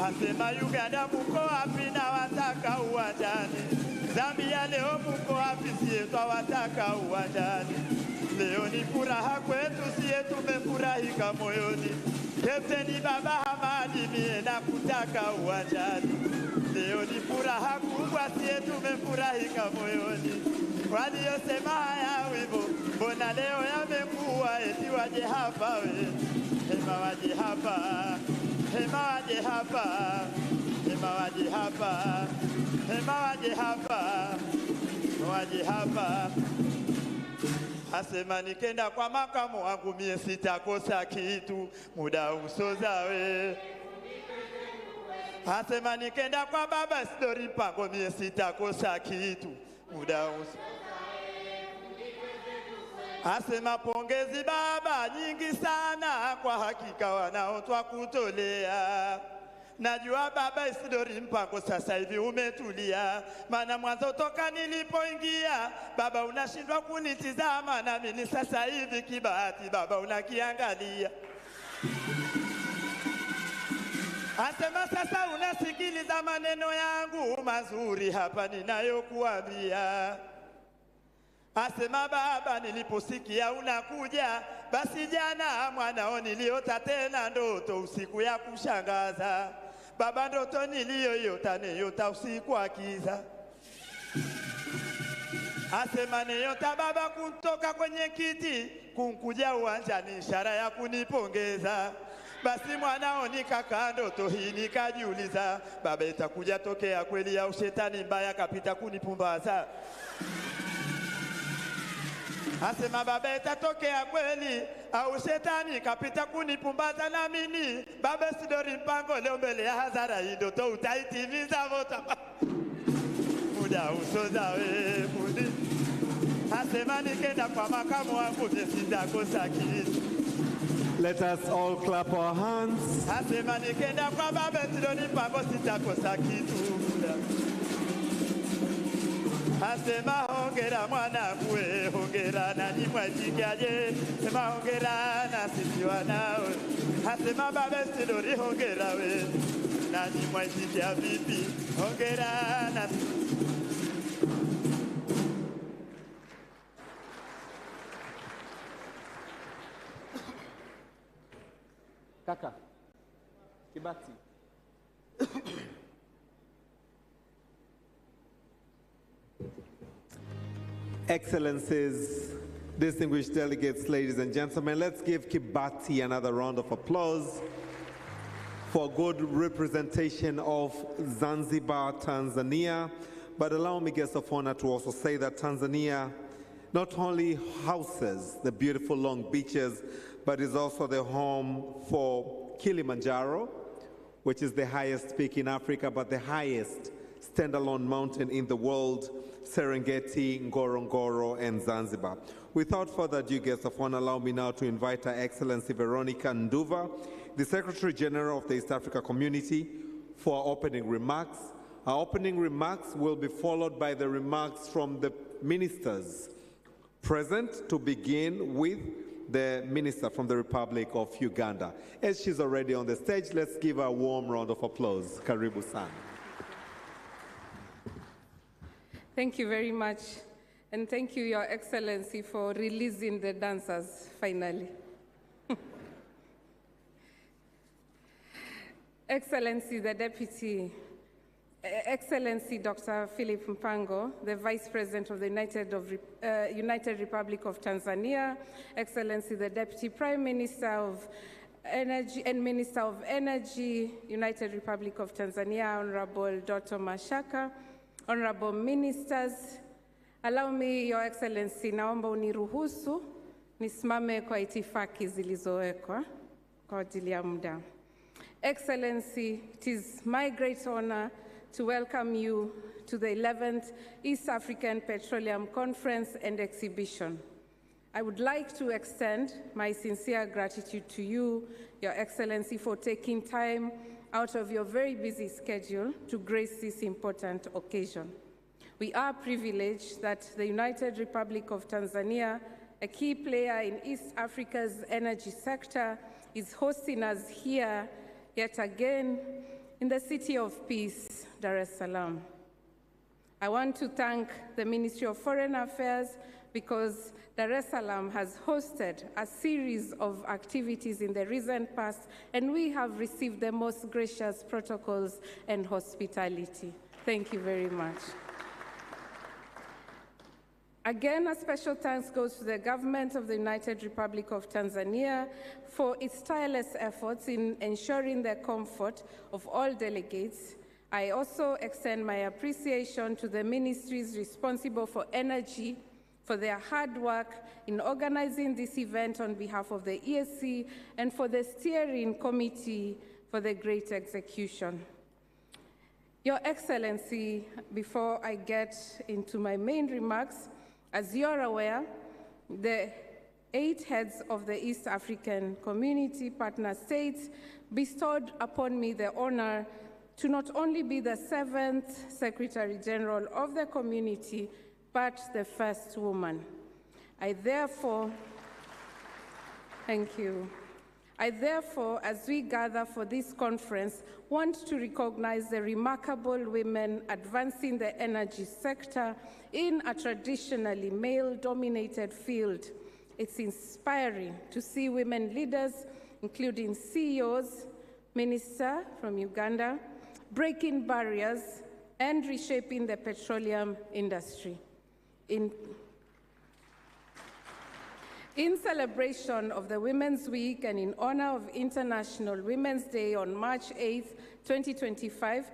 Asema Uganda mko wapi, na wataka uwanjani. Zambia leo mko wapi, siye twawataka uwanjani. Leo ni furaha kwetu, siye tumefurahika moyoni. Kapteni Baba Hamadi, mie nakutaka uwanjani. Leo ni furaha kubwa, siye tumefurahika moyoni. Waliosema haya wimbo, mbona leo yamekuwa eti waje hapa we. Hema waje hapa, hema waje hapa, hema waje hapa, hema waje hapa, waje hapa. Asema nikenda kwa makamu wangu mie sitakosa kitu, muda usoza we. Asema nikenda kwa Baba Isidori Mpango mie sitakosa kitu, muda usoza. Asema pongezi Baba nyingi sana, kwa hakika wanaotwa kutolea. Najua Baba Isidori Mpango sasa hivi umetulia, maana mwanzo toka nilipoingia Baba unashindwa kunitizama, na mimi sasa hivi kibahati Baba unakiangalia. Asema sasa unasikiliza maneno yangu mazuri hapa ninayokuambia. Asema Baba niliposikia unakuja, basi jana mwanao niliota tena ndoto usiku ya kushangaza. Baba ndoto niliyoyota niyota usiku wa kiza. Asema niyota Baba kutoka kwenye kiti kunkuja uwanjani, ishara ya kunipongeza. Basi mwanao nikakaa ndoto hii nikajiuliza, Baba itakuja tokea kweli au shetani mbaya kapita kunipumbaza? Asema Baba itatokea kweli au shetani kapita kunipumbaza, na mimi Baba Isidori Mpango leo mbele ya hadhara hii ndoto utaitimiza vota. Muda usoza we mudi. Asema nikenda kwa makamu wangu sitakosa kitu. Let us all clap our hands. Asema nikenda kwa Baba Isidori Mpango sitakosa kitu. Asema hongera mwanangu we, hongera nanyi mwajikaje. Asema hongera na sisi wanao. Asema Baba Isidori hongera we, nanyi mwajikia vipi. Hongera na Kaka Kibati. Excellencies, distinguished delegates, ladies and gentlemen, let's give Kibati another round of applause for good representation of Zanzibar, Tanzania, but allow me, guests of honor, to also say that Tanzania not only houses the beautiful long beaches, but is also the home for Kilimanjaro, which is the highest peak in Africa, but the highest standalone mountain in the world, Serengeti, Ngorongoro, and Zanzibar. Without further ado, guests of honor, allow me now to invite Her Excellency Veronica Nduva, the Secretary General of the East Africa Community, for our opening remarks. Our opening remarks will be followed by the remarks from the ministers present, to begin with the Minister from the Republic of Uganda. As she's already on the stage, let's give her a warm round of applause. Karibu sana. Thank you very much. And thank you, Your Excellency, for releasing the dancers finally. Excellency, the Deputy, Excellency Dr. Philip Mpango, the Vice President of the United Republic of Tanzania, Excellency, the Deputy Prime Minister of Energy and Minister of Energy, United Republic of Tanzania, Honorable Dr. Mashaka, Honorable Ministers, allow me, Your Excellency, naomba uniruhusu nisimame kwa itifaki zilizowekwa kwa ajili ya muda. Excellency, it is my great honor to welcome you to the 11th East African Petroleum Conference and Exhibition. I would like to extend my sincere gratitude to you, Your Excellency, for taking time out of your very busy schedule to grace this important occasion. We are privileged that the United Republic of Tanzania, a key player in East Africa's energy sector, is hosting us here yet again in the City of Peace, Dar es Salaam. I want to thank the Ministry of Foreign Affairs because Dar es Salaam has hosted a series of activities in the recent past, and we have received the most gracious protocols and hospitality. Thank you very much. Again, a special thanks goes to the government of the United Republic of Tanzania for its tireless efforts in ensuring the comfort of all delegates. I also extend my appreciation to the ministries responsible for energy for their hard work in organizing this event on behalf of the EAC and for the steering committee for the great execution. Your Excellency, before I get into my main remarks, as you're aware, the 8 heads of the East African Community partner states bestowed upon me the honor to not only be the 7th Secretary General of the community, but the first woman. I therefore, thank you. I therefore, as we gather for this conference, want to recognize the remarkable women advancing the energy sector in a traditionally male-dominated field. It's inspiring to see women leaders, including CEOs, Minister from Uganda, breaking barriers and reshaping the petroleum industry. In celebration of the Women's Week and in honor of International Women's Day on March 8, 2025,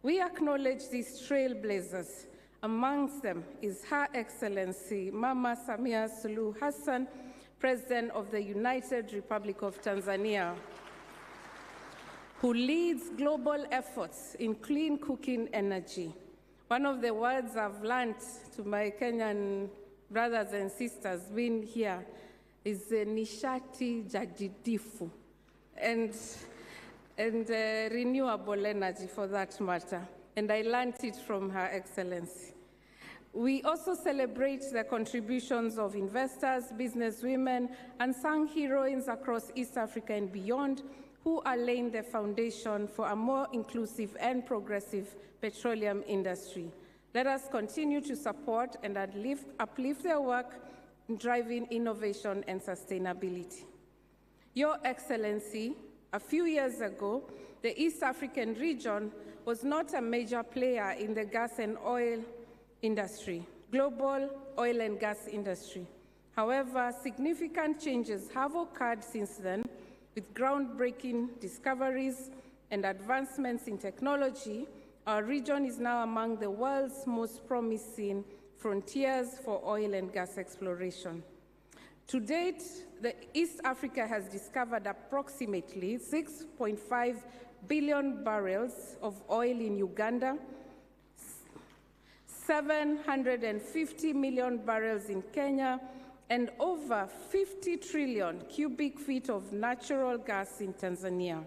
we acknowledge these trailblazers. Amongst them is Her Excellency Mama Samia Suluhu Hassan, President of the United Republic of Tanzania, who leads global efforts in clean cooking energy. One of the words I've learned to my Kenyan brothers and sisters being here is nishati jadidifu and renewable energy for that matter. And I learned it from Her Excellency. We also celebrate the contributions of investors, businesswomen, and unsung heroines across East Africa and beyond who are laying the foundation for a more inclusive and progressive petroleum industry. Let us continue to support and uplift their work in driving innovation and sustainability. Your Excellency, a few years ago, the East African region was not a major player in the gas and oil industry, global oil and gas industry. However, significant changes have occurred since then, with groundbreaking discoveries and advancements in technology Our region is now among the world's most promising frontiers for oil and gas exploration. To date, East Africa has discovered approximately 6.5 billion barrels of oil in Uganda, 750 million barrels in Kenya, and over 50 trillion cubic feet of natural gas in Tanzania.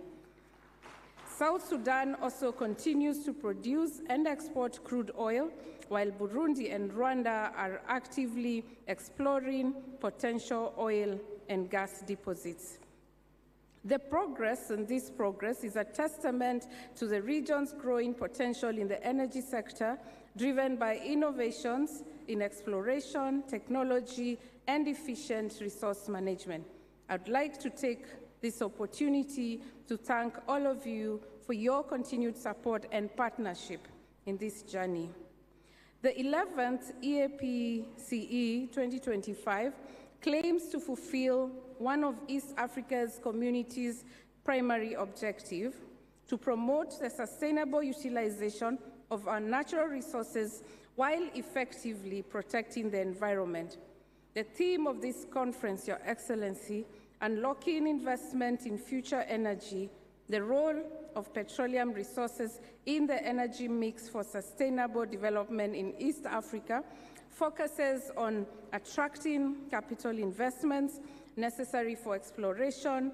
South Sudan also continues to produce and export crude oil, while Burundi and Rwanda are actively exploring potential oil and gas deposits. The progress in this progress is a testament to the region's growing potential in the energy sector, driven by innovations in exploration, technology, and efficient resource management. I'd like to take this opportunity to thank all of you for your continued support and partnership in this journey. The 11th EAPCE 2025 claims to fulfill one of East Africa's community's primary objective, to promote the sustainable utilization of our natural resources while effectively protecting the environment. The theme of this conference, Your Excellency, Unlocking Investment in Future Energy, the role of petroleum resources in the energy mix for sustainable development in East Africa, focuses on attracting capital investments necessary for exploration,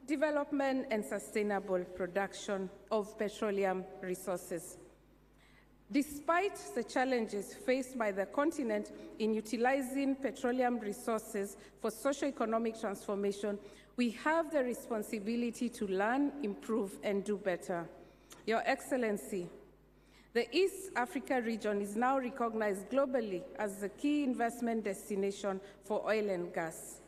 development, and sustainable production of petroleum resources. Despite the challenges faced by the continent in utilizing petroleum resources for socio-economic transformation, we have the responsibility to learn, improve, and do better. Your Excellency, the East Africa region is now recognized globally as the key investment destination for oil and gas.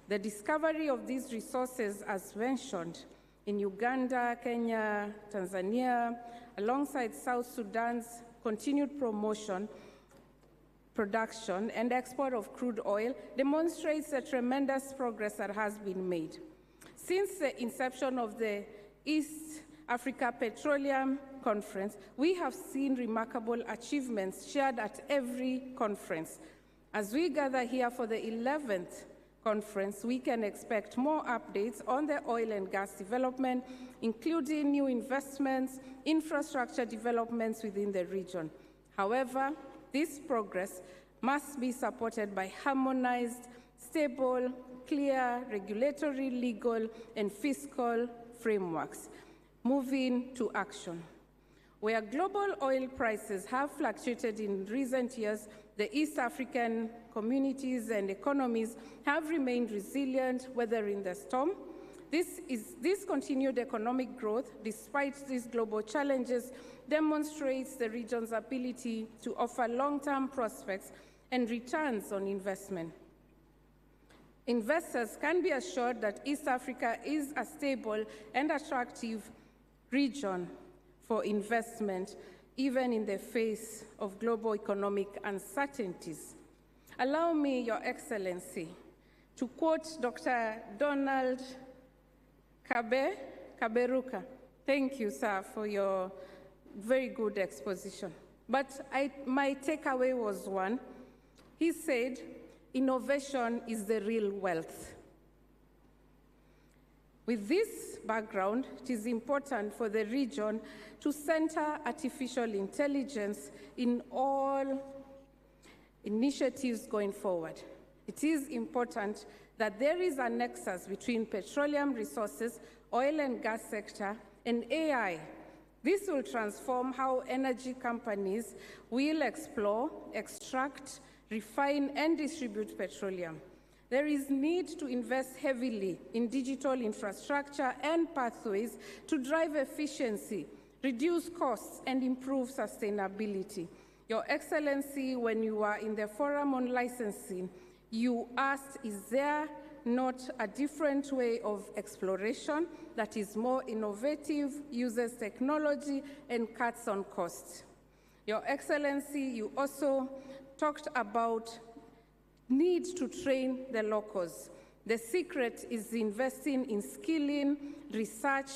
The discovery of these resources, as mentioned, in Uganda, Kenya, Tanzania, alongside South Sudan's continued promotion, production, and export of crude oil, demonstrates the tremendous progress that has been made. Since the inception of the East Africa Petroleum Conference, we have seen remarkable achievements shared at every conference. As we gather here for the 11th conference, we can expect more updates on the oil and gas development, including new investments, infrastructure developments within the region. However, this progress must be supported by harmonized, stable, clear regulatory, legal, and fiscal frameworks. Moving to action. Where global oil prices have fluctuated in recent years, the East African communities and economies have remained resilient, weathering the storm. This continued economic growth, despite these global challenges, demonstrates the region's ability to offer long-term prospects and returns on investment. Investors can be assured that East Africa is a stable and attractive region for investment, even in the face of global economic uncertainties. Allow me, Your Excellency, to quote Dr. Donald Kaberuka. Thank you, sir, for your very good exposition. But my takeaway was one. He said, innovation is the real wealth. With this background, it is important for the region to center artificial intelligence in all initiatives going forward. It is important that there is a nexus between petroleum resources, oil and gas sector, and AI. This will transform how energy companies will explore, extract, refine, and distribute petroleum. There is need to invest heavily in digital infrastructure and pathways to drive efficiency, reduce costs, and improve sustainability. Your Excellency, when you were in the forum on licensing, you asked, is there not a different way of exploration that is more innovative, uses technology, and cuts on costs? Your Excellency, you also talked about need to train the locals. The secret is investing in skilling, research,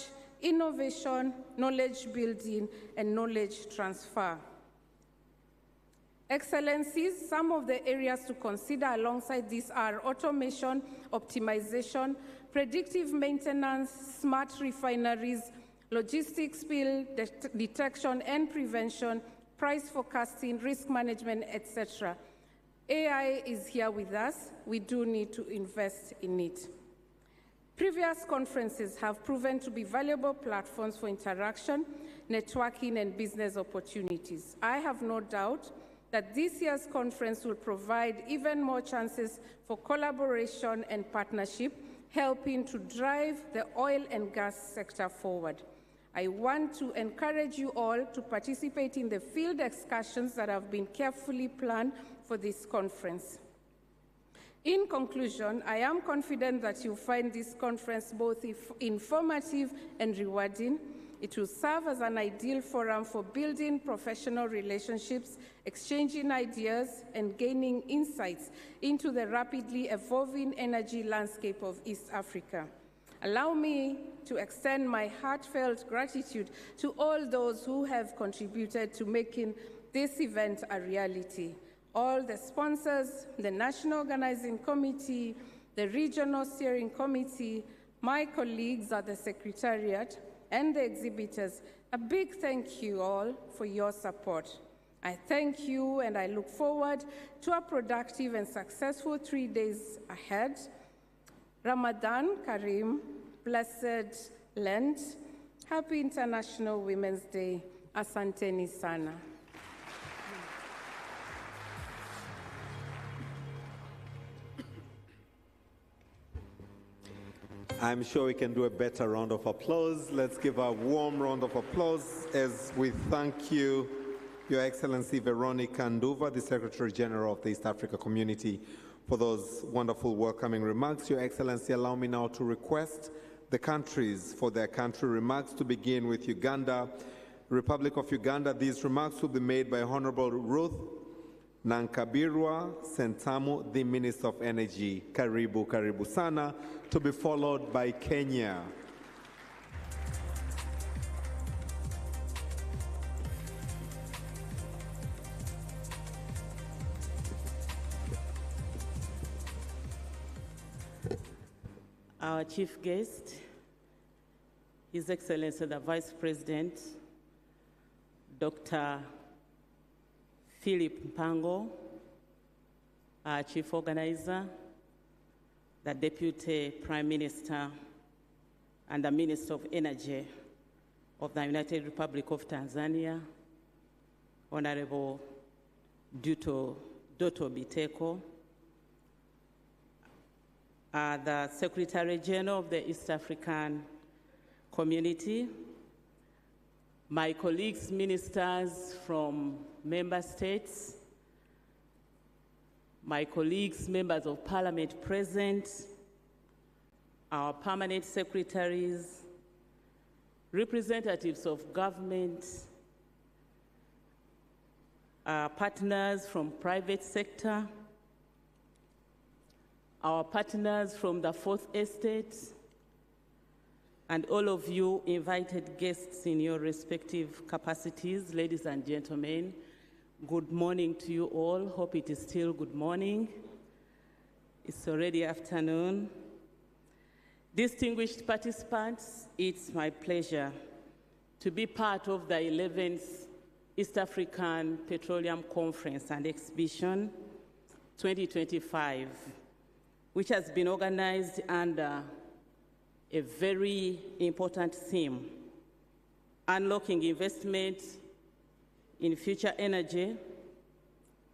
innovation, knowledge building, and knowledge transfer. Excellencies, some of the areas to consider alongside these are automation, optimization, predictive maintenance, smart refineries, logistics spill detection and prevention, price forecasting, risk management, etc. AI is here with us. We do need to invest in it. Previous conferences have proven to be valuable platforms for interaction, networking, and business opportunities. I have no doubt that this year's conference will provide even more chances for collaboration and partnership, helping to drive the oil and gas sector forward. I want to encourage you all to participate in the field excursions that have been carefully planned for this conference. In conclusion, I am confident that you'll find this conference both informative and rewarding. It will serve as an ideal forum for building professional relationships, exchanging ideas, and gaining insights into the rapidly evolving energy landscape of East Africa. Allow me to extend my heartfelt gratitude to all those who have contributed to making this event a reality. All the sponsors, the National Organizing Committee, the Regional Steering Committee, my colleagues at the Secretariat, and the exhibitors, a big thank you all for your support. I thank you and I look forward to a productive and successful 3 days ahead. Ramadan Kareem, blessed Lent, happy International Women's Day, asanteni sana. I'm sure we can do a better round of applause. Let's give a warm round of applause as we thank you, Your Excellency Veronica Nduva, the Secretary General of the East Africa Community, for those wonderful welcoming remarks. Your Excellency, allow me now to request the countries for their country remarks, to begin with Uganda. Republic of Uganda, these remarks will be made by Honorable Ruth Nankabirwa Sentamu, the Minister of Energy. Karibu, karibu sana, to be followed by Kenya. Our chief guest, His Excellency the Vice President, Dr. Philip Mpango, our chief organizer, the Deputy Prime Minister and the Minister of Energy of the United Republic of Tanzania, Honorable Doto Biteko, the Secretary General of the East African Community, my colleagues, ministers from member states, my colleagues, members of parliament present, our permanent secretaries, representatives of government, our partners from private sector, our partners from the Fourth Estate, and all of you invited guests in your respective capacities, ladies and gentlemen, good morning to you all. Hope it is still good morning. It's already afternoon. Distinguished participants, it's my pleasure to be part of the 11th East African Petroleum Conference and Exhibition 2025, which has been organized under a very important theme: unlocking investment in future energy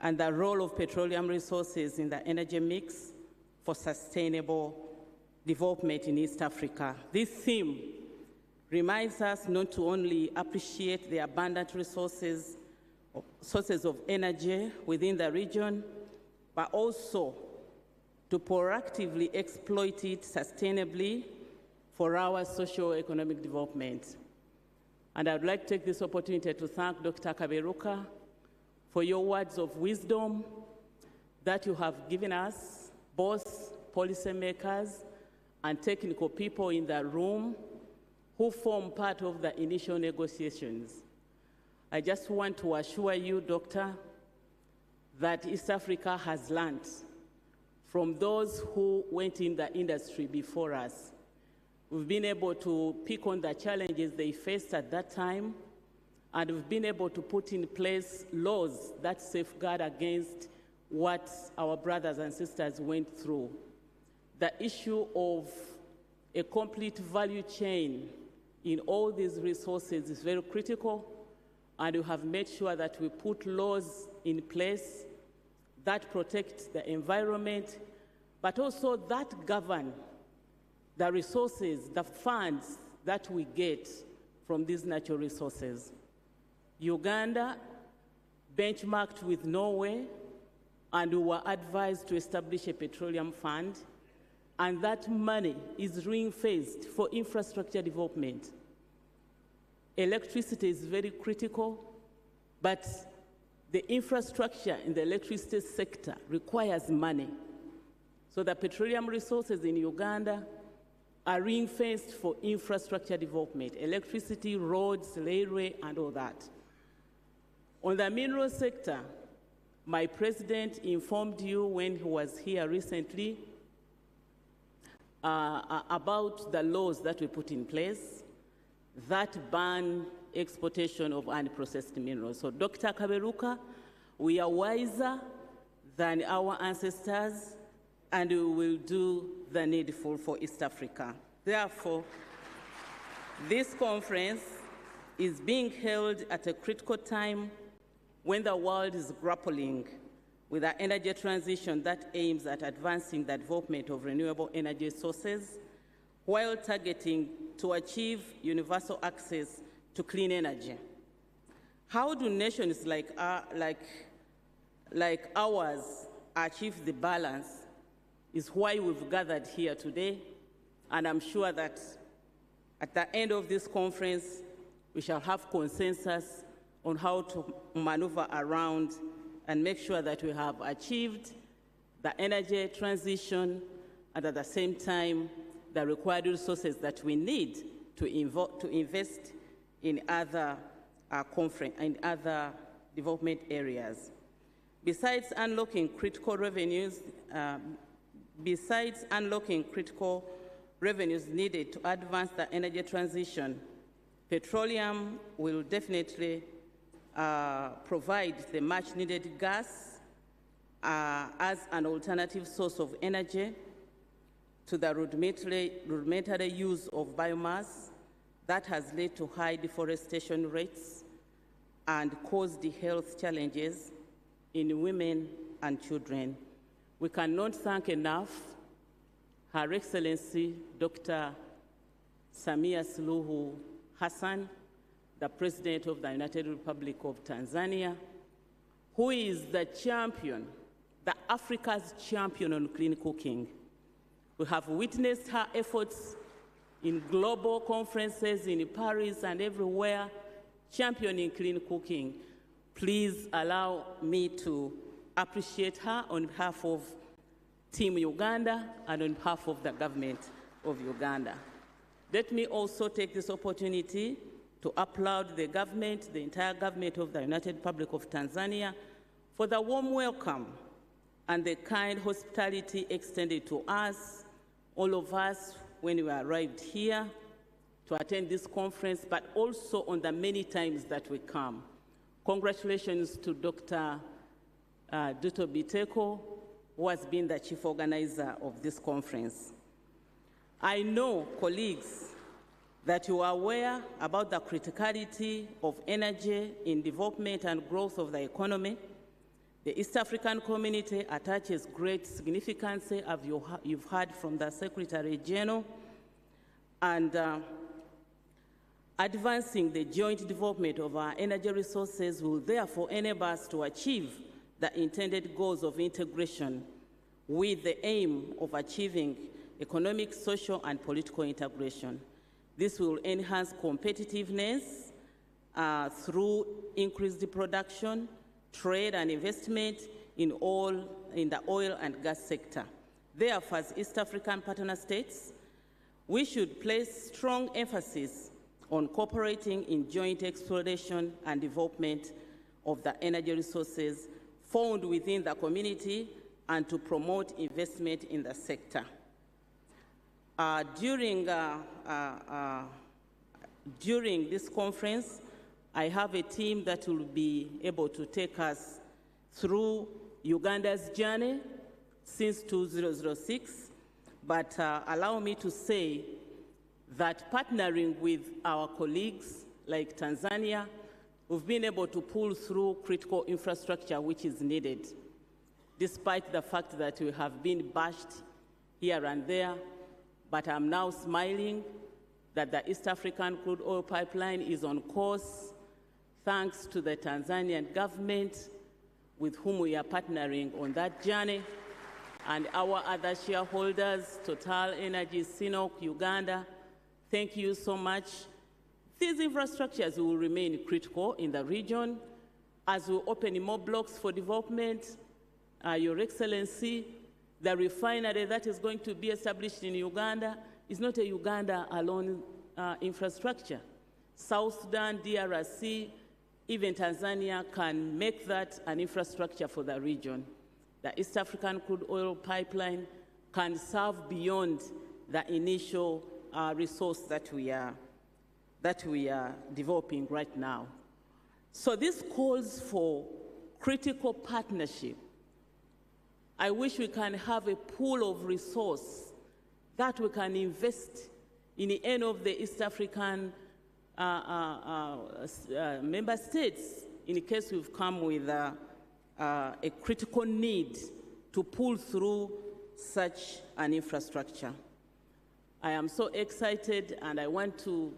and the role of petroleum resources in the energy mix for sustainable development in East Africa. This theme reminds us not to only appreciate the abundant sources of energy within the region, but also to proactively exploit it sustainably for our socio-economic development. And I would like to take this opportunity to thank Dr. Kaberuka for your words of wisdom that you have given us, both policymakers and technical people in the room who formed part of the initial negotiations. I just want to assure you, Doctor, that East Africa has learned from those who went in the industry before us. We've been able to pick on the challenges they faced at that time, and we've been able to put in place laws that safeguard against what our brothers and sisters went through. The issue of a complete value chain in all these resources is very critical, and we have made sure that we put laws in place that protect the environment, but also that govern the resources, the funds that we get from these natural resources. Uganda benchmarked with Norway, and we were advised to establish a petroleum fund, and that money is ring-fenced for infrastructure development. Electricity is very critical, but the infrastructure in the electricity sector requires money. So the petroleum resources in Uganda are ring-fenced for infrastructure development, electricity, roads, railway, and all that. On the mineral sector, my president informed you when he was here recently about the laws that we put in place that ban exportation of unprocessed minerals. So, Dr. Kaberuka, we are wiser than our ancestors, and we will do the needful for East Africa. Therefore, this conference is being held at a critical time when the world is grappling with an energy transition that aims at advancing the development of renewable energy sources while targeting to achieve universal access to clean energy. How do nations like ours achieve the balance is why we've gathered here today, and I'm sure that at the end of this conference, we shall have consensus on how to maneuver around and make sure that we have achieved the energy transition and at the same time the required resources that we need to invest in other development areas. Besides unlocking critical revenues needed to advance the energy transition, petroleum will definitely provide the much-needed gas as an alternative source of energy to the rudimentary use of biomass that has led to high deforestation rates and caused health challenges in women and children. We cannot thank enough Her Excellency Dr. Samia Suluhu Hassan, the President of the United Republic of Tanzania, who is the champion, the Africa's champion on clean cooking. We have witnessed her efforts in global conferences in Paris and everywhere, championing clean cooking. Please allow me to appreciate her on behalf of Team Uganda and on behalf of the government of Uganda. Let me also take this opportunity to applaud the government, the entire government of the United Republic of Tanzania, for the warm welcome and the kind hospitality extended to us, all of us, when we arrived here to attend this conference, but also on the many times that we come. Congratulations to Dr. Duto Biteko, who has been the chief organizer of this conference. I know, colleagues, that you are aware about the criticality of energy in development and growth of the economy. The East African community attaches great significance, as you've heard from the Secretary General, and advancing the joint development of our energy resources will therefore enable us to achieve the intended goals of integration with the aim of achieving economic, social, and political integration. This will enhance competitiveness through increased production, trade, and investment in the oil and gas sector. Therefore, as East African partner states, we should place strong emphasis on cooperating in joint exploration and development of the energy resources found within the community and to promote investment in the sector. During this conference, I have a team that will be able to take us through Uganda's journey since 2006, but allow me to say that partnering with our colleagues like Tanzania, we've been able to pull through critical infrastructure which is needed, despite the fact that we have been bashed here and there. But I'm now smiling that the East African crude oil pipeline is on course, thanks to the Tanzanian government with whom we are partnering on that journey, and our other shareholders, Total Energy, Sinop, Uganda. Thank you so much. These infrastructures will remain critical in the region as we open more blocks for development. Your Excellency, the refinery that is going to be established in Uganda is not a Uganda alone infrastructure. South Sudan, DRC, even Tanzania can make that an infrastructure for the region. The East African crude oil pipeline can serve beyond the initial resource that we are developing right now. So this calls for critical partnership. I wish we can have a pool of resource that we can invest in the end of the East African member states, in case we've come with a critical need to pull through such an infrastructure. I am so excited, and I want to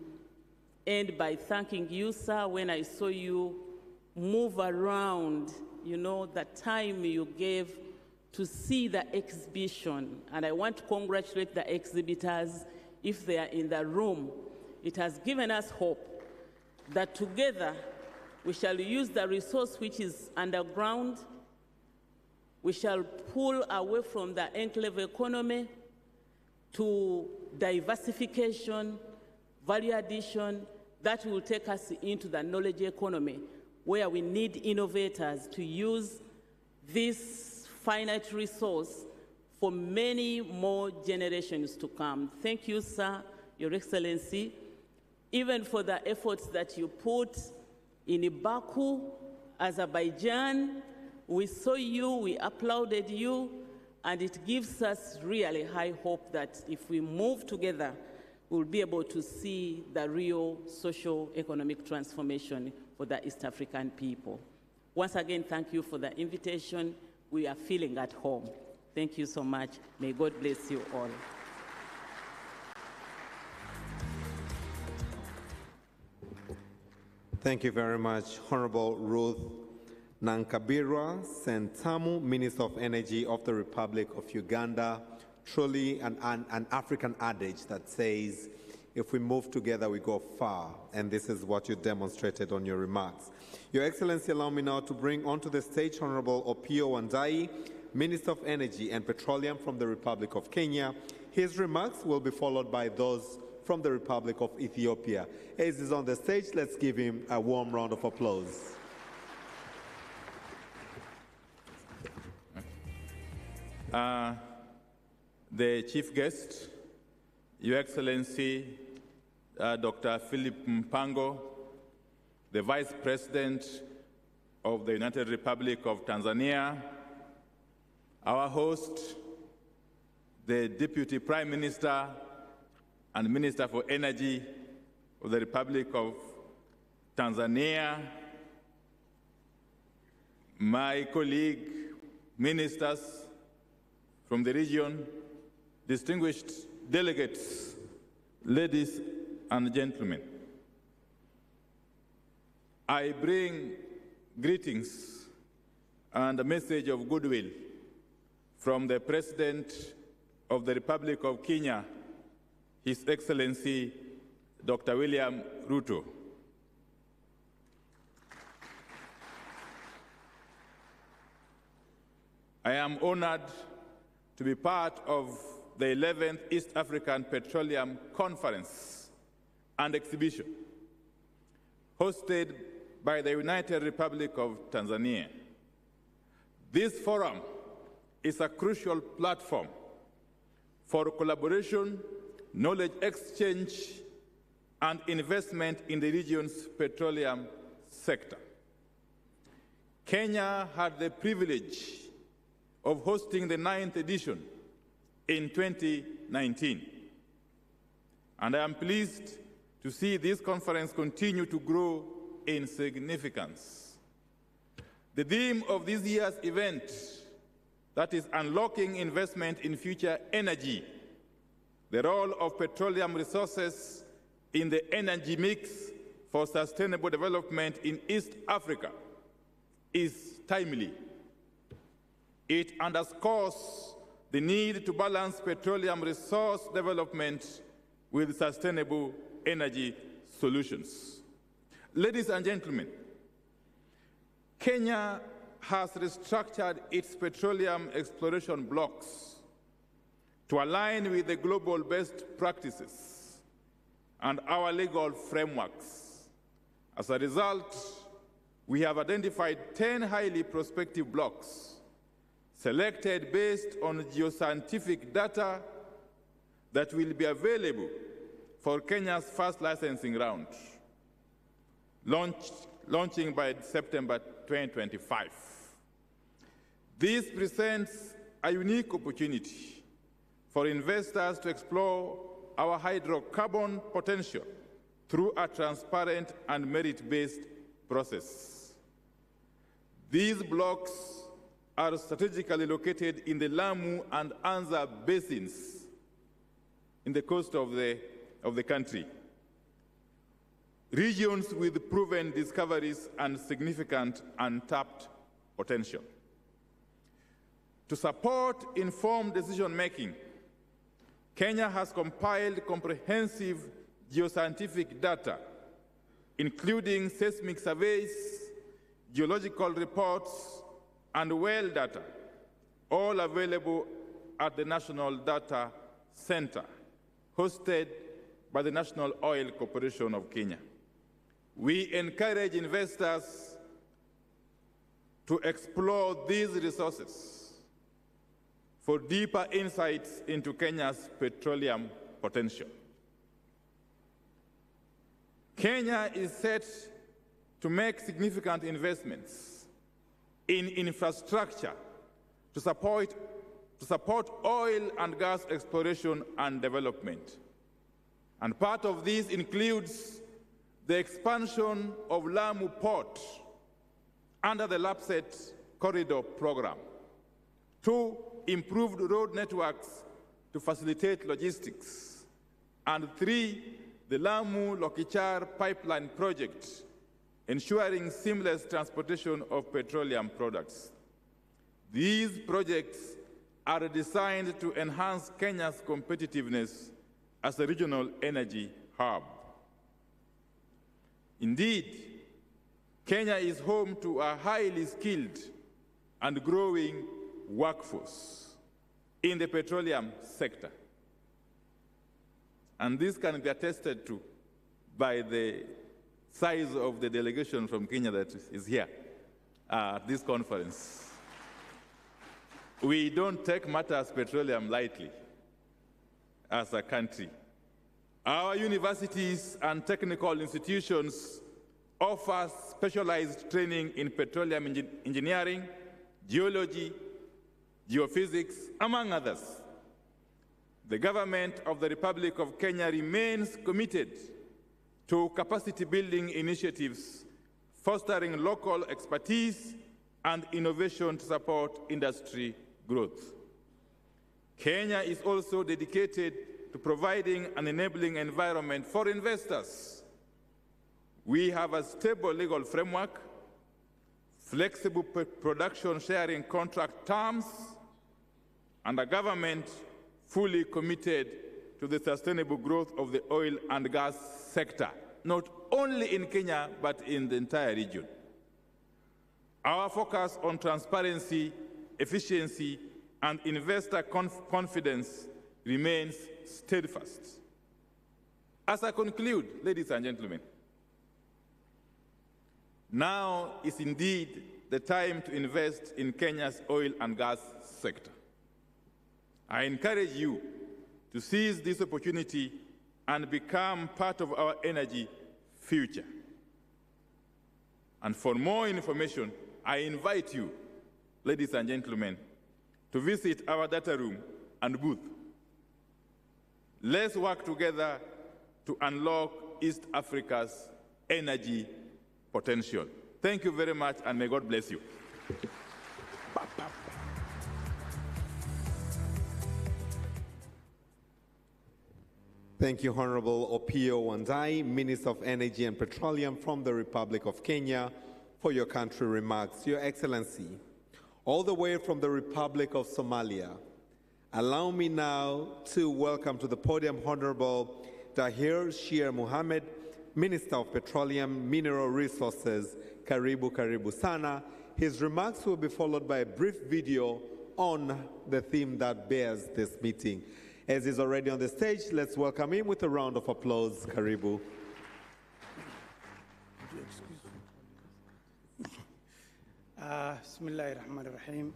end by thanking you, sir, when I saw you move around, you know, the time you gave to see the exhibition. And I want to congratulate the exhibitors if they are in the room. It has given us hope that together we shall use the resource which is underground. We shall pull away from the enclave economy to diversification, value addition, that will take us into the knowledge economy, where we need innovators to use this finite resource for many more generations to come. Thank you, sir, Your Excellency, even for the efforts that you put in Baku, Azerbaijan. We saw you, we applauded you, and it gives us really high hope that if we move together, we'll be able to see the real socio-economic transformation for the East African people. Once again, thank you for the invitation. We are feeling at home. Thank you so much. May God bless you all. Thank you very much, Honorable Ruth Nankabirwa Sentamu, Minister of Energy of the Republic of Uganda. Truly an African adage that says, if we move together, we go far. And this is what you demonstrated on your remarks. Your Excellency, allow me now to bring onto the stage Honorable Opiyo Wandayi, Minister of Energy and Petroleum from the Republic of Kenya. His remarks will be followed by those from the Republic of Ethiopia. As he's on the stage, let's give him a warm round of applause. The chief guest, Your Excellency, Dr. Philip Mpango, the Vice President of the United Republic of Tanzania, our host, the Deputy Prime Minister and Minister for Energy of the Republic of Tanzania, my colleague, ministers from the region, distinguished delegates, ladies and gentlemen. I bring greetings and a message of goodwill from the President of the Republic of Kenya, His Excellency, Dr. William Ruto. I am honored to be part of the 11th East African Petroleum Conference and Exhibition, hosted by the United Republic of Tanzania. This forum is a crucial platform for collaboration, knowledge exchange, and investment in the region's petroleum sector. Kenya had the privilege of hosting the 9th edition in 2019, and I am pleased to see this conference continue to grow in significance. The theme of this year's event, that is unlocking investment in future energy, the role of petroleum resources in the energy mix for sustainable development in East Africa, is timely. It underscores the need to balance petroleum resource development with sustainable energy solutions. Ladies and gentlemen, Kenya has restructured its petroleum exploration blocks to align with the global best practices and our legal frameworks. As a result, we have identified 10 highly prospective blocks selected based on geoscientific data that will be available for Kenya's first licensing round, launching by September 2025. This presents a unique opportunity for investors to explore our hydrocarbon potential through a transparent and merit-based process. These blocks are strategically located in the Lamu and Anza basins in the coast of the country, regions with proven discoveries and significant untapped potential. To support informed decision-making, Kenya has compiled comprehensive geoscientific data, including seismic surveys, geological reports, and well data, all available at the National Data Center, hosted by the National Oil Corporation of Kenya. We encourage investors to explore these resources for deeper insights into Kenya's petroleum potential. Kenya is set to make significant investments in infrastructure to support oil and gas exploration and development. And part of this includes the expansion of Lamu Port under the LAPSSET Corridor Program, 2, improved road networks to facilitate logistics, and 3, the Lamu-Lokichar pipeline project, ensuring seamless transportation of petroleum products. These projects are designed to enhance Kenya's competitiveness as a regional energy hub. Indeed, Kenya is home to a highly skilled and growing workforce in the petroleum sector. And this can be attested to by the size of the delegation from Kenya that is here at this conference. We don't take matters petroleum lightly as a country. Our universities and technical institutions offer specialized training in petroleum engineering, geology, geophysics, among others. The government of the Republic of Kenya remains committed to capacity-building initiatives, fostering local expertise and innovation to support industry growth. Kenya is also dedicated to providing an enabling environment for investors. We have a stable legal framework, flexible production sharing contract terms, and a government fully committed to the sustainable growth of the oil and gas sector, not only in Kenya, but in the entire region. Our focus on transparency, efficiency, and investor confidence remains steadfast. As I conclude, ladies and gentlemen, now is indeed the time to invest in Kenya's oil and gas sector. I encourage you to seize this opportunity and become part of our energy future. And for more information, I invite you, ladies and gentlemen, to visit our data room and booth. Let's work together to unlock East Africa's energy potential. Thank you very much, and may God bless you. Thank you, Honorable Opiyo Wandayi, Minister of Energy and Petroleum from the Republic of Kenya, for your country remarks. Your Excellency, all the way from the Republic of Somalia, allow me now to welcome to the podium Honorable Tahir Shir Mohammed, Minister of Petroleum, Mineral Resources. Karibu, karibu sana. His remarks will be followed by a brief video on the theme that bears this meeting. As he's already on the stage, let's welcome him with a round of applause. Karibu. Bismillahirrahmanirrahim.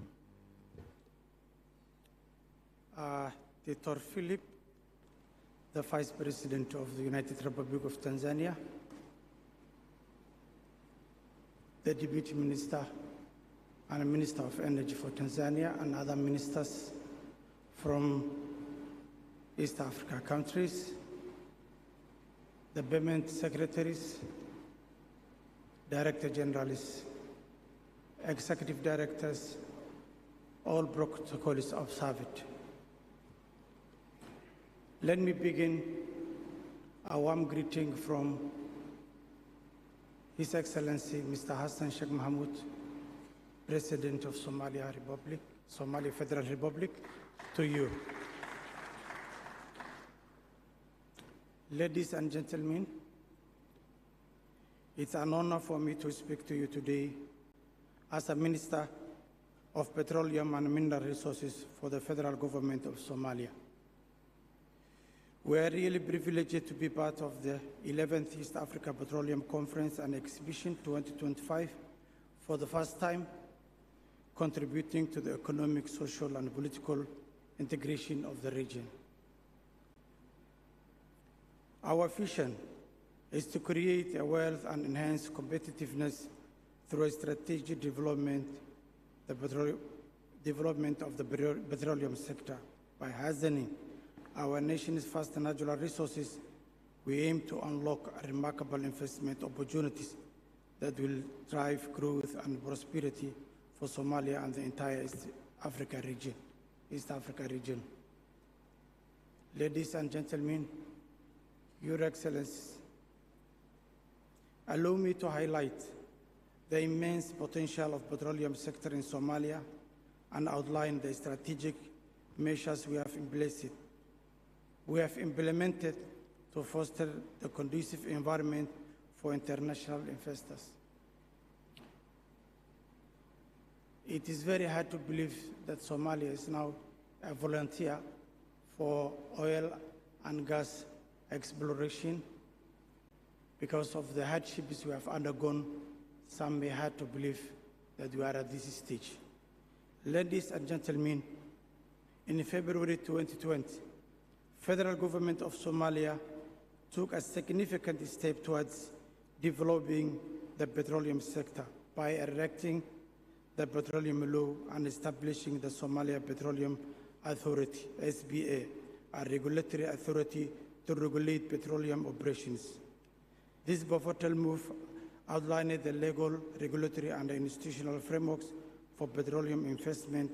Dr. Philip, the Vice President of the United Republic of Tanzania, the Deputy Minister and Minister of Energy for Tanzania, and other ministers from East Africa countries, the permanent secretaries, Director Generals, Executive Directors, all protocols observed. Let me begin a warm greeting from His Excellency Mr. Hassan Sheikh Mohamud, President of Somali Federal Republic, to you. Ladies and gentlemen, it's an honor for me to speak to you today as a Minister of Petroleum and Mineral Resources for the Federal Government of Somalia. We are really privileged to be part of the 11th East Africa Petroleum Conference and Exhibition 2025 for the first time, contributing to the economic, social, and political integration of the region. Our vision is to create a wealth and enhance competitiveness through a strategic development of the petroleum sector. By harnessing our nation's vast natural resources, we aim to unlock remarkable investment opportunities that will drive growth and prosperity for Somalia and the entire East Africa region. Ladies and gentlemen, Your Excellencies, allow me to highlight the immense potential of the petroleum sector in Somalia and outline the strategic measures we have implemented to foster the conducive environment for international investors. It is very hard to believe that Somalia is now a volunteer for oil and gas exploration because of the hardships we have undergone. Some may have to believe that we are at this stage. Ladies and gentlemen, in February 2020, Federal Government of Somalia took a significant step towards developing the petroleum sector by erecting the Petroleum Law and establishing the Somalia Petroleum Authority, SBA, a regulatory authority to regulate petroleum operations. This pivotal move outlined the legal, regulatory, and institutional frameworks for petroleum investment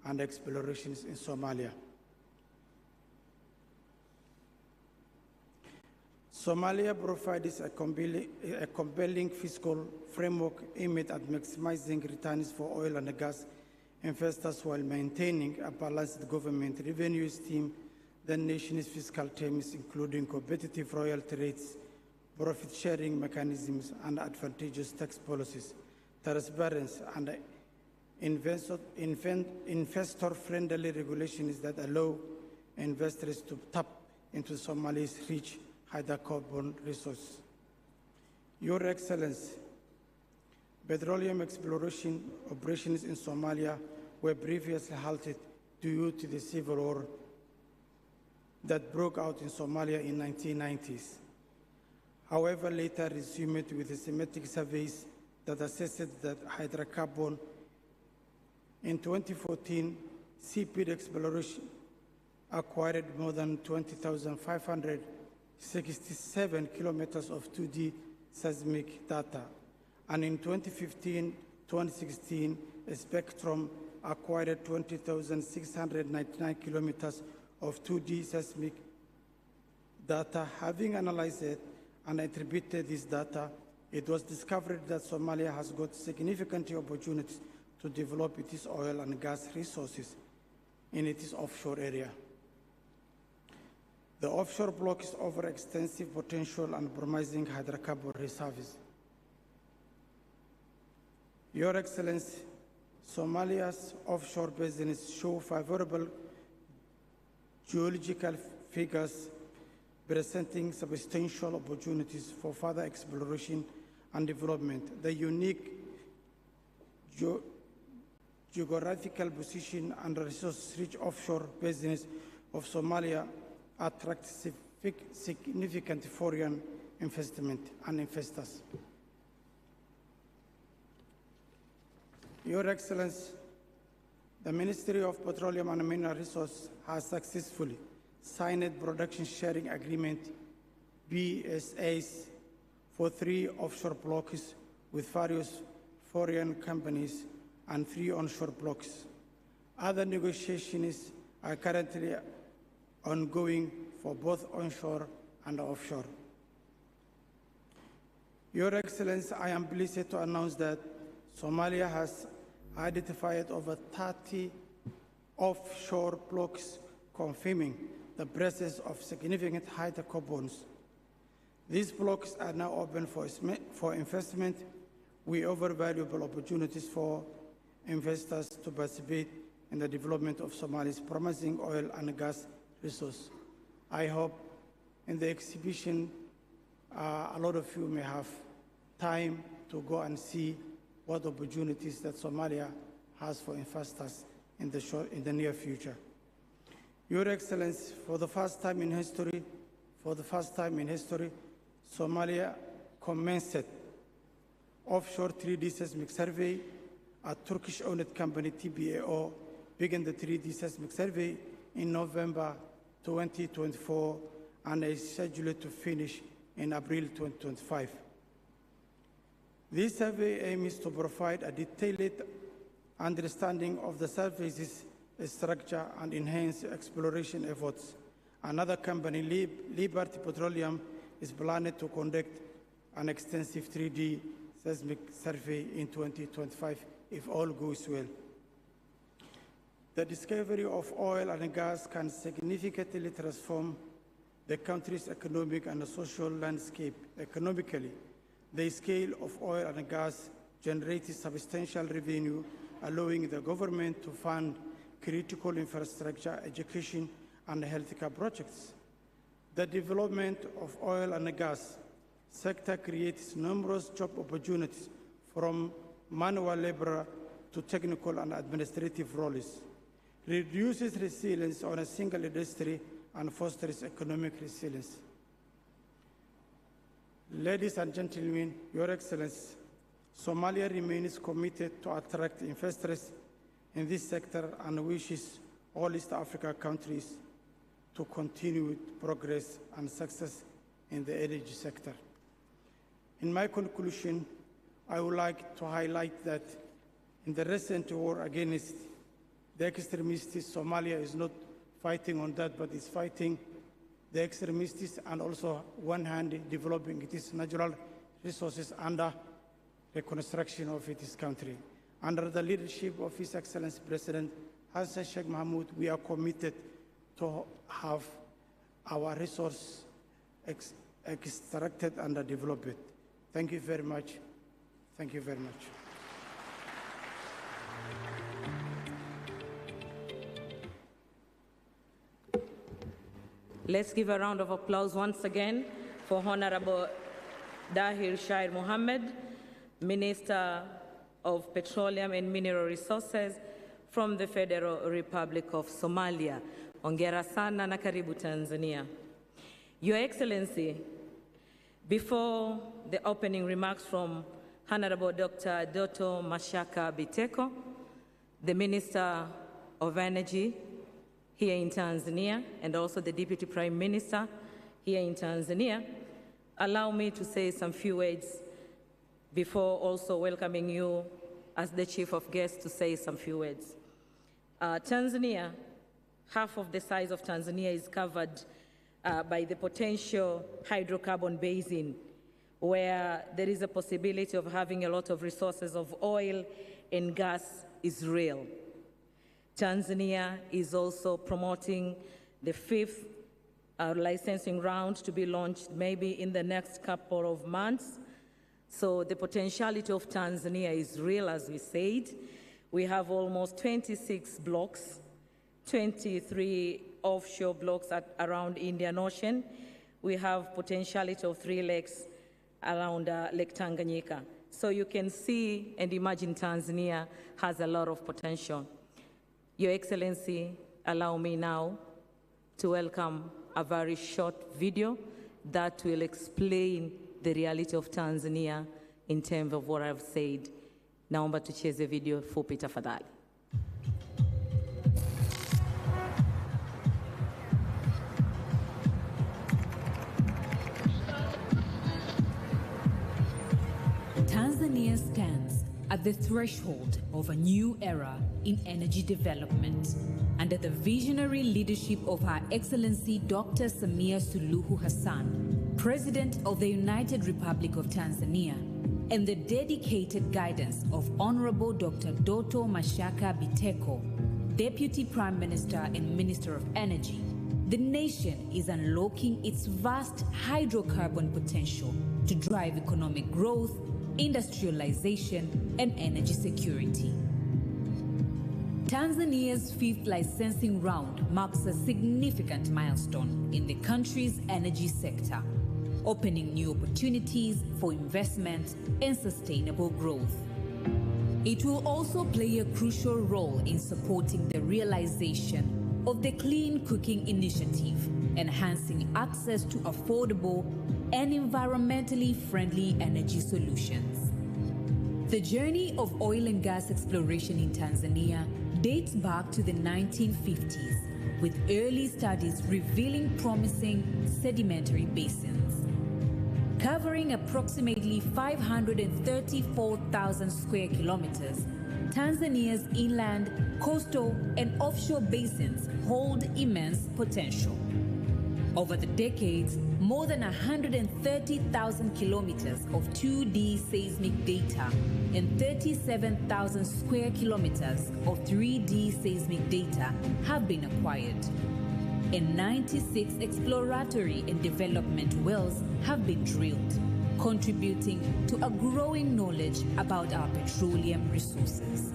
and explorations in Somalia. Somalia provides a compelling fiscal framework aimed at maximizing returns for oil and gas investors while maintaining a balanced government revenue stream. The nation's fiscal terms, including competitive royalty rates, profit-sharing mechanisms, and advantageous tax policies, transparency, and investor-friendly regulations that allow investors to tap into Somalia's rich hydrocarbon resource. Your Excellency, petroleum exploration operations in Somalia were previously halted due to the civil war that broke out in Somalia in the 1990s. However, later resumed with systematic surveys that assessed that hydrocarbon. In 2014, CP exploration acquired more than 20,567 kilometers of 2D seismic data. And in 2015-2016, Spectrum acquired 20,699 kilometers of 2D seismic data. Having analyzed it and attributed this data, it was discovered that Somalia has got significant opportunities to develop its oil and gas resources in its offshore area. The offshore block is over extensive potential and promising hydrocarbon reserves. Your Excellency, Somalia's offshore basins show favorable geological figures presenting substantial opportunities for further exploration and development. The unique geographical position and resource-rich offshore basins of Somalia attract significant foreign investment and investors. Your Excellency, the Ministry of Petroleum and Mineral Resources has successfully signed a production sharing agreement, BSAs, for 3 offshore blocks with various foreign companies and 3 onshore blocks. Other negotiations are currently ongoing for both onshore and offshore. Your Excellency, I am pleased to announce that Somalia has identified over 30 offshore blocks confirming the presence of significant hydrocarbons. These blocks are now open for investment. We offer valuable opportunities for investors to participate in the development of Somalia's promising oil and gas resource. I hope in the exhibition, a lot of you may have time to go and see what opportunities that Somalia has for investors in the near future. Your Excellency, for the first time in history, Somalia commenced offshore 3D seismic survey. A Turkish-owned company, TBAO, began the 3D seismic survey in November 2024 and is scheduled to finish in April 2025. This survey aims to provide a detailed understanding of the surface's structure and enhance exploration efforts. Another company, Liberty Petroleum, is planned to conduct an extensive 3D seismic survey in 2025 if all goes well. The discovery of oil and gas can significantly transform the country's economic and social landscape. Economically, the scale of oil and gas generates substantial revenue, allowing the government to fund critical infrastructure, education, and healthcare projects. The development of oil and gas sector creates numerous job opportunities from manual labor to technical and administrative roles, reduces resilience on a single industry, and fosters economic resilience. Ladies and gentlemen, Your Excellency, Somalia remains committed to attract investors in this sector and wishes all East Africa countries to continue progress and success in the energy sector. In my conclusion, I would like to highlight that in the recent war against the extremists, Somalia is not fighting on that, but is fighting the extremists and also one hand developing its natural resources under reconstruction of its country. Under the leadership of His Excellency President Hassan Sheikh Mohamud, we are committed to have our resource extracted and developed. Thank you very much. Thank you very much. Let's give a round of applause once again for Honorable Dahir Shair Mohammed, Minister of Petroleum and Mineral Resources from the Federal Republic of Somalia. Hongera sana na karibu Tanzania. Your Excellency, before the opening remarks from Honorable Dr. Doto Mashaka Biteko, the Minister of Energy here in Tanzania, and also the Deputy Prime Minister here in Tanzania, allow me to say some few words before also welcoming you as the Chief of Guests to say some few words. Tanzania, half of the size of Tanzania is covered by the potential hydrocarbon basin, where there is a possibility of having a lot of resources of oil and gas is real. Tanzania is also promoting the 5th licensing round to be launched maybe in the next couple of months. So the potentiality of Tanzania is real, as we said. We have almost 26 blocks, 23 offshore blocks around Indian Ocean. We have potentiality of 3 lakes around Lake Tanganyika. So you can see and imagine Tanzania has a lot of potential. Your Excellency, allow me now to welcome a very short video that will explain the reality of Tanzania in terms of what I've said. Naomba tucheze video fupi tafadhali. Tanzania stands at the threshold of a new era in energy development under the visionary leadership of Her Excellency Dr. Samia Suluhu Hassan, President of the United Republic of Tanzania, and the dedicated guidance of Honorable Dr. Doto Mashaka Biteko, Deputy Prime Minister and Minister of Energy. The nation is unlocking its vast hydrocarbon potential to drive economic growth, industrialization, and energy security. Tanzania's 5th licensing round marks a significant milestone in the country's energy sector, opening new opportunities for investment and sustainable growth. It will also play a crucial role in supporting the realization of the Clean Cooking Initiative, enhancing access to affordable and environmentally friendly energy solutions. The journey of oil and gas exploration in Tanzania dates back to the 1950s, with early studies revealing promising sedimentary basins. Covering approximately 534,000 square kilometers, Tanzania's inland, coastal, and offshore basins hold immense potential. Over the decades, more than 130,000 kilometers of 2D seismic data and 37,000 square kilometers of 3D seismic data have been acquired. And 96 exploratory and development wells have been drilled, contributing to a growing knowledge about our petroleum resources.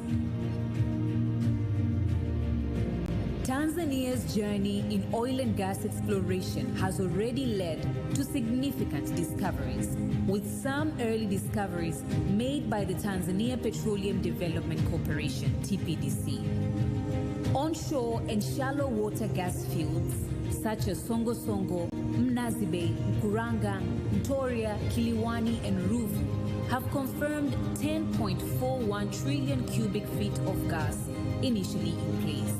Tanzania's journey in oil and gas exploration has already led to significant discoveries, with some early discoveries made by the Tanzania Petroleum Development Corporation, TPDC. Onshore and shallow water gas fields such as Songo Songo, Mnazibe, Mkuranga, Mtoria, Kiliwani, and Ruvu have confirmed 10.41 trillion cubic feet of gas initially in place.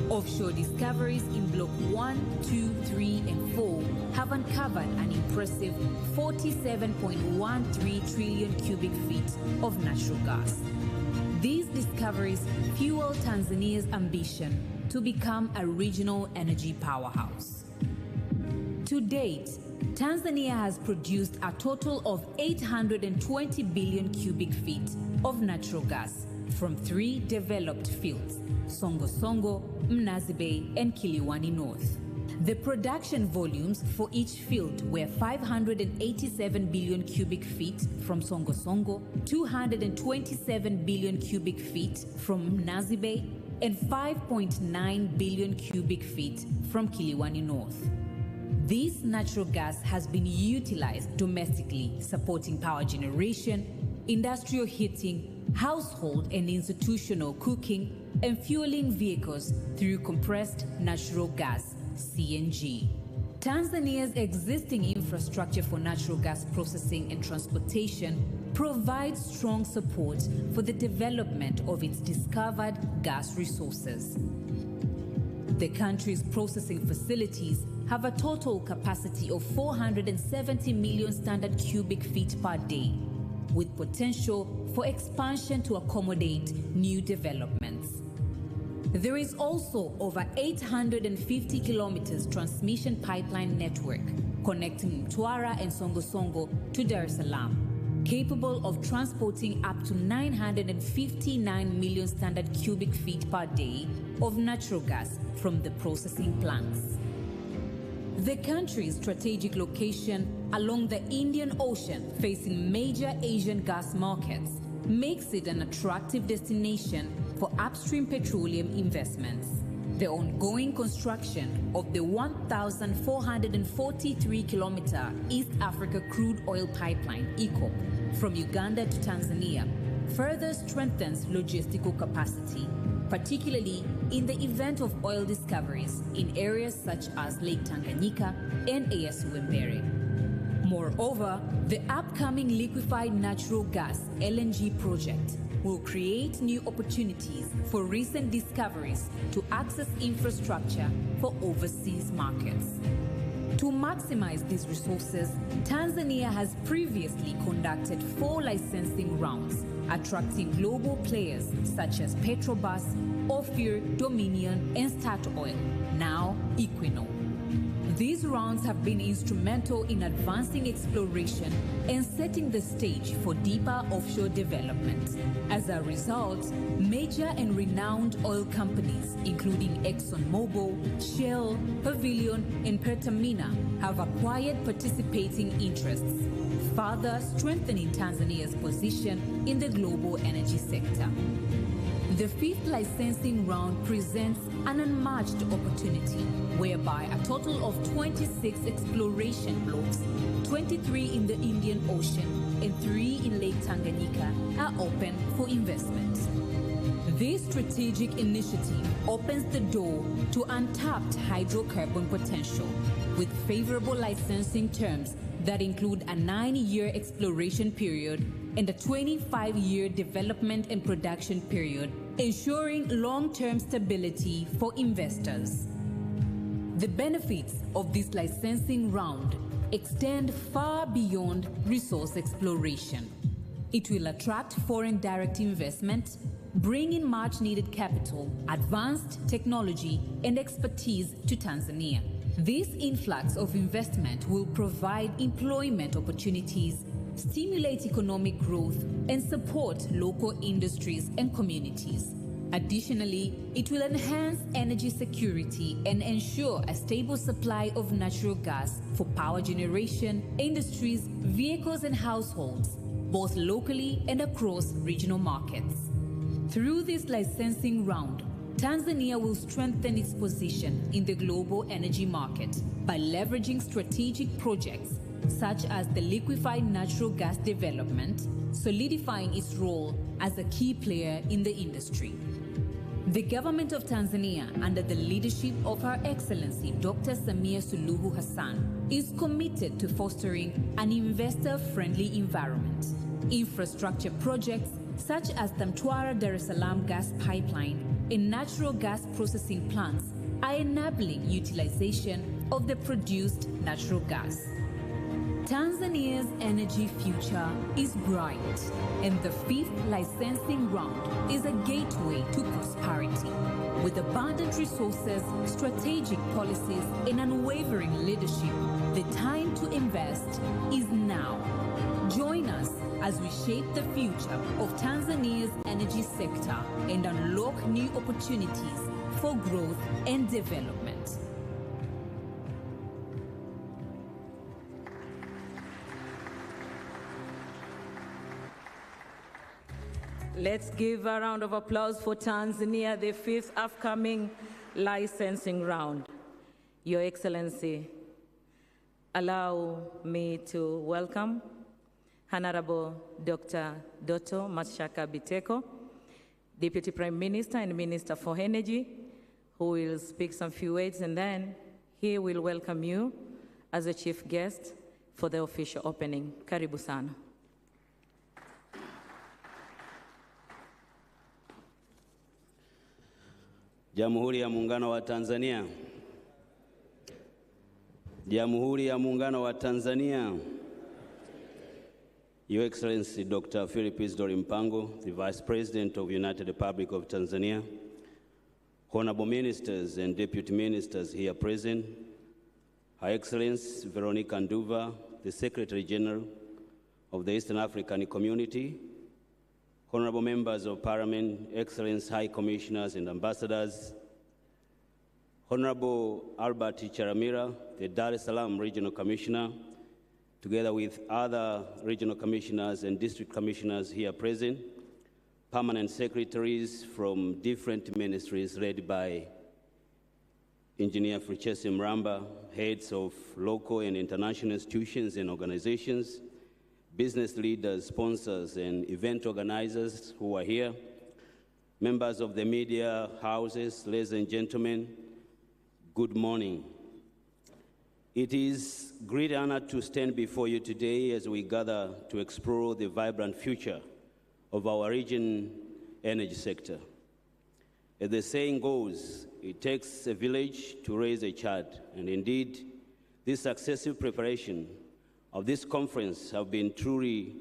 Offshore discoveries in Block 1, 2, 3, and 4 have uncovered an impressive 47.13 trillion cubic feet of natural gas. These discoveries fuel Tanzania's ambition to become a regional energy powerhouse. To date, Tanzania has produced a total of 820 billion cubic feet of natural gas from 3 developed fields: Songo Songo, Mnazibe, and Kiliwani North. The production volumes for each field were 587 billion cubic feet from Songo Songo, 227 billion cubic feet from Mnazibe, and 5.9 billion cubic feet from Kiliwani North. This natural gas has been utilized domestically, supporting power generation, industrial heating, household and institutional cooking, and fueling vehicles through compressed natural gas, CNG. Tanzania's existing infrastructure for natural gas processing and transportation provides strong support for the development of its discovered gas resources. The country's processing facilities have a total capacity of 470 million standard cubic feet per day, with potential for expansion to accommodate new developments. There is also over 850 kilometers transmission pipeline network connecting Mtwara and Songo to Dar es Salaam, capable of transporting up to 959 million standard cubic feet per day of natural gas from the processing plants. The country's strategic location along the Indian Ocean, facing major Asian gas markets, makes it an attractive destination for upstream petroleum investments. The ongoing construction of the 1,443-kilometer East Africa Crude Oil Pipeline, EACOP, from Uganda to Tanzania further strengthens logistical capacity, particularly in the event of oil discoveries in areas such as Lake Tanganyika and ASU Mbere. Moreover, the upcoming liquefied natural gas LNG project will create new opportunities for recent discoveries to access infrastructure for overseas markets. To maximize these resources, Tanzania has previously conducted 4 licensing rounds, attracting global players such as Petrobras, Ophir, Dominion, and Statoil, now Equinor. These rounds have been instrumental in advancing exploration and setting the stage for deeper offshore development. As a result, major and renowned oil companies, including ExxonMobil, Shell, Pavilion, and Pertamina, have acquired participating interests, further strengthening Tanzania's position in the global energy sector. The 5th licensing round presents an unmatched opportunity whereby a total of 26 exploration blocks, 23 in the Indian Ocean and 3 in Lake Tanganyika, are open for investment. This strategic initiative opens the door to untapped hydrocarbon potential, with favorable licensing terms that include a 9-year exploration period and a 25-year development and production period, ensuring long-term stability for investors. The benefits of this licensing round extend far beyond resource exploration. It will attract foreign direct investment, bring in much-needed capital, advanced technology, and expertise to Tanzania. This influx of investment will provide employment opportunities, stimulate economic growth, and support local industries and communities. Additionally, it will enhance energy security and ensure a stable supply of natural gas for power generation, industries, vehicles, and households, both locally and across regional markets. Through this licensing round, Tanzania will strengthen its position in the global energy market by leveraging strategic projects such as the liquefied natural gas development, solidifying its role as a key player in the industry. The government of Tanzania, under the leadership of Her Excellency Dr. Samia Suluhu Hassan, is committed to fostering an investor-friendly environment. Infrastructure projects such as the Mtwara-Dar es Salaam gas pipeline and natural gas processing plants are enabling utilization of the produced natural gas. Tanzania's energy future is bright, and the 5th licensing round is a gateway to prosperity. With abundant resources, strategic policies, and unwavering leadership, the time to invest is now. Join us as we shape the future of Tanzania's energy sector and unlock new opportunities for growth and development. Let's give a round of applause for Tanzania, the 5th upcoming licensing round. Your Excellency, allow me to welcome Honorable Dr. Doto Mashaka Biteko, Deputy Prime Minister and Minister for Energy, who will speak some few words, and then he will welcome you as a chief guest for the official opening. Karibu sana. Jamhuri ya Muungano wa Tanzania. Jamhuri ya Muungano wa Tanzania. Your Excellency Dr. Philip Isidori Mpango, the Vice President of the United Republic of Tanzania, Honorable Ministers and Deputy Ministers here present, Her Excellency Veronica Nduva, the Secretary General of the Eastern African Community, Honorable Members of Parliament, Excellency High Commissioners and Ambassadors, Honorable Albert Charamira, the Dar es Salaam Regional Commissioner, together with other regional commissioners and district commissioners here present, permanent secretaries from different ministries led by Engineer Frichesi Mramba, heads of local and international institutions and organizations, business leaders, sponsors, and event organizers who are here, members of the media houses, ladies and gentlemen, good morning. It is a great honor to stand before you today as we gather to explore the vibrant future of our region energy sector. As the saying goes, it takes a village to raise a child, and indeed, this successive preparation of this conference have been truly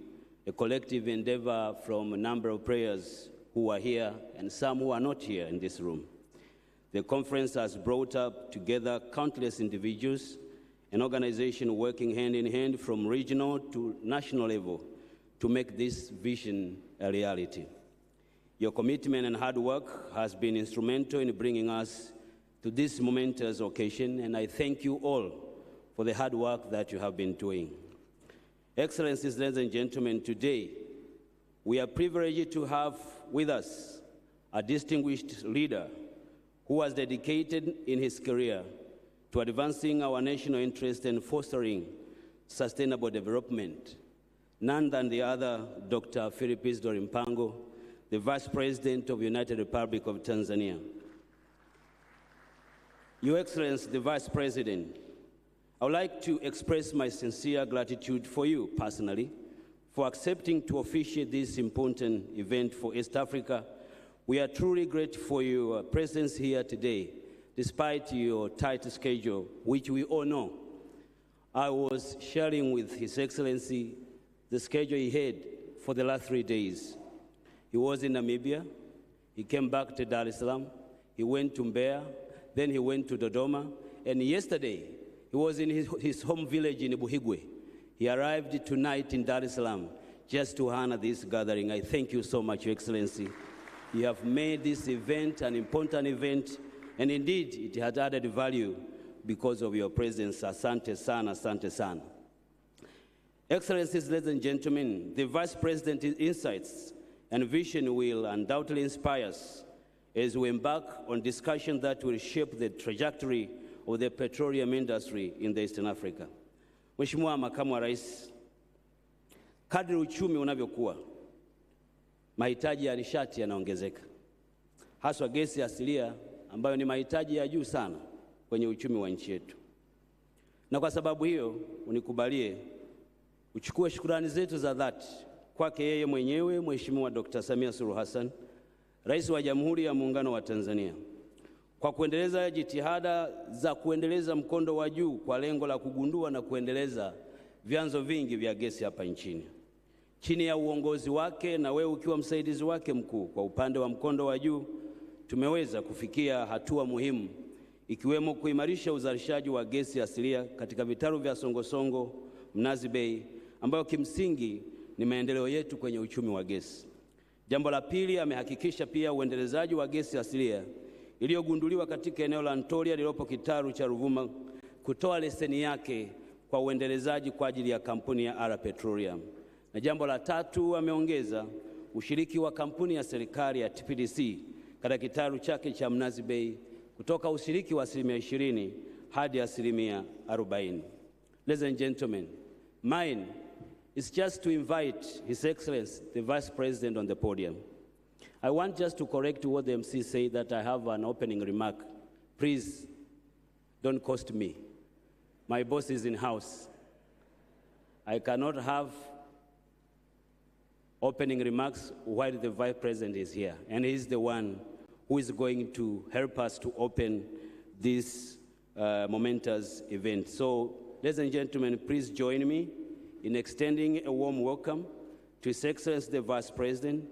a collective endeavor from a number of players who are here and some who are not here in this room. The conference has brought up together countless individuals and organizations working hand in hand from regional to national level to make this vision a reality. Your commitment and hard work has been instrumental in bringing us to this momentous occasion, and I thank you all for the hard work that you have been doing. Excellencies, ladies and gentlemen, today we are privileged to have with us a distinguished leader who has dedicated in his career to advancing our national interest and fostering sustainable development, none than the other Dr. Philip Isidori Mpango, the Vice President of the United Republic of Tanzania. Your Excellency, the Vice President, I would like to express my sincere gratitude for you personally for accepting to officiate this important event for East Africa. We are truly grateful for your presence here today, despite your tight schedule, which we all know. I was sharing with His Excellency the schedule he had for the last 3 days. He was in Namibia, he came back to Dar es Salaam, he went to Mbeya, then he went to Dodoma, and yesterday he was in his home village in Buhigwe. He arrived tonight in Dar es Salaam just to honor this gathering. I thank you so much, Your Excellency. You have made this event an important event, and indeed it had added value because of your presence. Asante sana, asante sana. Excellencies, ladies and gentlemen, the Vice President's insights and vision will undoubtedly inspire us as we embark on discussions that will shape the trajectory of the petroleum industry in the Eastern Africa. Mheshimiwa Makamu wa Rais, kadri uchumi unavyokuwa, mahitaji ya nishati yanaongezeka, haswa gesi asilia ambayo ni mahitaji ya juu sana kwenye uchumi wa nchi yetu. Na kwa sababu hiyo, unikubalie uchukue shukrani zetu za dhati kwake yeye mwenyewe Mheshimiwa Dr. Samia Suluhu Hassan, Rais wa Jamhuri ya Muungano wa Tanzania, kwa kuendeleza jitihada za kuendeleza mkondo wa juu kwa lengo la kugundua na kuendeleza vyanzo vingi vya gesi hapa nchini. Chini ya uongozi wake na wewe ukiwa msaidizi wake mkuu kwa upande wa mkondo wa juu, tumeweza kufikia hatua muhimu ikiwemo kuimarisha uzalishaji wa gesi asilia katika vitalu vya Songosongo, Mnazi Bay, ambayo kimsingi ni maendeleo yetu kwenye uchumi wa gesi. Jambo la pili, amehakikisha pia uendelezaji wa gesi asilia iliyogunduliwa katika eneo la Ntolia lililopo kitaru cha Ruvuma kutoa leseni yake kwa uendelezaji kwa ajili ya kampuni ya Africanpetroleum. Na jambo la tatu, ameongeza ushiriki wa kampuni ya serikali ya TPDC katika kitalu chake cha Mnazi Bay kutoka ushiriki wa 20% hadi 40%. Ladies and gentlemen, mine is just to invite His Excellency, the Vice President, on the podium. I want just to correct what the MC said, that I have an opening remark. Please, don't cost me. My boss is in house. I cannot have opening remarks while the Vice President is here, and he's the one who is going to help us to open this momentous event. So, ladies and gentlemen, please join me in extending a warm welcome to His Excellency the Vice President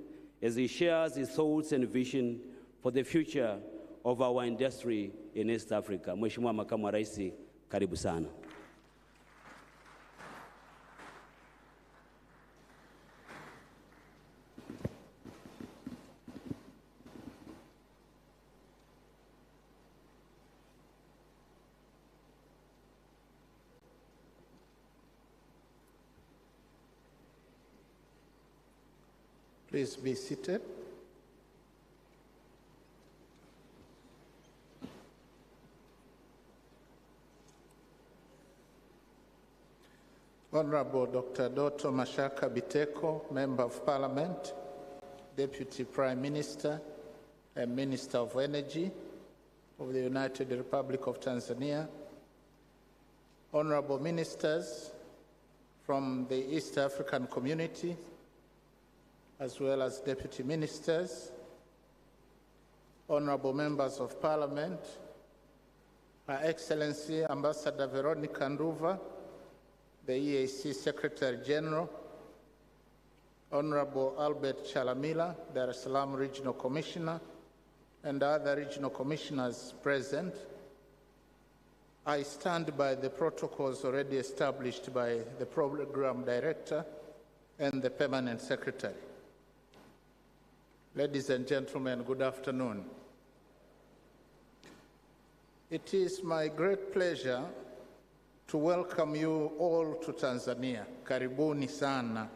as he shares his thoughts and vision for the future of our industry in East Africa. Mheshimiwa Makamu wa Rais, karibu sana. Please be seated. Honorable Dr. Doto Mashaka Biteko, Member of Parliament, Deputy Prime Minister and Minister of Energy of the United Republic of Tanzania, Honorable Ministers from the East African Community, as well as Deputy Ministers, Honorable Members of Parliament, Her Excellency Ambassador Veronica Nduva, the EAC Secretary General, Honorable Albert Chalamila, Dar es Salaam Regional Commissioner, and other regional commissioners present, I stand by the protocols already established by the Program Director and the Permanent Secretary. Ladies and gentlemen, good afternoon. It is my great pleasure to welcome you all to Tanzania. Karibuni sana.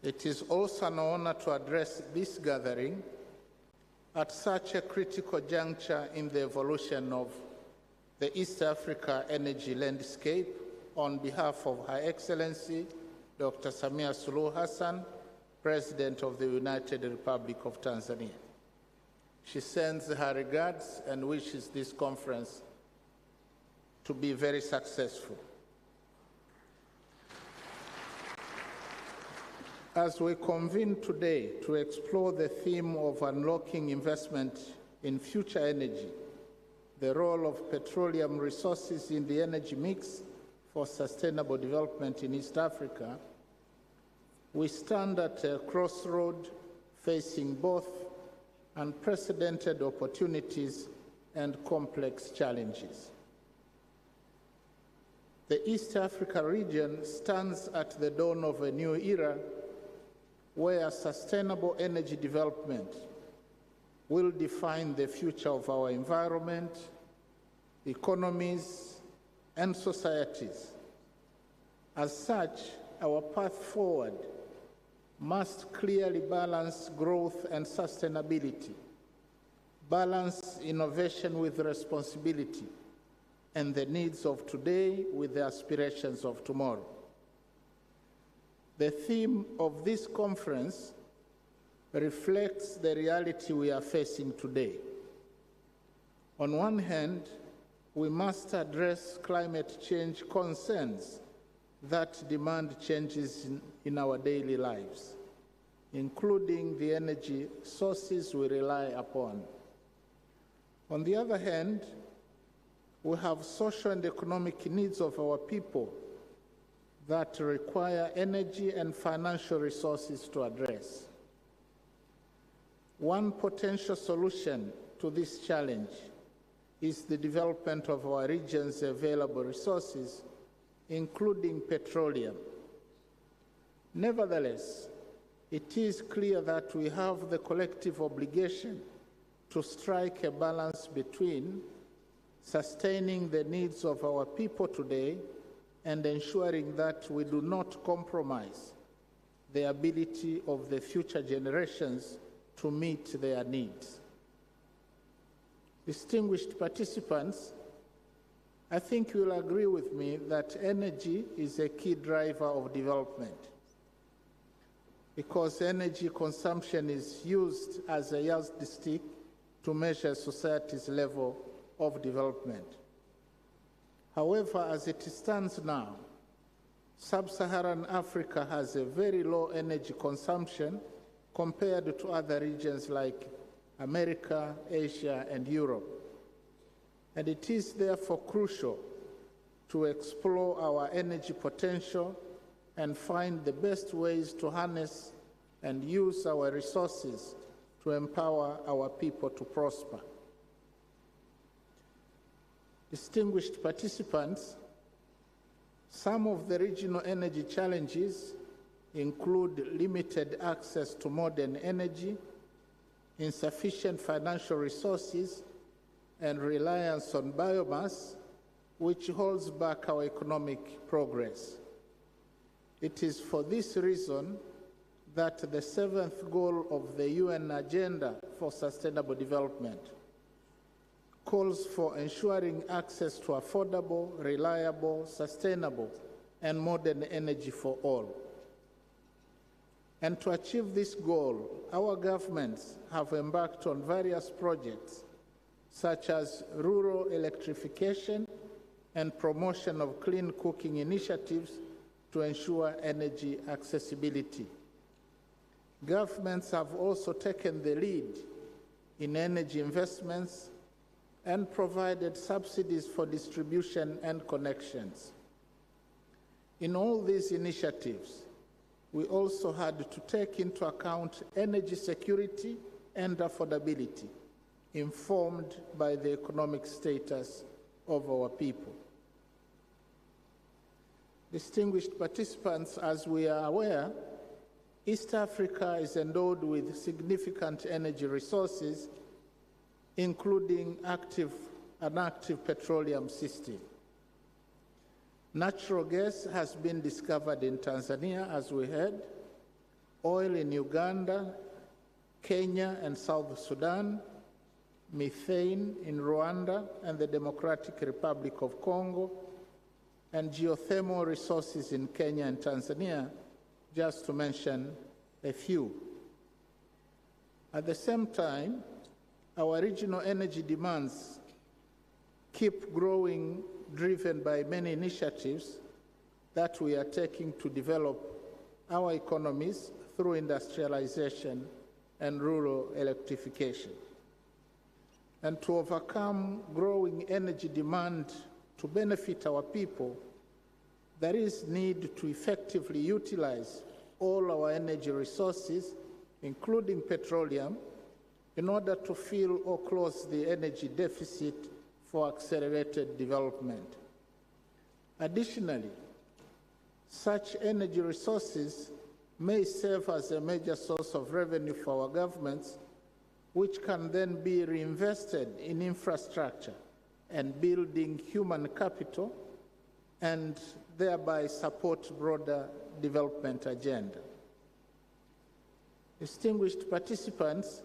It is also an honor to address this gathering at such a critical juncture in the evolution of the East Africa energy landscape on behalf of Her Excellency Dr. Samia Suluhu Hassan, President of the United Republic of Tanzania. She sends her regards and wishes this conference to be very successful. As we convene today to explore the theme of unlocking investment in future energy, the role of petroleum resources in the energy mix for sustainable development in East Africa, we stand at a crossroad facing both unprecedented opportunities and complex challenges. The East Africa region stands at the dawn of a new era where sustainable energy development will define the future of our environment, economies, and societies. As such, our path forward must clearly balance growth and sustainability, balance innovation with responsibility, and the needs of today with the aspirations of tomorrow. The theme of this conference reflects the reality we are facing today. On one hand, we must address climate change concerns that demand changes in our daily lives, including the energy sources we rely upon. On the other hand, we have social and economic needs of our people that require energy and financial resources to address. One potential solution to this challenge is the development of our region's available resources, including petroleum. Nevertheless, it is clear that we have the collective obligation to strike a balance between sustaining the needs of our people today and ensuring that we do not compromise the ability of the future generations to meet their needs. Distinguished participants, I think you'll agree with me that energy is a key driver of development, because energy consumption is used as a yardstick to measure society's level of development. However, as it stands now, Sub-Saharan Africa has a very low energy consumption compared to other regions like America, Asia, and Europe. And it is therefore crucial to explore our energy potential and find the best ways to harness and use our resources to empower our people to prosper. Distinguished participants, some of the regional energy challenges include limited access to modern energy, insufficient financial resources, and reliance on biomass, which holds back our economic progress. It is for this reason that the 7th goal of the UN Agenda for Sustainable Development calls for ensuring access to affordable, reliable, sustainable, and modern energy for all. And to achieve this goal, our governments have embarked on various projects such as rural electrification and promotion of clean cooking initiatives to ensure energy accessibility. Governments have also taken the lead in energy investments and provided subsidies for distribution and connections. In all these initiatives, we also had to take into account energy security and affordability, informed by the economic status of our people. Distinguished participants, as we are aware, East Africa is endowed with significant energy resources, including an active petroleum system. Natural gas has been discovered in Tanzania, as we heard, oil in Uganda, Kenya, and South Sudan, methane in Rwanda and the Democratic Republic of Congo, and geothermal resources in Kenya and Tanzania, just to mention a few. At the same time, our regional energy demands keep growing, driven by many initiatives that we are taking to develop our economies through industrialization and rural electrification. And to overcome growing energy demand to benefit our people, there is need to effectively utilize all our energy resources, including petroleum, in order to fill or close the energy deficit for accelerated development. Additionally, such energy resources may serve as a major source of revenue for our governments, which can then be reinvested in infrastructure and building human capital, and thereby support broader development agenda. Distinguished participants,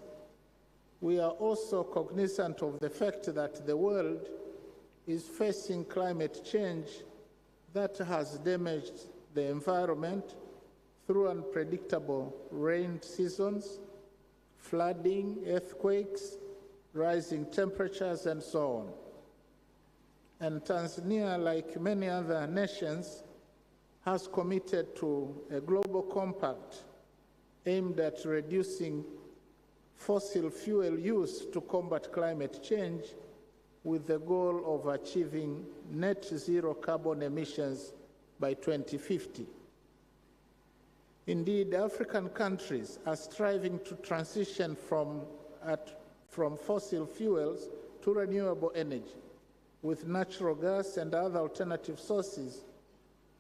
we are also cognizant of the fact that the world is facing climate change that has damaged the environment through unpredictable rain seasons, flooding, earthquakes, rising temperatures, and so on. And Tanzania, like many other nations, has committed to a global compact aimed at reducing fossil fuel use to combat climate change, with the goal of achieving net zero carbon emissions by 2050. Indeed, African countries are striving to transition from fossil fuels to renewable energy, with natural gas and other alternative sources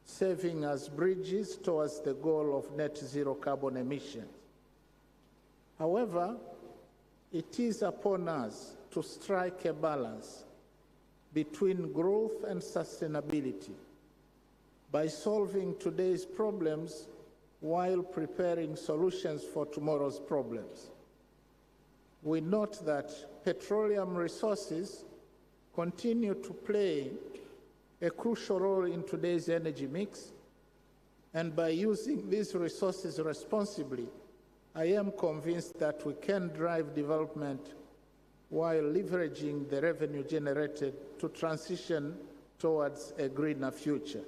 serving as bridges towards the goal of net zero carbon emissions. However, it is upon us to strike a balance between growth and sustainability. By solving today's problems, while preparing solutions for tomorrow's problems. We note that petroleum resources continue to play a crucial role in today's energy mix, and by using these resources responsibly, I am convinced that we can drive development while leveraging the revenue generated to transition towards a greener future.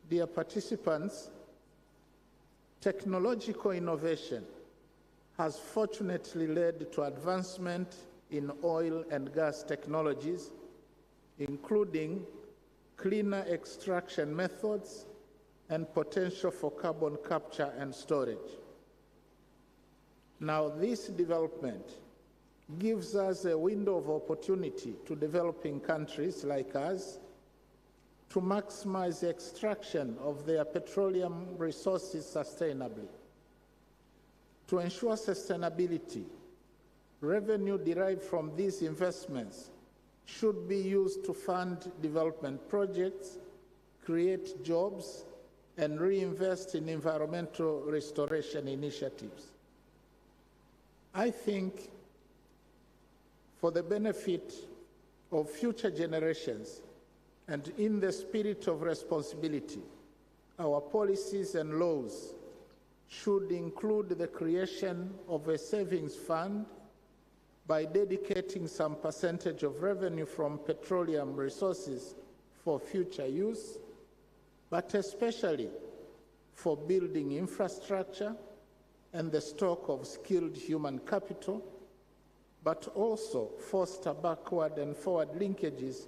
Dear participants, technological innovation has fortunately led to advancement in oil and gas technologies, including cleaner extraction methods and potential for carbon capture and storage. Now, this development gives us a window of opportunity to developing countries like us to maximize the extraction of their petroleum resources sustainably. To ensure sustainability, revenue derived from these investments should be used to fund development projects, create jobs, and reinvest in environmental restoration initiatives. I think for the benefit of future generations and in the spirit of responsibility, our policies and laws should include the creation of a savings fund by dedicating some percentage of revenue from petroleum resources for future use, but especially for building infrastructure and the stock of skilled human capital, but also foster backward and forward linkages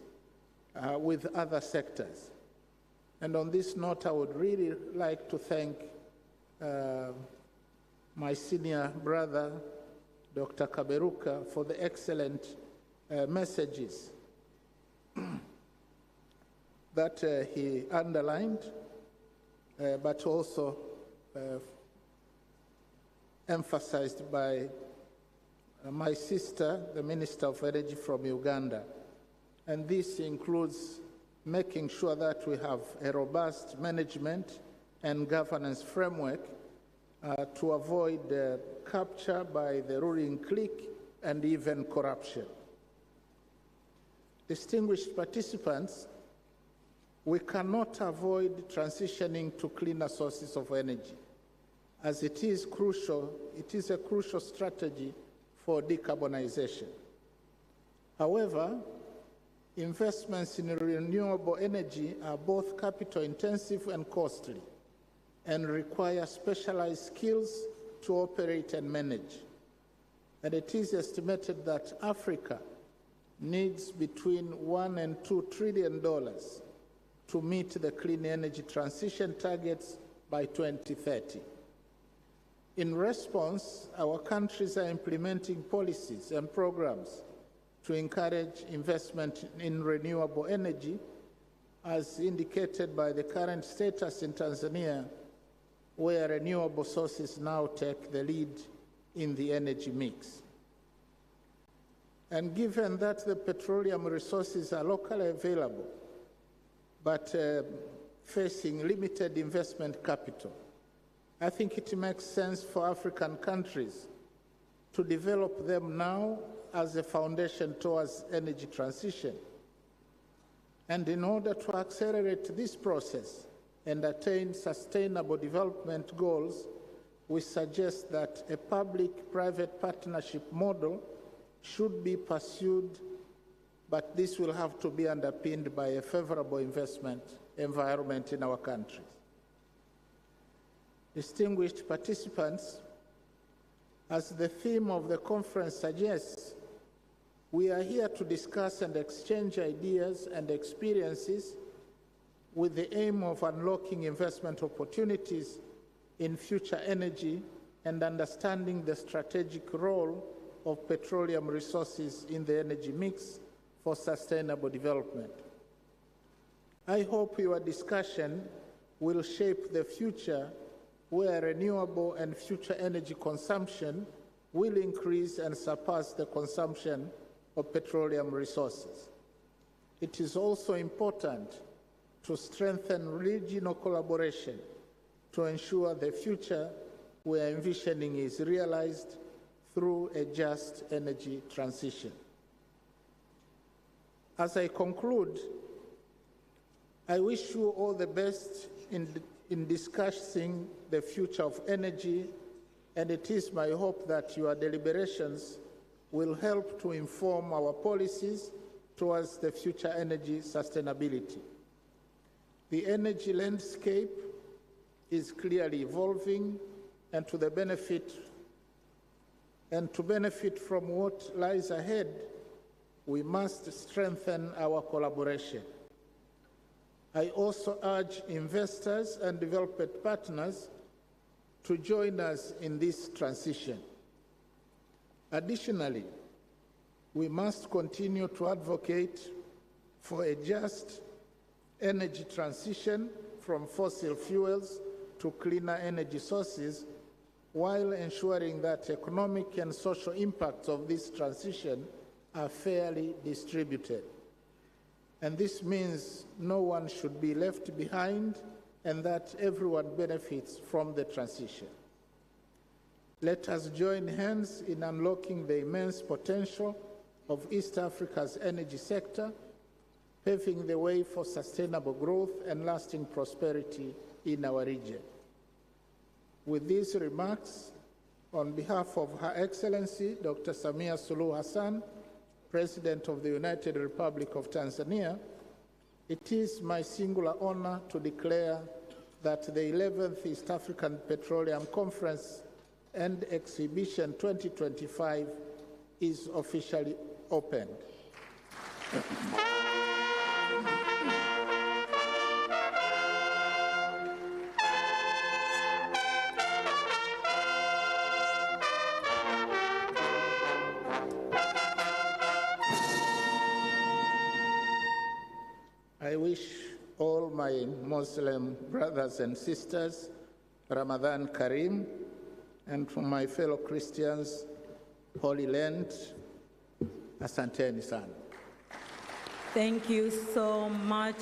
with other sectors. And on this note, I would really like to thank my senior brother, Dr. Kaberuka, for the excellent messages that he underlined, but also emphasized by my sister, the Minister of Energy from Uganda. And this includes making sure that we have a robust management and governance framework to avoid capture by the ruling clique and even corruption. Distinguished participants, we cannot avoid transitioning to cleaner sources of energy, as it is a crucial strategy for decarbonization. However, investments in renewable energy are both capital intensive and costly, and require specialized skills to operate and manage. And it is estimated that Africa needs between $1 and $2 trillion to meet the clean energy transition targets by 2030. In response, our countries are implementing policies and programs to encourage investment in renewable energy, as indicated by the current status in Tanzania, where renewable sources now take the lead in the energy mix. And given that the petroleum resources are locally available, but facing limited investment capital, I think it makes sense for African countries to develop them now as a foundation towards energy transition. And in order to accelerate this process and attain sustainable development goals, we suggest that a public-private partnership model should be pursued, but this will have to be underpinned by a favorable investment environment in our countries. Distinguished participants, as the theme of the conference suggests, we are here to discuss and exchange ideas and experiences with the aim of unlocking investment opportunities in future energy and understanding the strategic role of petroleum resources in the energy mix for sustainable development. I hope your discussion will shape the future where renewable and future energy consumption will increase and surpass the consumption of petroleum resources. It is also important to strengthen regional collaboration to ensure the future we are envisioning is realized through a just energy transition. As I conclude, I wish you all the best in discussing the future of energy, and it is my hope that your deliberations will help to inform our policies towards the future energy sustainability. The energy landscape is clearly evolving, and to benefit from what lies ahead, we must strengthen our collaboration. I also urge investors and development partners to join us in this transition. Additionally, we must continue to advocate for a just energy transition from fossil fuels to cleaner energy sources, while ensuring that economic and social impacts of this transition are fairly distributed. And this means no one should be left behind and that everyone benefits from the transition. Let us join hands in unlocking the immense potential of East Africa's energy sector, paving the way for sustainable growth and lasting prosperity in our region. With these remarks, on behalf of Her Excellency Dr. Samia Suluhu Hassan, President of the United Republic of Tanzania, it is my singular honor to declare that the 11th East African Petroleum Conference and Exhibition 2025 is officially opened. I wish all my Muslim brothers and sisters Ramadan Kareem, and to my fellow Christians, Holy Land, asanteni sana. Thank you so much,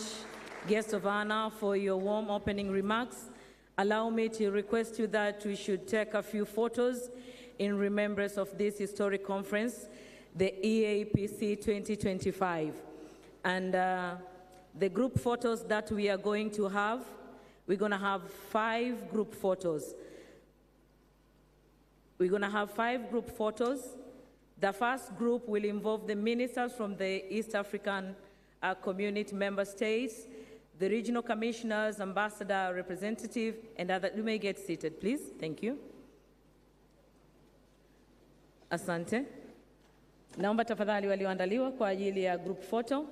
guest of honor, for your warm opening remarks. Allow me to request you that we should take a few photos in remembrance of this historic conference, the EAPCE 2025. And the group photos that we are going to have, we're going to have 5 group photos. We're going to have 5 group photos. The first group will involve the ministers from the East African community member states, the regional commissioners, ambassador, representative, and other. You may get seated, please. Thank you. Asante. Naomba tafadhali walioandaliwa kwa ajili ya group photo.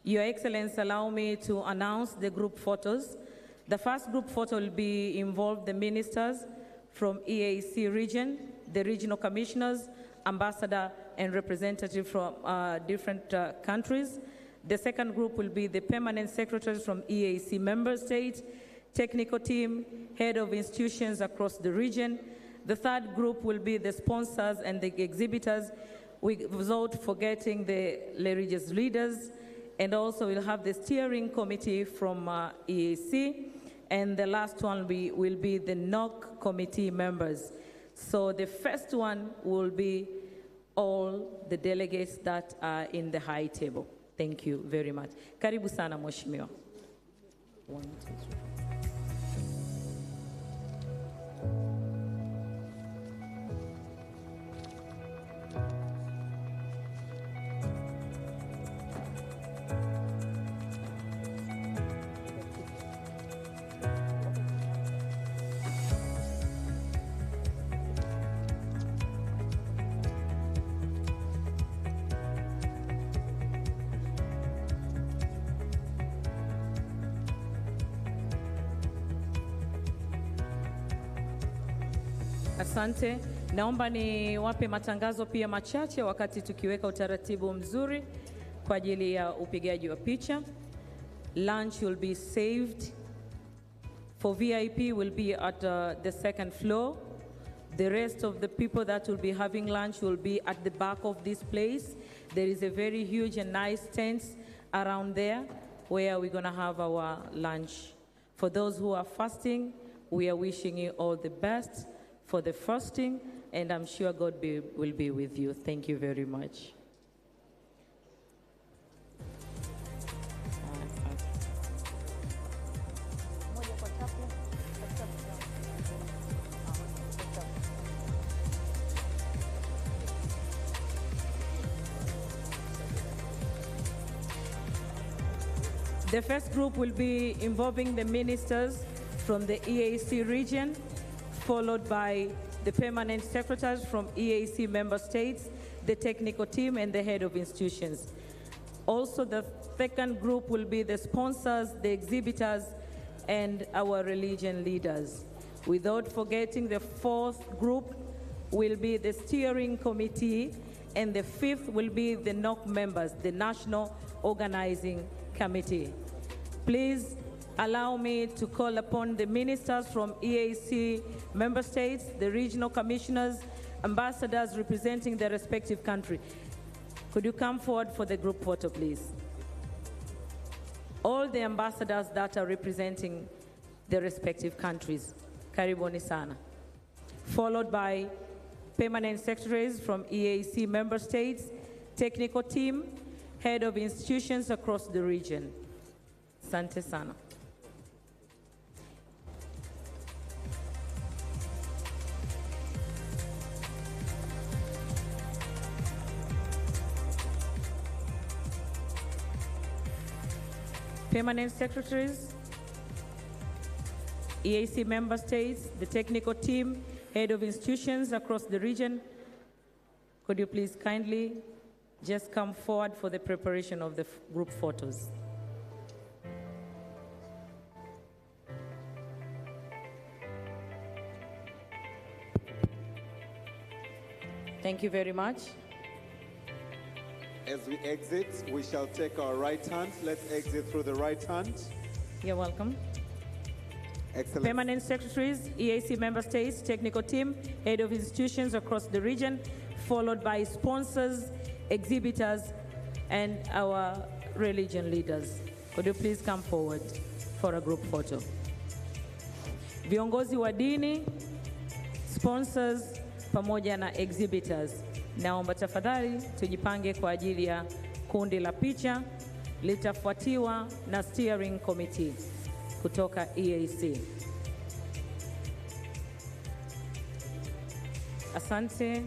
Your Excellency, allow me to announce the group photos. The first group photo will be involve the ministers from EAC region, the regional commissioners, ambassador, and representative from different countries. The second group will be the permanent secretaries from EAC member states, technical team, head of institutions across the region. The third group will be the sponsors and the exhibitors, without forgetting the religious leaders. And also we'll have the steering committee from EAC. And the last one will be the NOC committee members. So the first one will be all the delegates that are in the high table. Thank you very much. Karibu sana Mheshimiwa. 1, 2, 3. Asante. Naomba niwape matangazo pia machache wakati tukiweka utaratibu mzuri kwa ajili ya upigaji wa picha. Lunch will be saved. For VIP will be at the second floor. The rest of the people that will be having lunch will be at the back of this place. There is a very huge and nice tent around there where we're going to have our lunch. For those who are fasting, we are wishing you all the best for the fasting, and I'm sure God will be with you. Thank you very much. The first group will be involving the ministers from the EAC region, followed by the permanent secretaries from EAC member states, the technical team, and the head of institutions. Also, the second group will be the sponsors, the exhibitors, and our religion leaders. Without forgetting, the fourth group will be the steering committee, and the fifth will be the NOC members, the National Organizing Committee. Please allow me to call upon the ministers from EAC member states, the regional commissioners, ambassadors representing their respective country. Could you come forward for the group photo, please? All the ambassadors that are representing their respective countries. Karibuni sana. Followed by permanent secretaries from EAC member states, technical team, head of institutions across the region. Asante sana. Permanent secretaries, EAC member states, the technical team, head of institutions across the region, could you please kindly just come forward for the preparation of the group photos. Thank you very much. As we exit, we shall take our right hand. Let's exit through the right hand. You're welcome. Excellent. Permanent secretaries, EAC member states, technical team, head of institutions across the region, followed by sponsors, exhibitors, and our religion leaders. Could you please come forward for a group photo? Viongozi wa dini, sponsors, pamoja na exhibitors. Naomba tafadhali tujipange kwa ajili ya kundi la picha, litafuatiwa na steering committee kutoka EAC. Asante.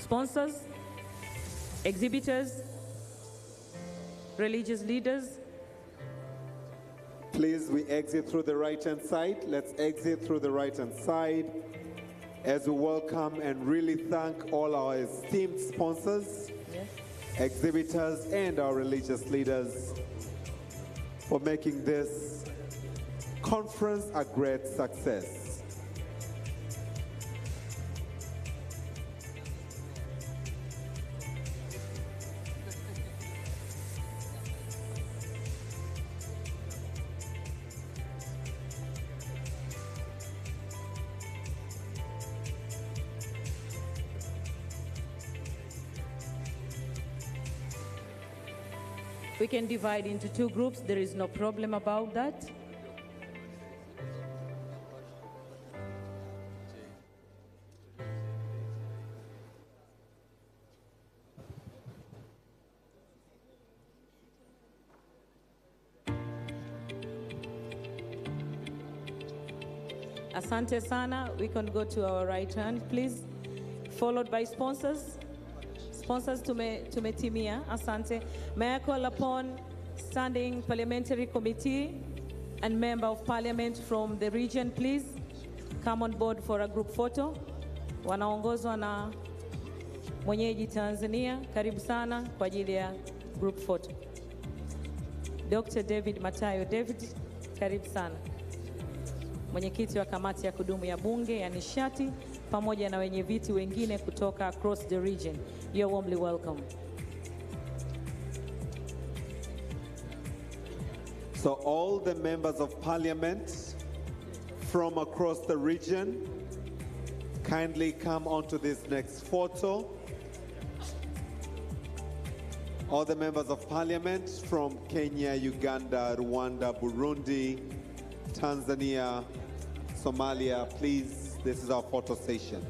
Sponsors, exhibitors, religious leaders. Please, we exit through the right-hand side. Let's exit through the right-hand side as we welcome and really thank all our esteemed sponsors, yes, exhibitors, and our religious leaders for making this conference a great success. We can divide into two groups. There is no problem about that. Asante sana. We can go to our right hand, please. Followed by sponsors. Sponsors tumetimia. Asante. May I call upon standing parliamentary committee and member of parliament from the region, please come on board for a group photo. Wanaongozwa na mwenyeji Tanzania. Karibu sana kwa ajili ya group photo. Dr. David Matayo. David, karibu sana. Mwenyekiti wa kamati ya kudumu ya bunge ya nishati pamoja na wenye viti wengine kutoka across the region. You're warmly welcome. So all the members of parliament from across the region, kindly come onto this next photo. All the members of parliament from Kenya, Uganda, Rwanda, Burundi, Tanzania, Somalia, please, this is our photo session.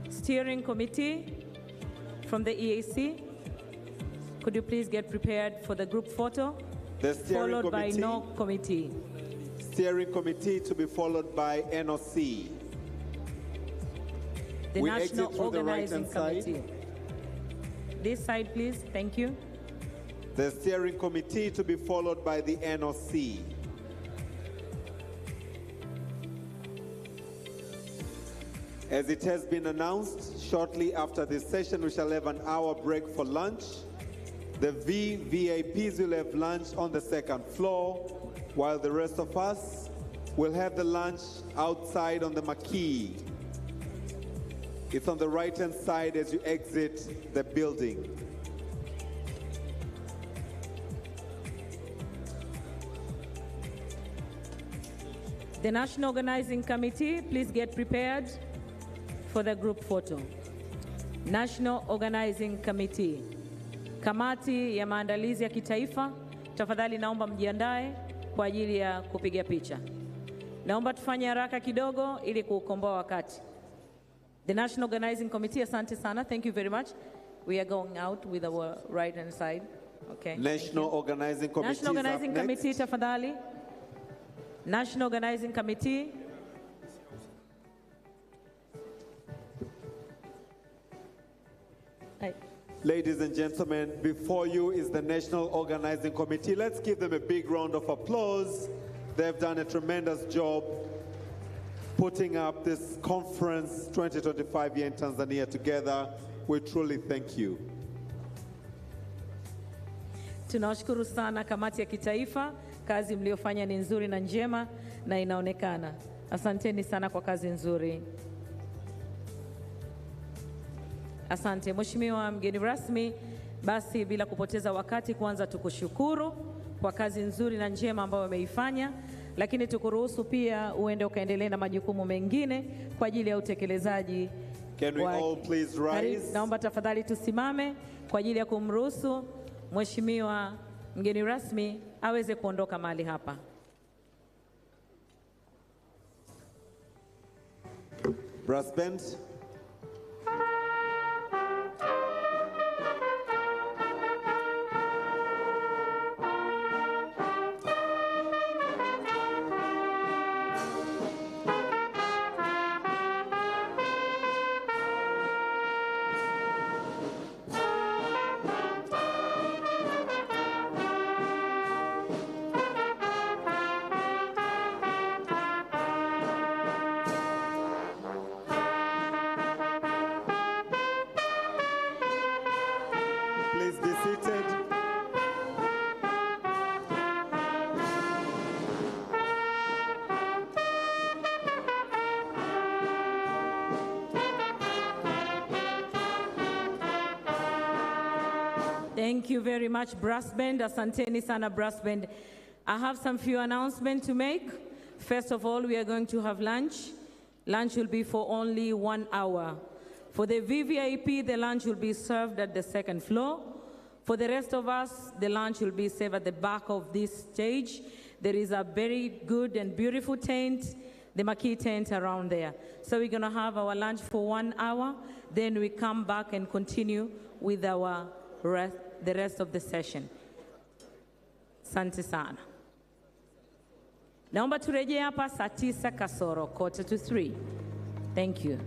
Steering committee from the EAC, could you please get prepared for the group photo? The steering followed committee, by no committee. Steering committee to be followed by NOC. The We National exit through the Organizing right-hand side. Committee. This side, please. Thank you. The steering committee to be followed by the NOC. As it has been announced, shortly after this session, we shall have an hour break for lunch. The VVIPs will have lunch on the second floor, while the rest of us will have the lunch outside on the marquee. It's on the right-hand side as you exit the building. The National Organizing Committee, please get prepared for the group photo. National Organizing Committee. Kamati ya maandalizi ya kitaifa, tafadhali naomba mjiandae kwa ajili ya kupiga picha. Naomba tufanye haraka kidogo ili kukomboa wakati. The National Organizing Committee, asante sana. Thank you very much. We are going out with our right hand side. Okay. National Organizing Committee. National Organizing Committee, tafadhali. National Organizing Committee. Ladies and gentlemen, before you is the National Organizing Committee. Let's give them a big round of applause. They've done a tremendous job putting up this conference 2025 here in Tanzania together. We truly thank you. Tunawashukuru sana kamati ya kitaifa. Kazi mliofanya ni nzuri na njema na inaonekana. Asanteni sana kwa kazi nzuri. Asante Mheshimiwa mgeni rasmi, basi bila kupoteza wakati kwanza tukushukuru kwa kazi nzuri na njema ambayo umeifanya, lakini tukuruhusu pia uende ukaendelee na majukumu mengine kwa ajili ya utekelezaji. Can we all please rise? Naomba tafadhali tusimame kwa ajili ya kumruhusu Mheshimiwa mgeni rasmi aweze kuondoka mahali hapa. Brass band. Please be seated. Thank you very much, brass band. Asanteni sana, brass band. I have some few announcements to make. First of all, we are going to have lunch. Lunch will be for only 1 hour. For the VVIP, the lunch will be served at the second floor. For the rest of us, the lunch will be served at the back of this stage. There is a very good and beautiful tent, the marquee tent around there. So we're gonna have our lunch for 1 hour, then we come back and continue with the rest of the session. Asante sana. Naomba turejee hapa saa 9 kasoro, 2:45. Thank you.